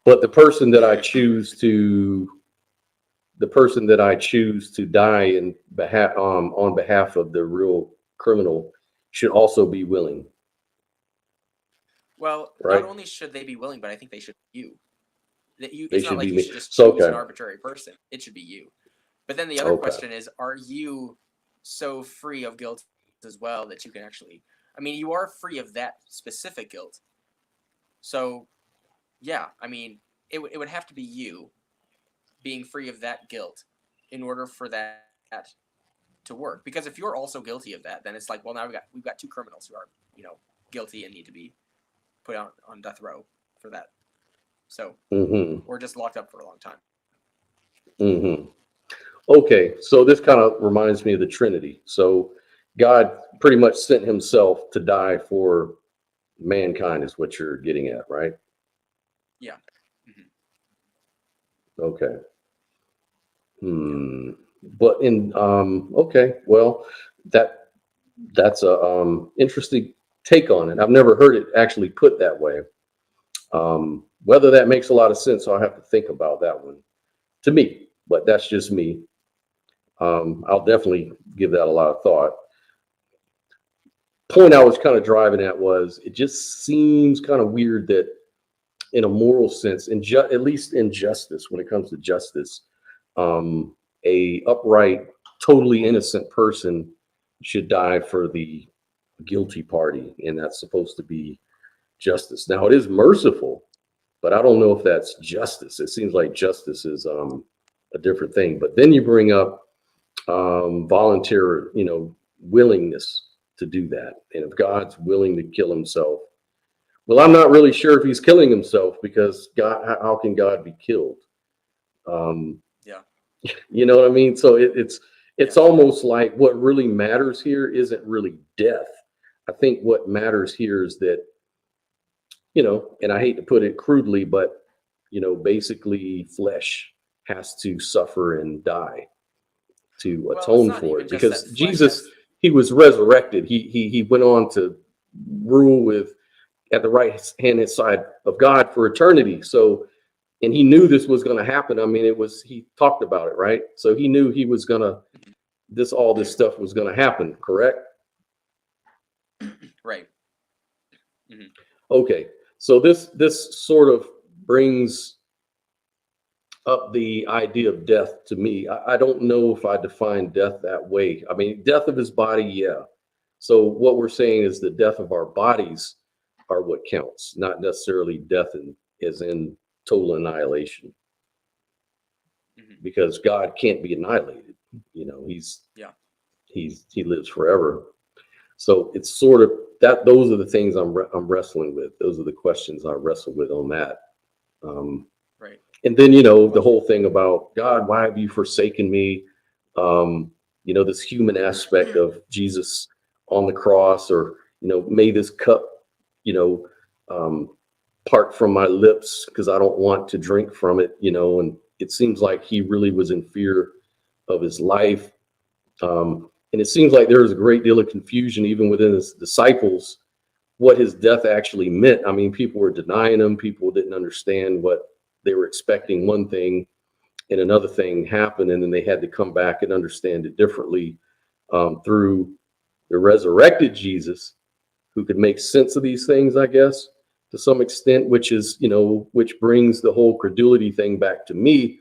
But the person that I choose to die in behalf on behalf of the real criminal should also be willing. Well, right? Not only should they be willing, but I think they should be you. It's not like you should just choose an arbitrary person. It should be you. But then the other question is, are you so free of guilt as well that you can actually, I mean, you are free of that specific guilt. So, yeah, I mean, it would have to be you being free of that guilt in order for that to work. Because if you're also guilty of that, then it's like, well, now we've got two criminals who are, guilty and need to be put on death row for that. So we're just locked up for a long time. Okay, so this kind of reminds me of the Trinity. So God pretty much sent himself to die for mankind is what you're getting at, right? Yeah. Okay. But in okay, well, that's a interesting take on it. I've never heard it actually put that way. Whether that makes a lot of sense, I'll have to think about that one. To me, but that's just me. I'll definitely give that a lot of thought. Point I was kind of driving at was it just seems kind of weird that in a moral sense, at least in justice, when it comes to justice, a upright, totally innocent person should die for the guilty party, and that's supposed to be justice. Now, it is merciful, but I don't know if that's justice. It seems like justice is a different thing. But then you bring up volunteer, willingness to do that. And if God's willing to kill himself, well, I'm not really sure if he's killing himself, because God, how can God be killed? Yeah. You know what I mean? So it's almost like what really matters here isn't really death. I think what matters here is that, and I hate to put it crudely, but, basically flesh has to suffer and die to atone for it, because Jesus, he was resurrected. He went on to rule at the right hand side of God for eternity. So, and he knew this was going to happen. I mean, he talked about it, right? So he knew he was going to, all this stuff was going to happen, correct? Right. Okay. So this sort of brings up the idea of death to me. I don't know if I define death that way. I mean, death of his body, yeah. So what we're saying is the death of our bodies are what counts, not necessarily death as in total annihilation. Because God can't be annihilated. He lives forever. So it's sort of that. Those are the things I'm wrestling with. Those are the questions I wrestle with on that. Right. And then, the whole thing about God, why have you forsaken me? This human aspect of Jesus on the cross, or, may this cup, part from my lips because I don't want to drink from it, and it seems like he really was in fear of his life. And it seems like there was a great deal of confusion even within his disciples, what his death actually meant. I mean, people were denying him. People didn't understand what they were expecting one thing and another thing happened, and then they had to come back and understand it differently through the resurrected Jesus, who could make sense of these things, I guess, to some extent, which is, which brings the whole credulity thing back to me.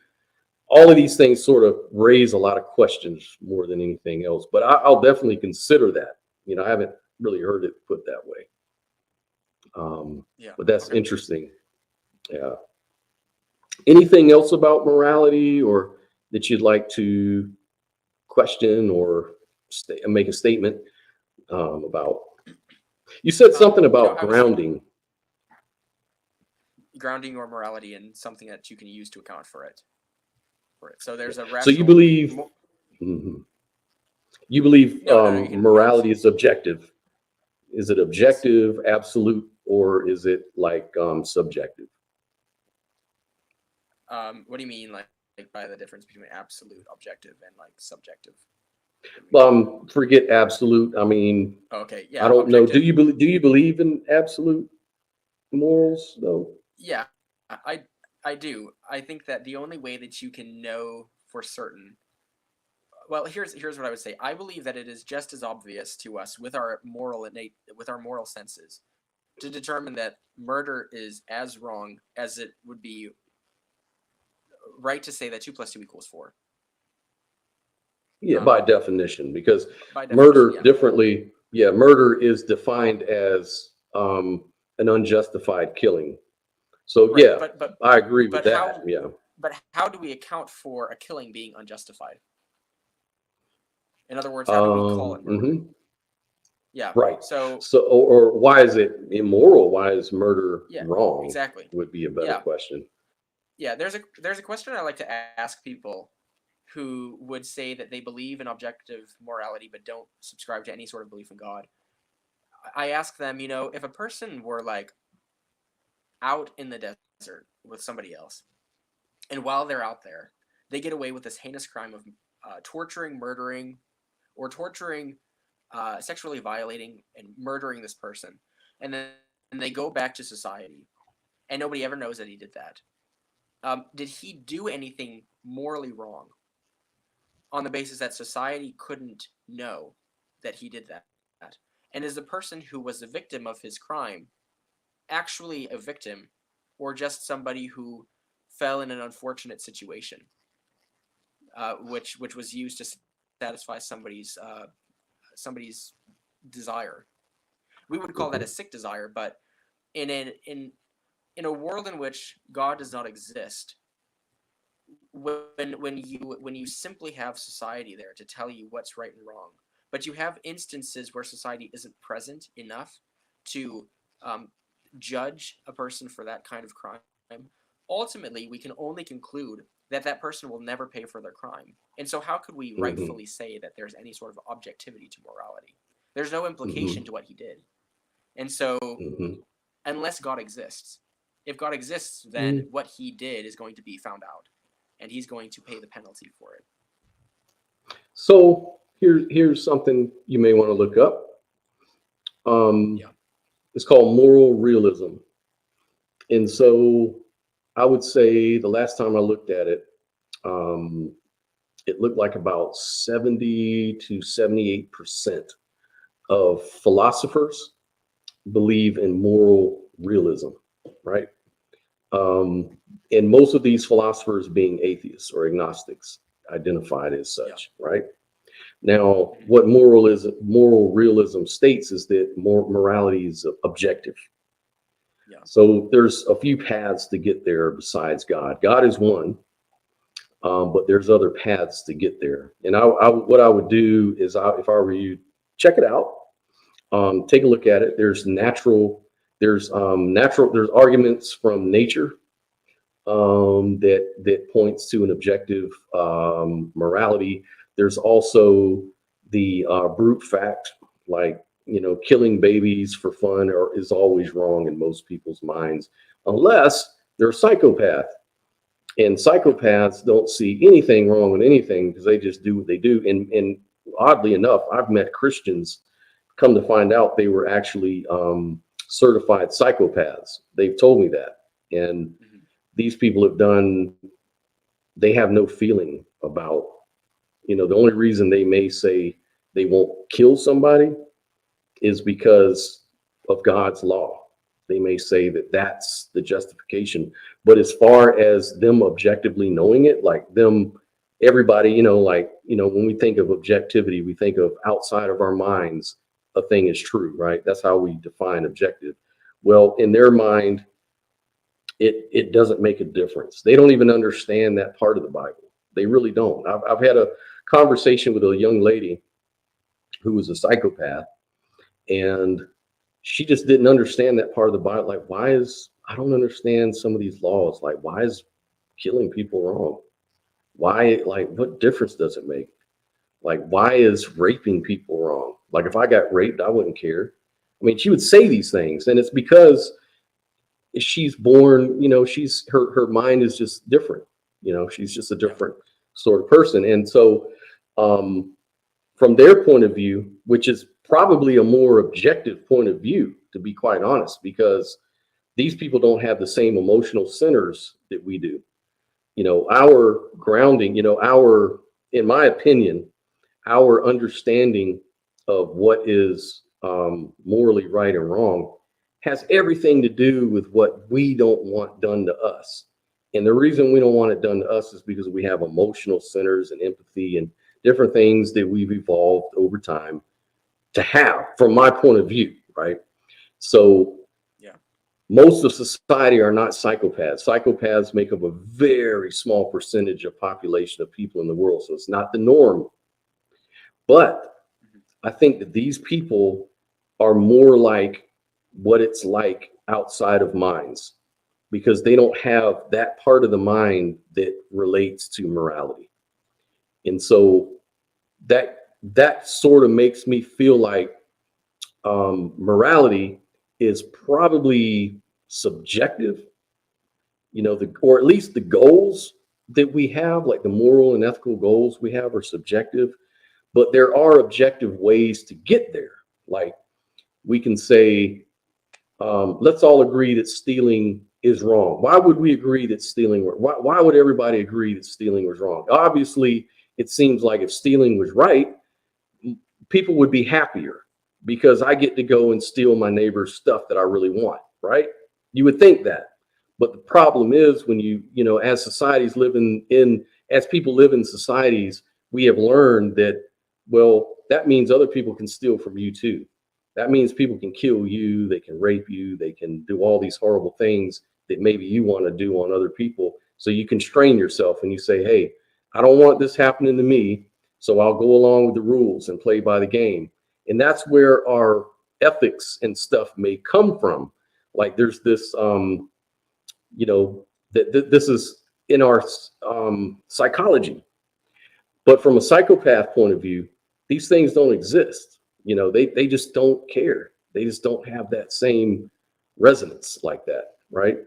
All of these things sort of raise a lot of questions more than anything else, but I'll definitely consider that. I haven't really heard it put that way. But that's interesting. Yeah. Anything else about morality or that you'd like to question or make a statement about? You said something about grounding. Grounding your morality in something that you can use to account for it. So there's a rational... So you believe... You believe morality is objective. Is it objective, absolute, or is it like subjective? What do you mean, like by the difference between absolute, objective, and like subjective? Forget absolute. I mean, okay, yeah. I don't know. Do you believe in absolute morals, though? Yeah, I do. I think that the only way that you can know for certain... Well, here's what I would say. I believe that it is just as obvious to us with our moral senses to determine that murder is as wrong as it would be right to say that 2 + 2 = 4. Yeah, by definition, because murder differently. Yeah, murder is defined as an unjustified killing. So right, yeah, but I agree with that. Yeah. But how do we account for a killing being unjustified? In other words, how do we call it murder? Mm-hmm. Yeah. Right. So or why is it immoral? Why is murder wrong? Exactly. Would be a better question. Yeah, there's a question I like to ask people who would say that they believe in objective morality but don't subscribe to any sort of belief in God. I ask them, if a person were like out in the desert with somebody else, and while they're out there, they get away with this heinous crime of torturing, murdering, or torturing, sexually violating, and murdering this person, and then they go back to society, and nobody ever knows that he did that. Did he do anything morally wrong on the basis that society couldn't know that he did that? And is the person who was the victim of his crime actually a victim, or just somebody who fell in an unfortunate situation, which was used to satisfy somebody's desire? We would call that a sick desire, but in a world in which God does not exist, when you simply have society there to tell you what's right and wrong, but you have instances where society isn't present enough to judge a person for that kind of crime, ultimately we can only conclude that that person will never pay for their crime. And so how could we rightfully say that there's any sort of objectivity to morality? There's no implication to what he did. And so unless God exists, if God exists, then what he did is going to be found out, and he's going to pay the penalty for it. So here's something you may want to look up. It's called moral realism. And so I would say the last time I looked at it, it looked like about 70 to 78% of philosophers believe in moral realism, right? And most of these philosophers being atheists or agnostics, identified as such, right? Now, what moral realism states is that morality is objective. So there's a few paths to get there besides God. God is one, but there's other paths to get there. And what I would do is, if I were you, check it out, take a look at it. There's arguments from nature that points to an objective morality. There's also the brute fact, like, killing babies for fun is always wrong in most people's minds, unless they're a psychopath. And psychopaths don't see anything wrong with anything because they just do what they do. And oddly enough, I've met Christians, come to find out they were actually certified psychopaths. They've told me that. And these people have done, they have no feeling about, the only reason they may say they won't kill somebody is because of God's law. They may say that that's the justification. But as far as them objectively knowing it, like them, everybody, when we think of objectivity, we think of outside of our minds, a thing is true, right? That's how we define objective. Well, in their mind, it doesn't make a difference. They don't even understand that part of the Bible. They really don't. I've had a conversation with a young lady who was a psychopath, and she just didn't understand that part of the Bible. Like, I don't understand some of these laws. Like, why is killing people wrong? Why, like, what difference does it make? Like, why is raping people wrong? Like, if I got raped, I wouldn't care. I mean, she would say these things, and it's because she's born, her mind is just different. She's just a different sort of person. And so, from their point of view, which is probably a more objective point of view, to be quite honest, because these people don't have the same emotional centers that we do. Our grounding, in my opinion, our understanding of what is morally right and wrong has everything to do with what we don't want done to us. And the reason we don't want it done to us is because we have emotional centers and empathy and different things that we've evolved over time to have, from my point of view, right? So most of society are not psychopaths. Psychopaths make up a very small percentage of population of people in the world. So it's not the norm. But I think that these people are more like what it's like outside of minds, because they don't have that part of the mind that relates to morality. And so that sort of makes me feel like morality is probably subjective, or at least the goals that we have, like the moral and ethical goals we have, are subjective, but there are objective ways to get there. Like, we can say, let's all agree that stealing is wrong. Why would we agree that stealing? Why would everybody agree that stealing was wrong? Obviously, it seems like if stealing was right, people would be happier because I get to go and steal my neighbor's stuff that I really want, right? You would think that. But the problem is, when as societies as people live in societies, we have learned that, well, that means other people can steal from you too. That means people can kill you, they can rape you, they can do all these horrible things that maybe you want to do on other people. So you constrain yourself and you say, hey, I don't want this happening to me, so I'll go along with the rules and play by the game. And that's where our ethics and stuff may come from. Like, there's this, this is in our psychology. But from a psychopath point of view, these things don't exist. They just don't care. They just don't have that same resonance like that, right?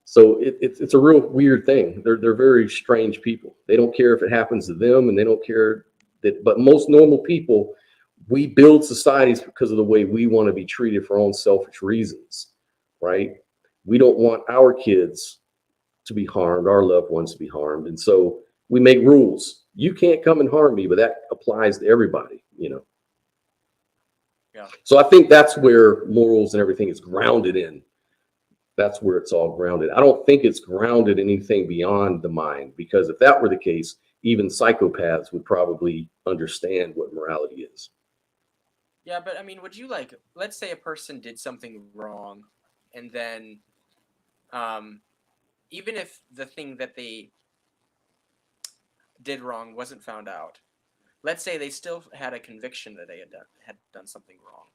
So it's a real weird thing. They're very strange people. They don't care if it happens to them, and they don't care that. But most normal people, we build societies because of the way we want to be treated for our own selfish reasons, right? We don't want our kids to be harmed, our loved ones to be harmed, and so we make rules. You can't come and harm me, but that applies to everybody, Yeah. So I think that's where morals and everything is grounded in. That's where it's all grounded. I don't think it's grounded in anything beyond the mind, because if that were the case, even psychopaths would probably understand what morality is. Yeah, but I mean, would you, let's say a person did something wrong, and then, even if the thing that they did wrong wasn't found out, let's say they still had a conviction that they had done something wrong,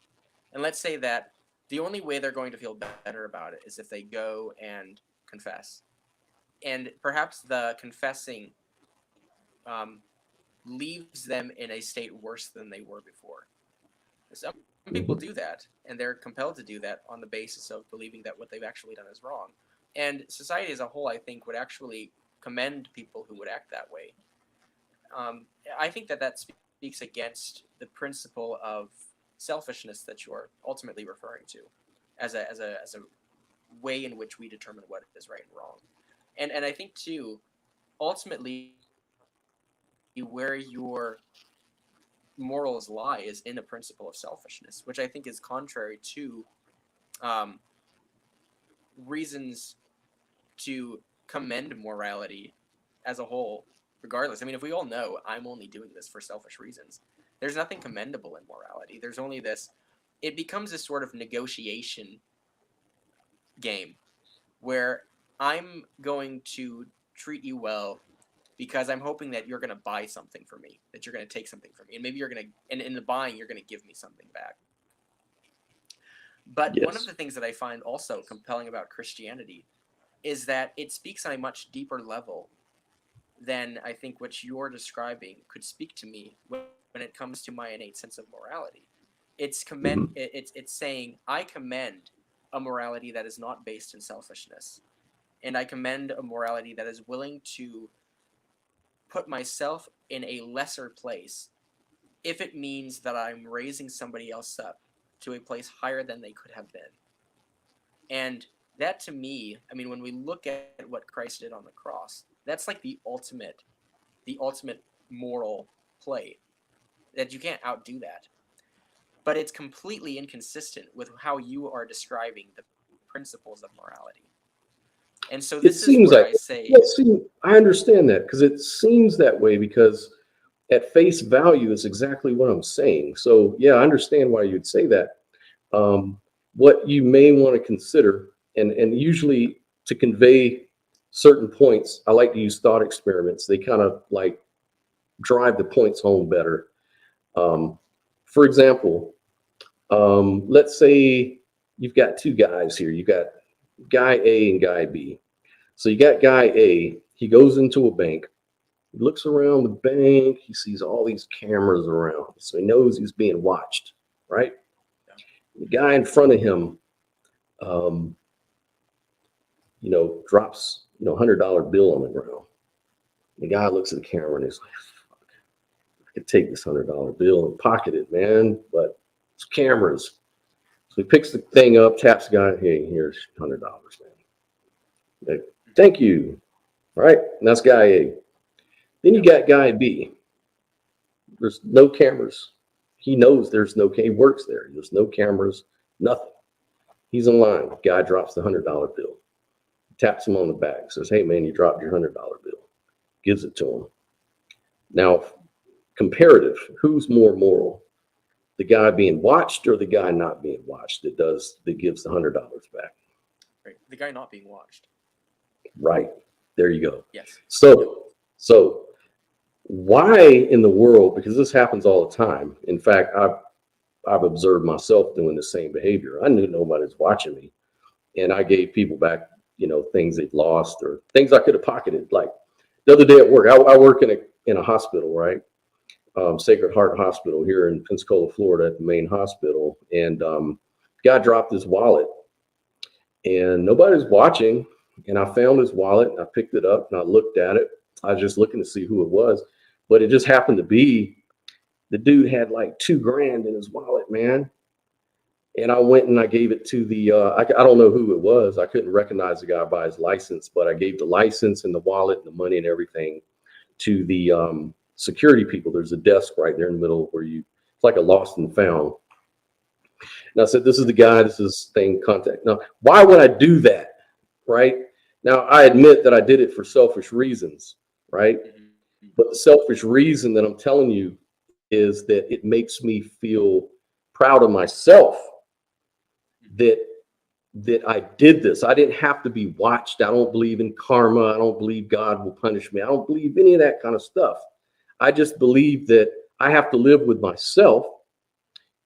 and let's say that the only way they're going to feel better about it is if they go and confess, and perhaps the confessing leaves them in a state worse than they were before. Some people do that, and they're compelled to do that on the basis of believing that what they've actually done is wrong. And society as a whole, I think, would actually commend people who would act that way. I think that speaks against the principle of selfishness that you're ultimately referring to, as a way in which we determine what is right and wrong. And I think too, ultimately, where your morals lie is in a principle of selfishness, which I think is contrary to reasons to commend morality as a whole, regardless. I mean, if we all know I'm only doing this for selfish reasons, there's nothing commendable in morality. There's only this, it becomes this sort of negotiation game where I'm going to treat you well because I'm hoping that you're going to buy something for me, that you're going to take something from me, and maybe you're going to, and in the buying, you're going to give me something back. But one of Yes. the things that I find also compelling about Christianity is that it speaks on a much deeper level than I think what you're describing could speak to me when it comes to my innate sense of morality. It's saying I commend a morality that is not based in selfishness, and I commend a morality that is willing to put myself in a lesser place if it means that I'm raising somebody else up to a place higher than they could have been. And that, to me, I mean, when we look at what Christ did on the cross, that's like the ultimate moral play, that you can't outdo that. But it's completely inconsistent with how you are describing the principles of morality. And so It this is seems where like, I say, well, see, I understand that because it seems that way because at face value, it's exactly what I'm saying. So yeah, I understand why you'd say that. What you may want to consider, and usually to convey certain points, I like to use thought experiments. They kind of like drive the points home better. For example, let's say you've got two guys here. You got guy A and guy B. So you got guy A, he goes into a bank, he looks around the bank, he sees all these cameras around. So he knows he's being watched, right? The guy in front of him, um, drops, $100 bill on the ground. The guy looks at the camera and he's like, fuck, I could take this $100 bill and pocket it, man, but it's cameras. So he picks the thing up, taps the guy, hey, here's $100, man. Thank you. All right, and that's guy A. Then you got guy B. There's no cameras. He knows there's no, he works there. There's no cameras, nothing. He's in line. Guy drops the $100 bill. Taps him on the back. Says, hey, man, you dropped your $100 bill. Gives it to him. Now, comparative, who's more moral? The guy being watched or the guy not being watched that gives the $100 back? right, the guy not being watched. Right. There you go. Yes. So why in the world, because this happens all the time. In fact, I've observed myself doing the same behavior. I knew nobody's watching me, and I gave people back, things they'd lost or things I could have pocketed. Like the other day at work, I work in a hospital, right? Sacred Heart Hospital here in Pensacola, Florida, at the main hospital, and guy dropped his wallet, and nobody's watching. And I found his wallet, and I picked it up, and I looked at it. I was just looking to see who it was, but it just happened to be the dude had like $2,000 in his wallet, man. And I went and I gave it to the, I don't know who it was. I couldn't recognize the guy by his license, but I gave the license and the wallet and the money and everything to the security people. There's a desk right there in the middle where it's like a lost and found. And I said, this is the guy, this is thing, contact. Now, why would I do that? Right? Now, I admit that I did it for selfish reasons, right? Mm-hmm. But the selfish reason that I'm telling you is that it makes me feel proud of myself that I did this. I didn't have to be watched. I don't believe in karma. I don't believe God will punish me. I don't believe any of that kind of stuff. I just believe that I have to live with myself,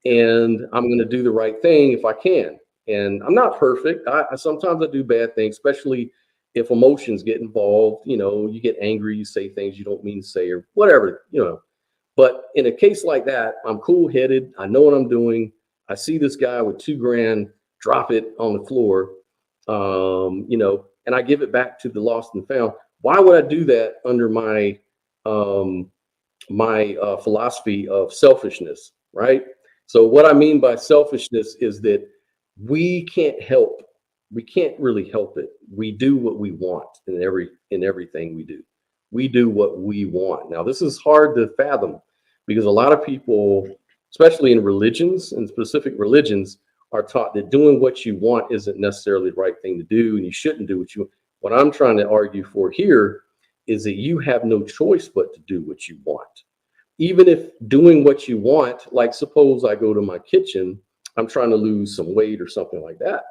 and I'm going to do the right thing if I can. And I'm not perfect. I sometimes I do bad things, especially if emotions get involved. You get angry, you say things you don't mean to say or whatever, But in a case like that, I'm cool-headed. I know what I'm doing. I see this guy with $2,000 drop it on the floor, and I give it back to the lost and found. Why would I do that under my philosophy of selfishness, right? So what I mean by selfishness is that we can't help we can't really help it. We do what we want in everything we do. We do what we want. Now, this is hard to fathom because a lot of people, especially in religions and specific religions, are taught that doing what you want isn't necessarily the right thing to do, and you shouldn't do what you want. What I'm trying to argue for here is that you have no choice but to do what you want. Even if doing what you want, like suppose I go to my kitchen, I'm trying to lose some weight or something like that,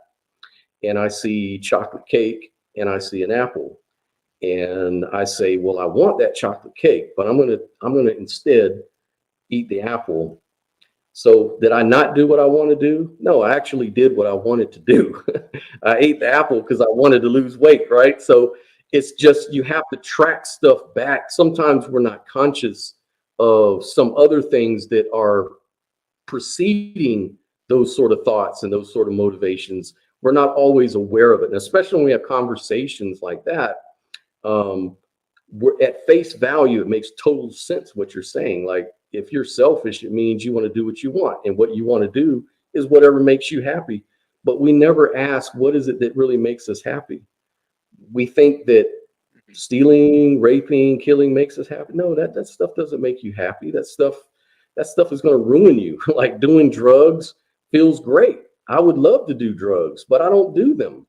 and I see chocolate cake and I see an apple, and I say, well, I want that chocolate cake, but I'm gonna instead eat the apple. So did I not do what I want to do? No, I actually did what I wanted to do. I ate the Yeah. apple because I wanted to lose weight, right? So it's just you have to track stuff back. Sometimes we're not conscious of some other things that are preceding those sort of thoughts and those sort of motivations. We're not always aware of it. And especially when we have conversations like that, um, we're at face value, it makes total sense what you're saying. Like if you're selfish, it means you want to do what you want, and what you want to do is whatever makes you happy. But we never ask, what is it that really makes us happy? We think that Mhm. stealing, raping, killing makes us happy. No, that stuff doesn't make you happy. That stuff is going to ruin you. Like doing drugs feels great. I would love to do drugs, but I don't do them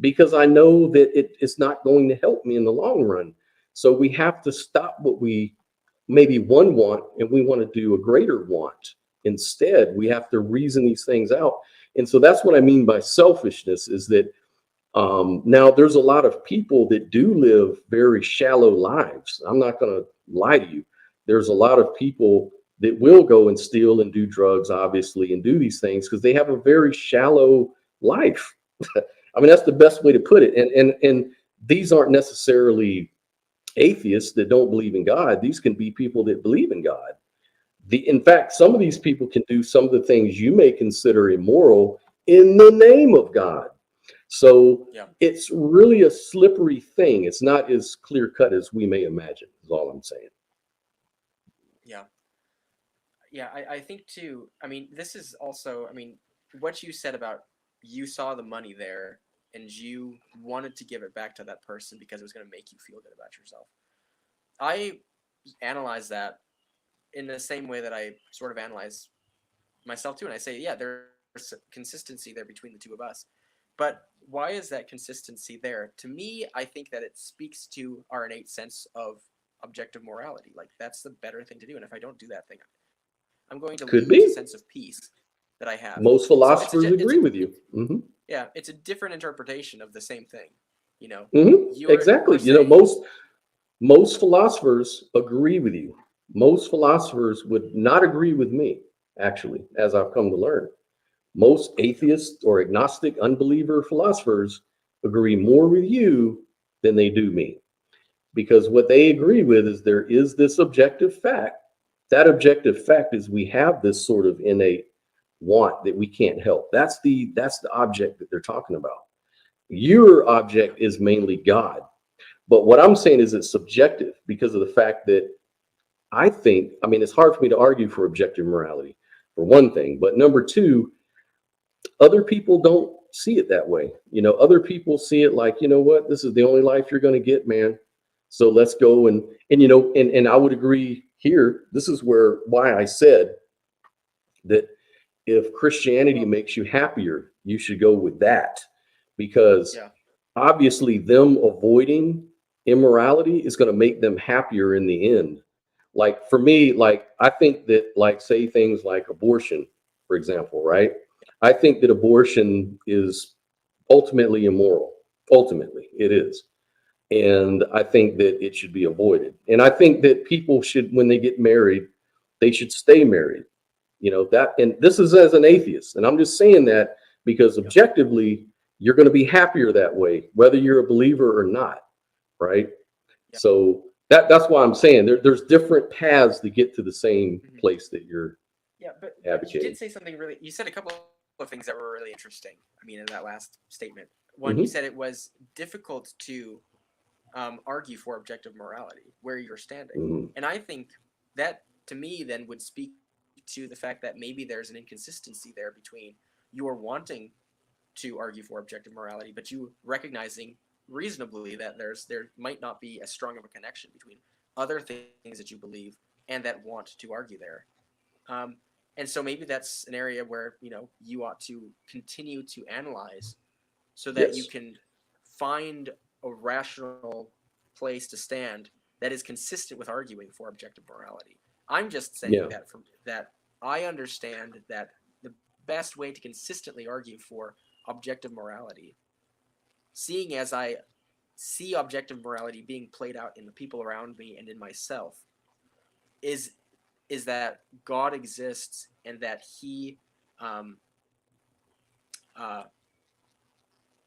because I know that it's not going to help me in the long run. So we have to stop what we maybe one want, and we want to do a greater want. Instead, we have to reason these things out. And so that's what I mean by selfishness is that now there's a lot of people that do live very shallow lives. I'm not going to lie to you. There's a lot of people that will go and steal and do drugs, obviously, and do these things because they have a very shallow life. I mean, that's the best way to put it. And these aren't necessarily atheists that don't believe in God. These can be people that believe in God. In fact, some of these people can do some of the things you may consider immoral in the name of God. So Yeah. it's really a slippery thing. It's not as clear cut as we may imagine, is all I'm saying. Yeah. Yeah. I think too. I mean, this is also. I mean, what you said about you saw the money there and you wanted to give it back to that person because it was going to make you feel good about yourself. I analyze that in the same way that I sort of analyze myself too, and I say, yeah, there's consistency there between the two of us. But why is that consistency there? To me, I think that it speaks to our innate sense of objective morality. Like that's the better thing to do, and if I don't do that thing, I'm going to Could lose a be. sense of peace that I have. Most So philosophers agree with you. yeah, it's a different interpretation of the same thing. You know, we're Exactly. saying Most philosophers agree with you. Most philosophers would not agree with me, actually, as I've come to learn. Most yeah, atheists or agnostic unbeliever philosophers agree more with you than they do me. Because what they agree with is there is this objective fact. That objective fact is we have this sort of innate want that we can't help. That's the object that they're talking about. Your yeah, object is mainly God. But what I'm saying is it's subjective because of the fact that I mean, it's hard for me to argue for objective morality, for one thing. But number two, other people don't see it that way. Other people see it like, you know what, this is the only life you're going to get, man. So let's go and I would agree here. This is why I said that if Christianity well, makes you happier, you should go with that because yeah, obviously them avoiding immorality is going to make them happier in the end. Like for me, like I think that like say things like abortion, for example, right? I think that abortion is ultimately immoral. Ultimately, it is. And I think that it should be avoided. And I think that people should, when they get married, they should stay married. That, and this is as an atheist. And I'm just saying that because yeah, objectively, you're going to be happier that way, whether you're a believer or not. Right. yeah. So that's why I'm saying there's different paths to get to the same Mhm. place that you're Yeah, but you advocating. did say something really. You said a couple of things that were really interesting. I mean, in that last statement, one, you Hmm. said it was difficult to argue for objective morality where you're standing, Hmm. and I think that to me then would speak to the fact that maybe there's an inconsistency there between your wanting to argue for objective morality, but you recognizing reasonably that there might not be as strong of a connection between other things that you believe and that want to argue there. And so maybe that's an area where, you ought to continue to analyze so that you can find a rational place to stand that is consistent with arguing for objective morality. I'm just saying that I understand that the best way to consistently argue for objective morality, seeing as I see objective morality being played out in the people around me and in myself, is that God exists and that He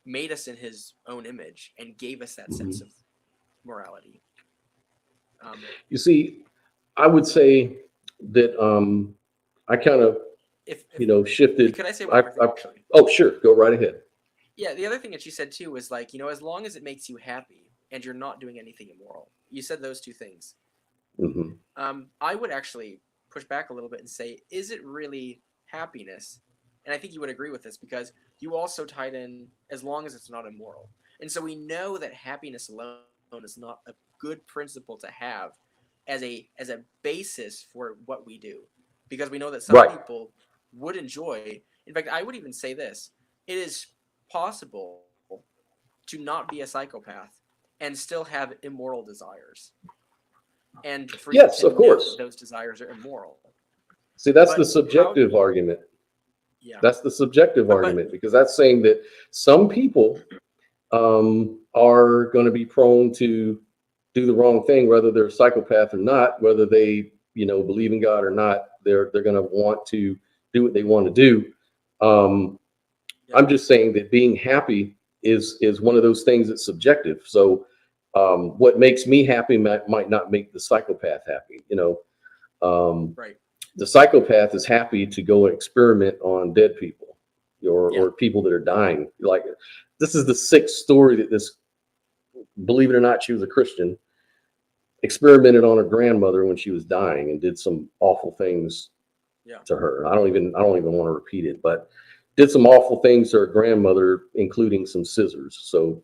made us in His own image and gave us that sense of morality. You see, I would say that I kind of shifted. Could I say one more thing, actually? Oh, sure, go right ahead. Yeah, the other thing that you said too was like, as long as it makes you happy and you're not doing anything immoral. You said those two things. I would actually push back a little bit and say, is it really happiness? And I think you would agree with this because you also tied in as long as it's not immoral. And so we know that happiness alone is not a good principle to have as a basis for what we do, because we know that some people would enjoy. In fact, I would even say this: it is possible to not be a psychopath and still have immoral desires, and for you to know that those desires are immoral. See, that's the subjective argument. Yeah, that's the subjective argument, because that's saying that some people are going to be prone to do the wrong thing, whether they're a psychopath or not, whether they believe in God or not. They're going to want to do what they want to do. I'm just saying that being happy is one of those things that's subjective. So what makes me happy might not make the psychopath happy. The psychopath is happy to go and experiment on dead people or people that are dying. Like, this is the sixth story that this, believe it or not, she was a Christian, experimented on her grandmother when she was dying and did some awful things to her. I don't even want to repeat it, but did some awful things to her grandmother, including some scissors. So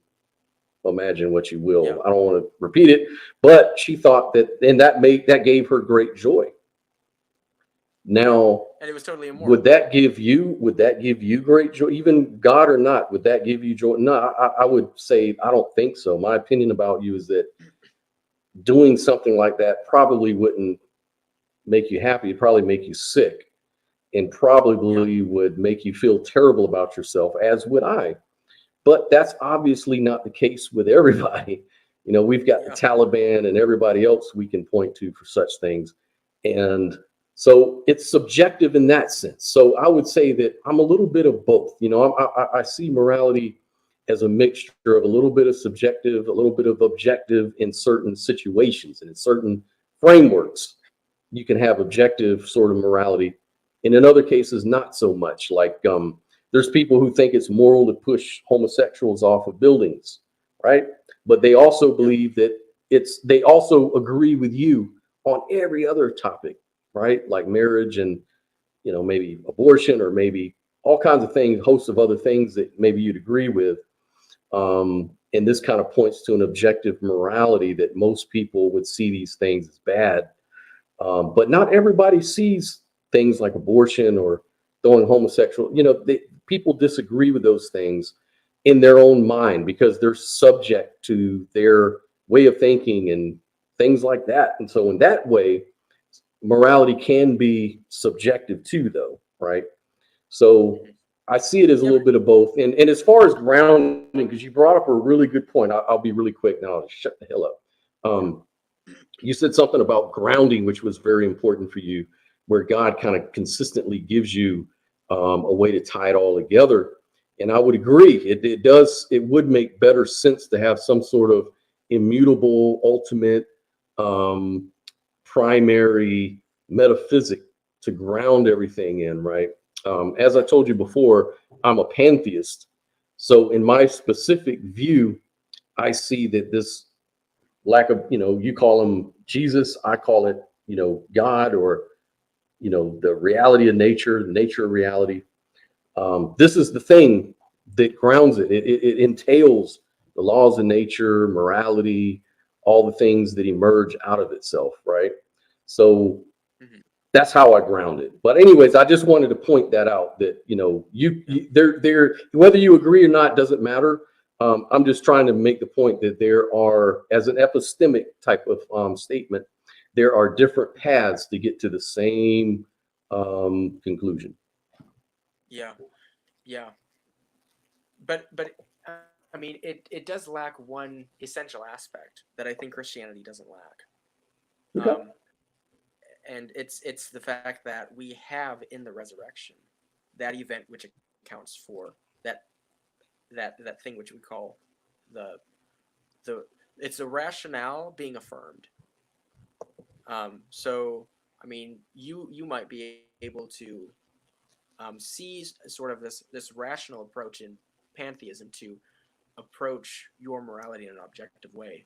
imagine what you will. I don't want to repeat it, but she thought that, and that gave her great joy. Now, and it was totally immoral. Would that give you great joy, even God or not? Would that give you joy? No, I would say I don't think so. My opinion about you is that doing something like that probably wouldn't make you happy. It'd probably make you sick, and probably would make you feel terrible about yourself, as would I. But that's obviously not the case with everybody. We've got the Taliban and everybody else we can point to for such things. And so it's subjective in that sense. So I would say that I'm a little bit of both. I see morality as a mixture of a little bit of subjective, a little bit of objective in certain situations and in certain frameworks. You can have objective sort of morality, and in other cases, not so much. Like there's people who think it's moral to push homosexuals off of buildings, right? But they also believe that they also agree with you on every other topic, right? Like marriage and, maybe abortion, or maybe all kinds of things, hosts of other things that maybe you'd agree with. And this kind of points to an objective morality that most people would see these things as bad. But not everybody sees things like abortion or throwing homosexual, people disagree with those things in their own mind because they're subject to their way of thinking and things like that. And so in that way, morality can be subjective too, though, right? So I see it as a little bit of both. And as far as grounding, because you brought up a really good point, I'll be really quick now. I'll shut the hell up. You said something about grounding, which was very important for you, where God kind of consistently gives you a way to tie it all together. And I would agree. It would make better sense to have some sort of immutable, ultimate, primary metaphysic to ground everything in, right? As I told you before, I'm a pantheist. So in my specific view, I see that this lack of, you call him Jesus, I call it, God, or, the reality of nature, the nature of reality. This is the thing that grounds it. It entails the laws of nature, morality, all the things that emerge out of itself, right? So Mhm. that's how I ground it. But anyways, I just wanted to point that out, that Yeah. there whether you agree or not doesn't matter. I'm just trying to make the point that there are, as an epistemic type of statement, there are different paths to get to the same conclusion. Yeah. Yeah. But I mean, it does lack one essential aspect that I think Christianity doesn't lack. Okay. And it's the fact that we have in the resurrection that event which accounts for that thing which we call the the it's a rationale being affirmed. So I mean, you might be able to see sort of this rational approach in pantheism to approach your morality in an objective way,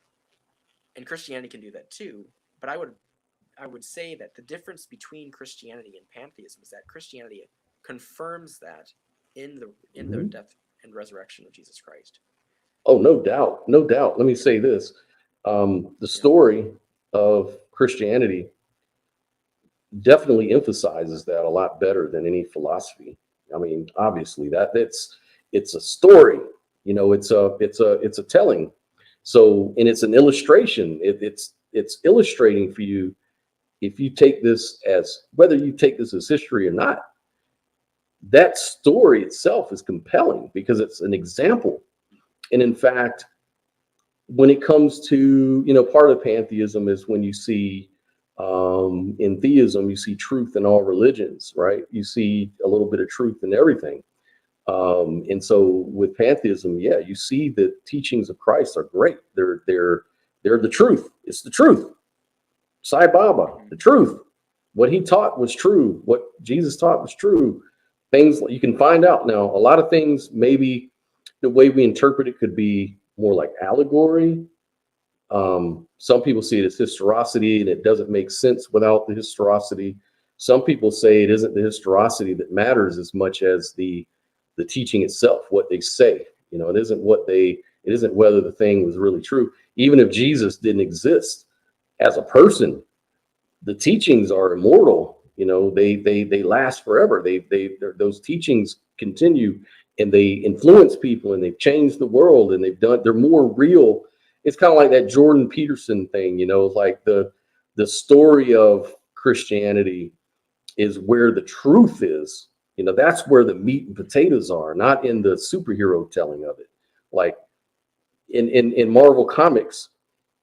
and Christianity can do that too. But I would say that the difference between Christianity and pantheism is that Christianity confirms that in the Mhm. death and resurrection of Jesus Christ. Oh, no doubt, no doubt. Let me say this: the Yeah. story of Christianity definitely emphasizes that a lot better than any philosophy. I mean, obviously it's a story. It's a telling. So, and it's an illustration. It's illustrating for you. If you take this as, whether you take this as history or not, that story itself is compelling because it's an example. And in fact, when it comes to, part of pantheism is when you see, in theism, you see truth in all religions, right? You see a little bit of truth in everything. And so with pantheism, yeah, you see the teachings of Christ are great. They're the truth. It's the truth. Sai Baba, Mm-hmm. the truth. What he taught was true. What Jesus taught was true. Things you can find out now. A lot of things, maybe the way we interpret it could be more like allegory. Some people see it as historicity, and it doesn't make sense without the historicity. Some people say it isn't the historicity that matters as much as the teaching itself, what they say. It isn't whether the thing was really true. Even if Jesus didn't exist as a person, the teachings are immortal. They last forever. Those teachings continue, and they influence people, and they've changed the world, and they're more real. It's kind of like that Jordan Peterson thing, like the story of Christianity is where the truth is. That's where the meat and potatoes are, not in the superhero telling of it. Like in Marvel Comics,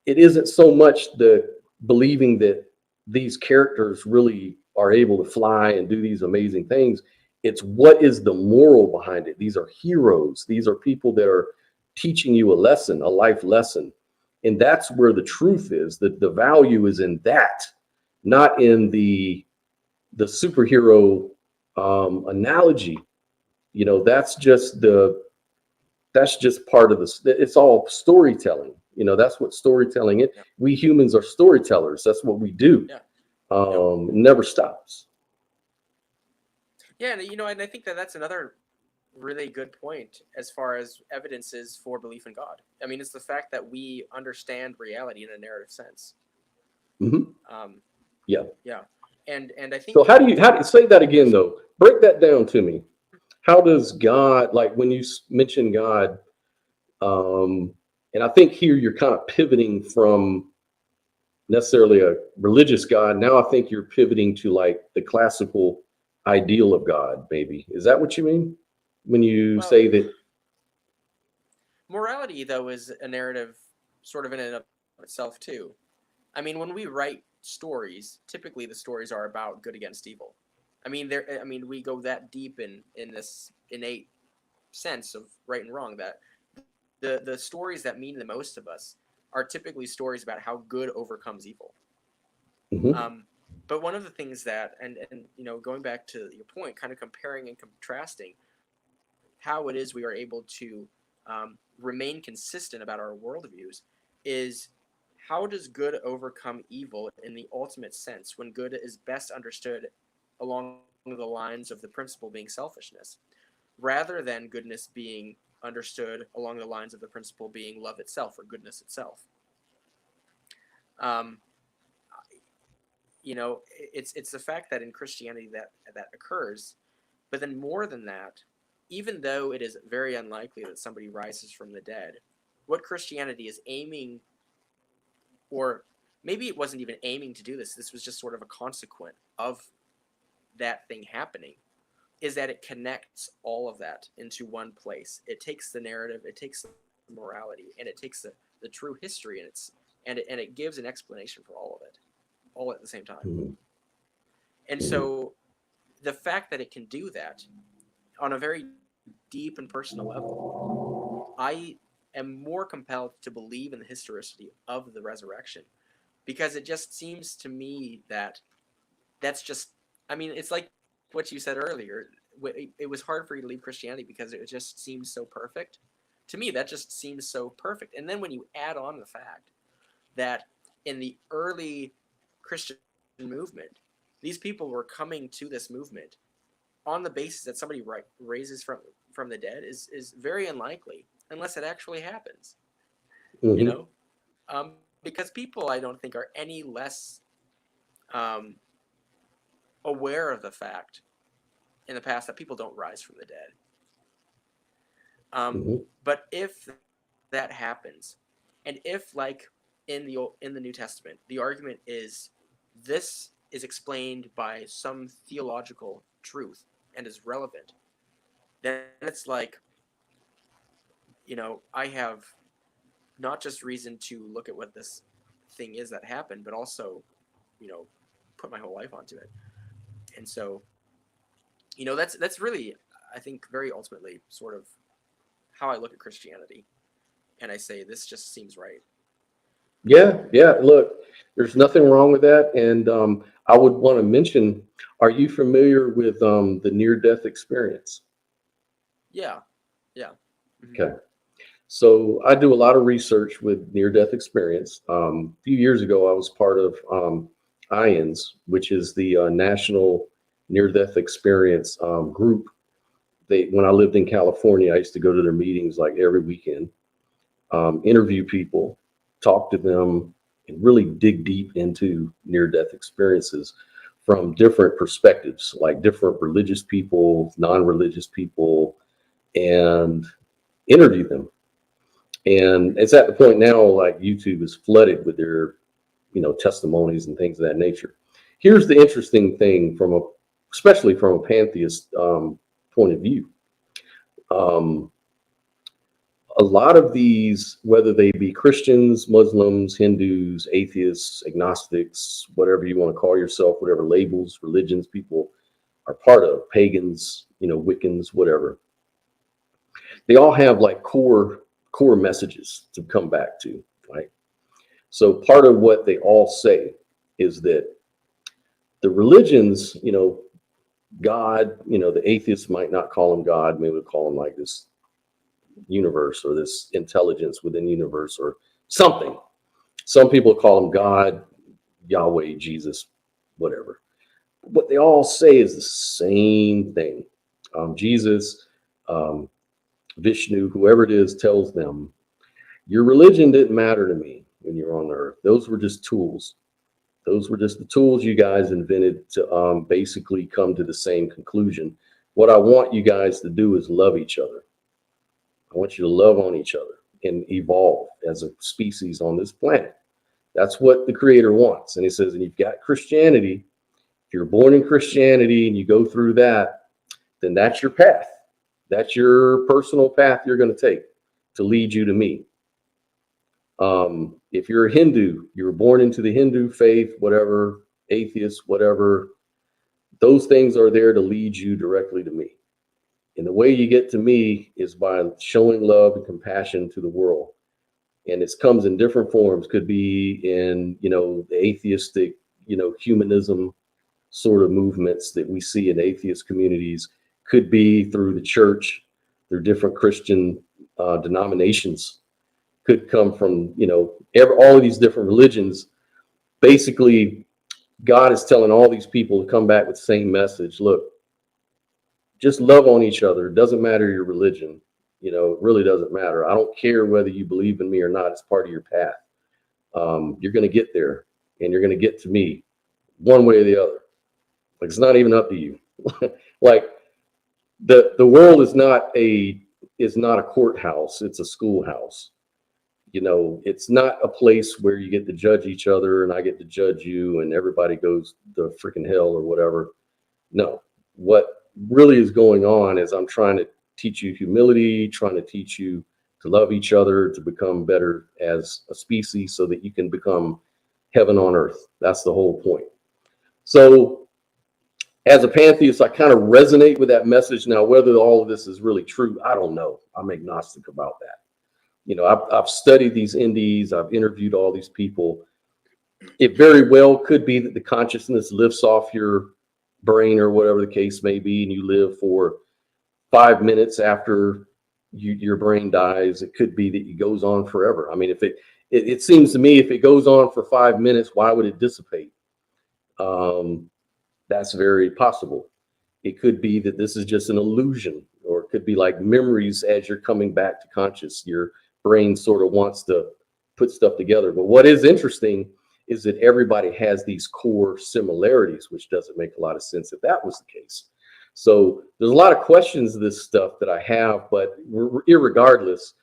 it isn't so much the believing that these characters really are able to fly and do these amazing things. It's what is the moral behind it. These are heroes. These are people that are teaching you a lesson, a life lesson. And that's where the truth is. That the value is in that, not in the superhero analogy. That's just part of this. It's all storytelling. That's what storytelling is. Yeah. We humans are storytellers. That's what we do. Yeah. Yep. It never stops. Yeah, and I think that that's another really good point as far as evidences for belief in God. I mean, it's the fact that we understand reality in a narrative sense. Hmm. Um, Yeah. yeah, and I So think how do you say that again though? Break that down to me. How does God, like when you mention God, um, and I think here you're kind of pivoting from necessarily a religious God. Now I think you're pivoting to like the classical ideal of God, maybe. Is that what you mean when you well, say that? morality though is a narrative sort of in and of itself too. I mean, when we write stories, typically the stories are about good against evil. I mean, there. I mean, we go that deep in this innate sense of right and wrong that the stories that mean the most of us are typically stories about how good overcomes evil. Mhm. Um, but one of the things that, and going back to your point, kind of comparing and contrasting how it is we are able to remain consistent about our worldviews is how does good overcome evil in the ultimate sense when good is best understood along the lines of the principle being selfishness. rather than goodness being understood along the lines of the principle being love itself or goodness itself. You know, it's the fact that in Christianity that occurs, but then more than that, even though it is very unlikely that somebody rises from the dead, what Christianity is aiming, or maybe it wasn't even aiming to do this, this was just sort of a consequence of that thing happening, is that it connects all of that into one place. It takes the narrative, it takes the morality, and it takes the true history, and it gives an explanation for all of it, all at the same time. Mm-hmm. And so the fact that it can do that on a very deep and personal level, I am more compelled to believe in the historicity of the resurrection, because it just seems to me that that's just, I mean, it's like what you said earlier. It was hard for you to leave Christianity because it just seems so perfect. To me, that just seems so perfect. And then when you add on the fact that in the early Christian movement, these people were coming to this movement on the basis that somebody raises from the dead is very unlikely unless it actually happens. Mm-hmm. You know, because people, I don't think, are any less aware of the fact in the past that people don't rise from the dead. But if that happens, and if, like in the New Testament, the argument is this is explained by some theological truth and is relevant, then it's like, you know, I have not just reason to look at what this thing is that happened, but also, you know, put my whole life onto it. And so, you know, that's really, I think, very ultimately sort of how I look at Christianity. And I say, this just seems right. Yeah. Look, there's nothing wrong with that. And I would want to mention, are you familiar with the near-death experience? Yeah. Mm-hmm. Okay. So I do a lot of research with near-death experience. A few years ago, I was part of IANS, which is the National Near-Death Experience group. When I lived in California, I used to go to their meetings like every weekend, interview people, talk to them, and really dig deep into near-death experiences from different perspectives, like different religious people, non-religious people, and interview them. And it's at the point now, like YouTube is flooded with their, you know, testimonies and things of that nature. Here's the interesting thing especially from a pantheist point of view. A lot of these, whether they be Christians, Muslims, Hindus, atheists, agnostics, whatever you want to call yourself, whatever labels, religions people are part of, pagans, you know, Wiccans, whatever, they all have like core messages to come back to, right? So part of what they all say is that the religions, you know, God, you know, the atheists might not call him God, maybe we'll call him like this universe or this intelligence within the universe or something. Some people call him God, Yahweh, Jesus, whatever. What they all say is the same thing. Jesus, Vishnu, whoever it is, tells them, your religion didn't matter to me when you're on earth. Those were just tools. Those were just the tools you guys invented to basically come to the same conclusion. What I want you guys to do is love each other. I want you to love on each other and evolve as a species on this planet. That's what the Creator wants. And he says, and you've got Christianity. If you're born in Christianity and you go through that, then that's your path. That's your personal path you're going to take to lead you to me. If you're a Hindu, you were born into the Hindu faith, whatever, atheist, whatever, those things are there to lead you directly to me. And the way you get to me is by showing love and compassion to the world. And it comes in different forms. Could be in, you know, the atheistic, you know, humanism sort of movements that we see in atheist communities. Could be through the church, through different Christian denominations. Could come from, you know, all of these different religions. Basically, God is telling all these people to come back with the same message. Look, just love on each other. It doesn't matter your religion. You know, it really doesn't matter. I don't care whether you believe in me or not. It's part of your path. You're going to get there, and you're going to get to me one way or the other. Like, it's not even up to you. Like, the world is not a courthouse. It's a schoolhouse. You know, it's not a place where you get to judge each other and I get to judge you and everybody goes to freaking hell or whatever. No, what really is going on is I'm trying to teach you humility, trying to teach you to love each other, to become better as a species so that you can become heaven on earth. That's the whole point. So as a pantheist, I kind of resonate with that message. Now, whether all of this is really true, I don't know. I'm agnostic about that. You know, I've studied these indies. I've interviewed all these people. It very well could be that the consciousness lifts off your brain or whatever the case may be, and you live for 5 minutes after your brain dies. It could be that it goes on forever. I mean, if it seems to me, if it goes on for 5 minutes, why would it dissipate? That's very possible. It could be that this is just an illusion, or it could be like memories as you're coming back to conscious. Your brain sort of wants to put stuff together. But what is interesting is that everybody has these core similarities, which doesn't make a lot of sense if that was the case. So there's a lot of questions to this stuff that I have, but irregardless,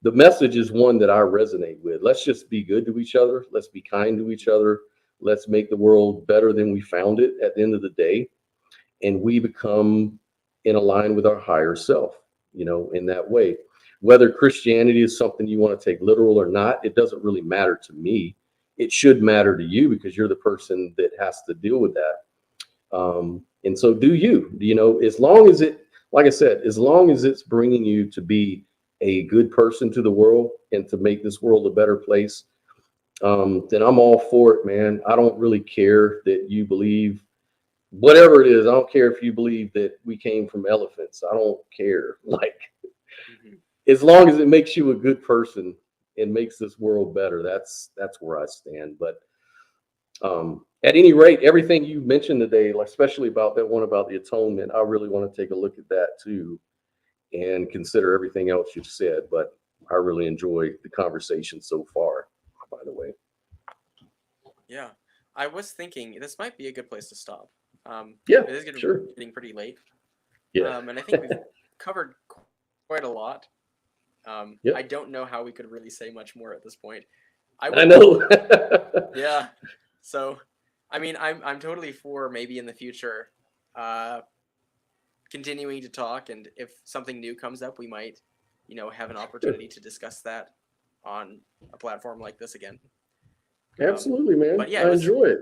the message is one that I resonate with. Let's just be good to each other. Let's be kind to each other. Let's make the world better than we found it at the end of the day. And we become in line with our higher self, you know, in that way. Whether Christianity is something you want to take literal or not, it doesn't really matter to me. It should matter to you because you're the person that has to deal with that. And so do you, you know, as long as it, like I said, as long as it's bringing you to be a good person to the world and to make this world a better place, then I'm all for it, man. I don't really care that you believe whatever it is. I don't care if you believe that we came from elephants. I don't care. Like, as long as it makes you a good person and makes this world better, that's where I stand. But at any rate, everything you mentioned today, like especially about that one about the atonement, I really want to take a look at that too and consider everything else you've said. But I really enjoy the conversation so far, by the way. Yeah, I was thinking this might be a good place to stop. Yeah, it is getting pretty late. Yeah. And I think we've covered quite a lot. Yep. I don't know how we could really say much more at this point. I know. Yeah. So, I mean, I'm totally for maybe in the future, continuing to talk, and if something new comes up, we might, you know, have an opportunity to discuss that on a platform like this again. Absolutely, man. But yeah, I enjoy it.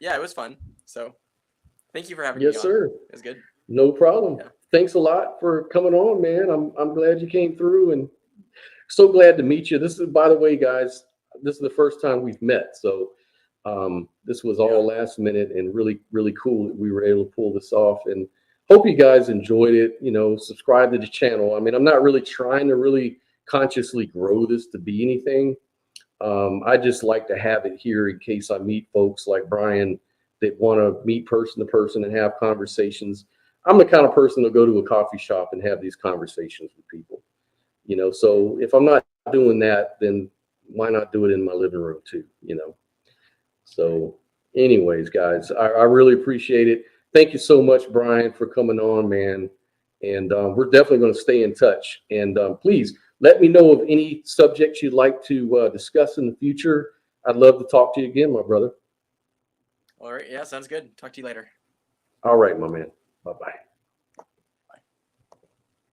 Yeah, it was fun. So, thank you for having me on. Yes, sir. It was good. No problem. Yeah. Thanks a lot for coming on, man. I'm glad you came through and so glad to meet you. This is, by the way, guys, this is the first time we've met. So this was all last minute and really, really cool that we were able to pull this off, and hope you guys enjoyed it. You know, subscribe to the channel. I mean, I'm not really trying to really consciously grow this to be anything. I just like to have it here in case I meet folks like Brian that want to meet person to person and have conversations. I'm the kind of person to go to a coffee shop and have these conversations with people, you know. So if I'm not doing that, then why not do it in my living room too, you know? So anyways, guys, I really appreciate it. Thank you so much, Brian, for coming on, man. And we're definitely going to stay in touch. And please let me know of any subjects you'd like to discuss in the future. I'd love to talk to you again, my brother. All right. Yeah, sounds good. Talk to you later. All right, my man. Bye-bye.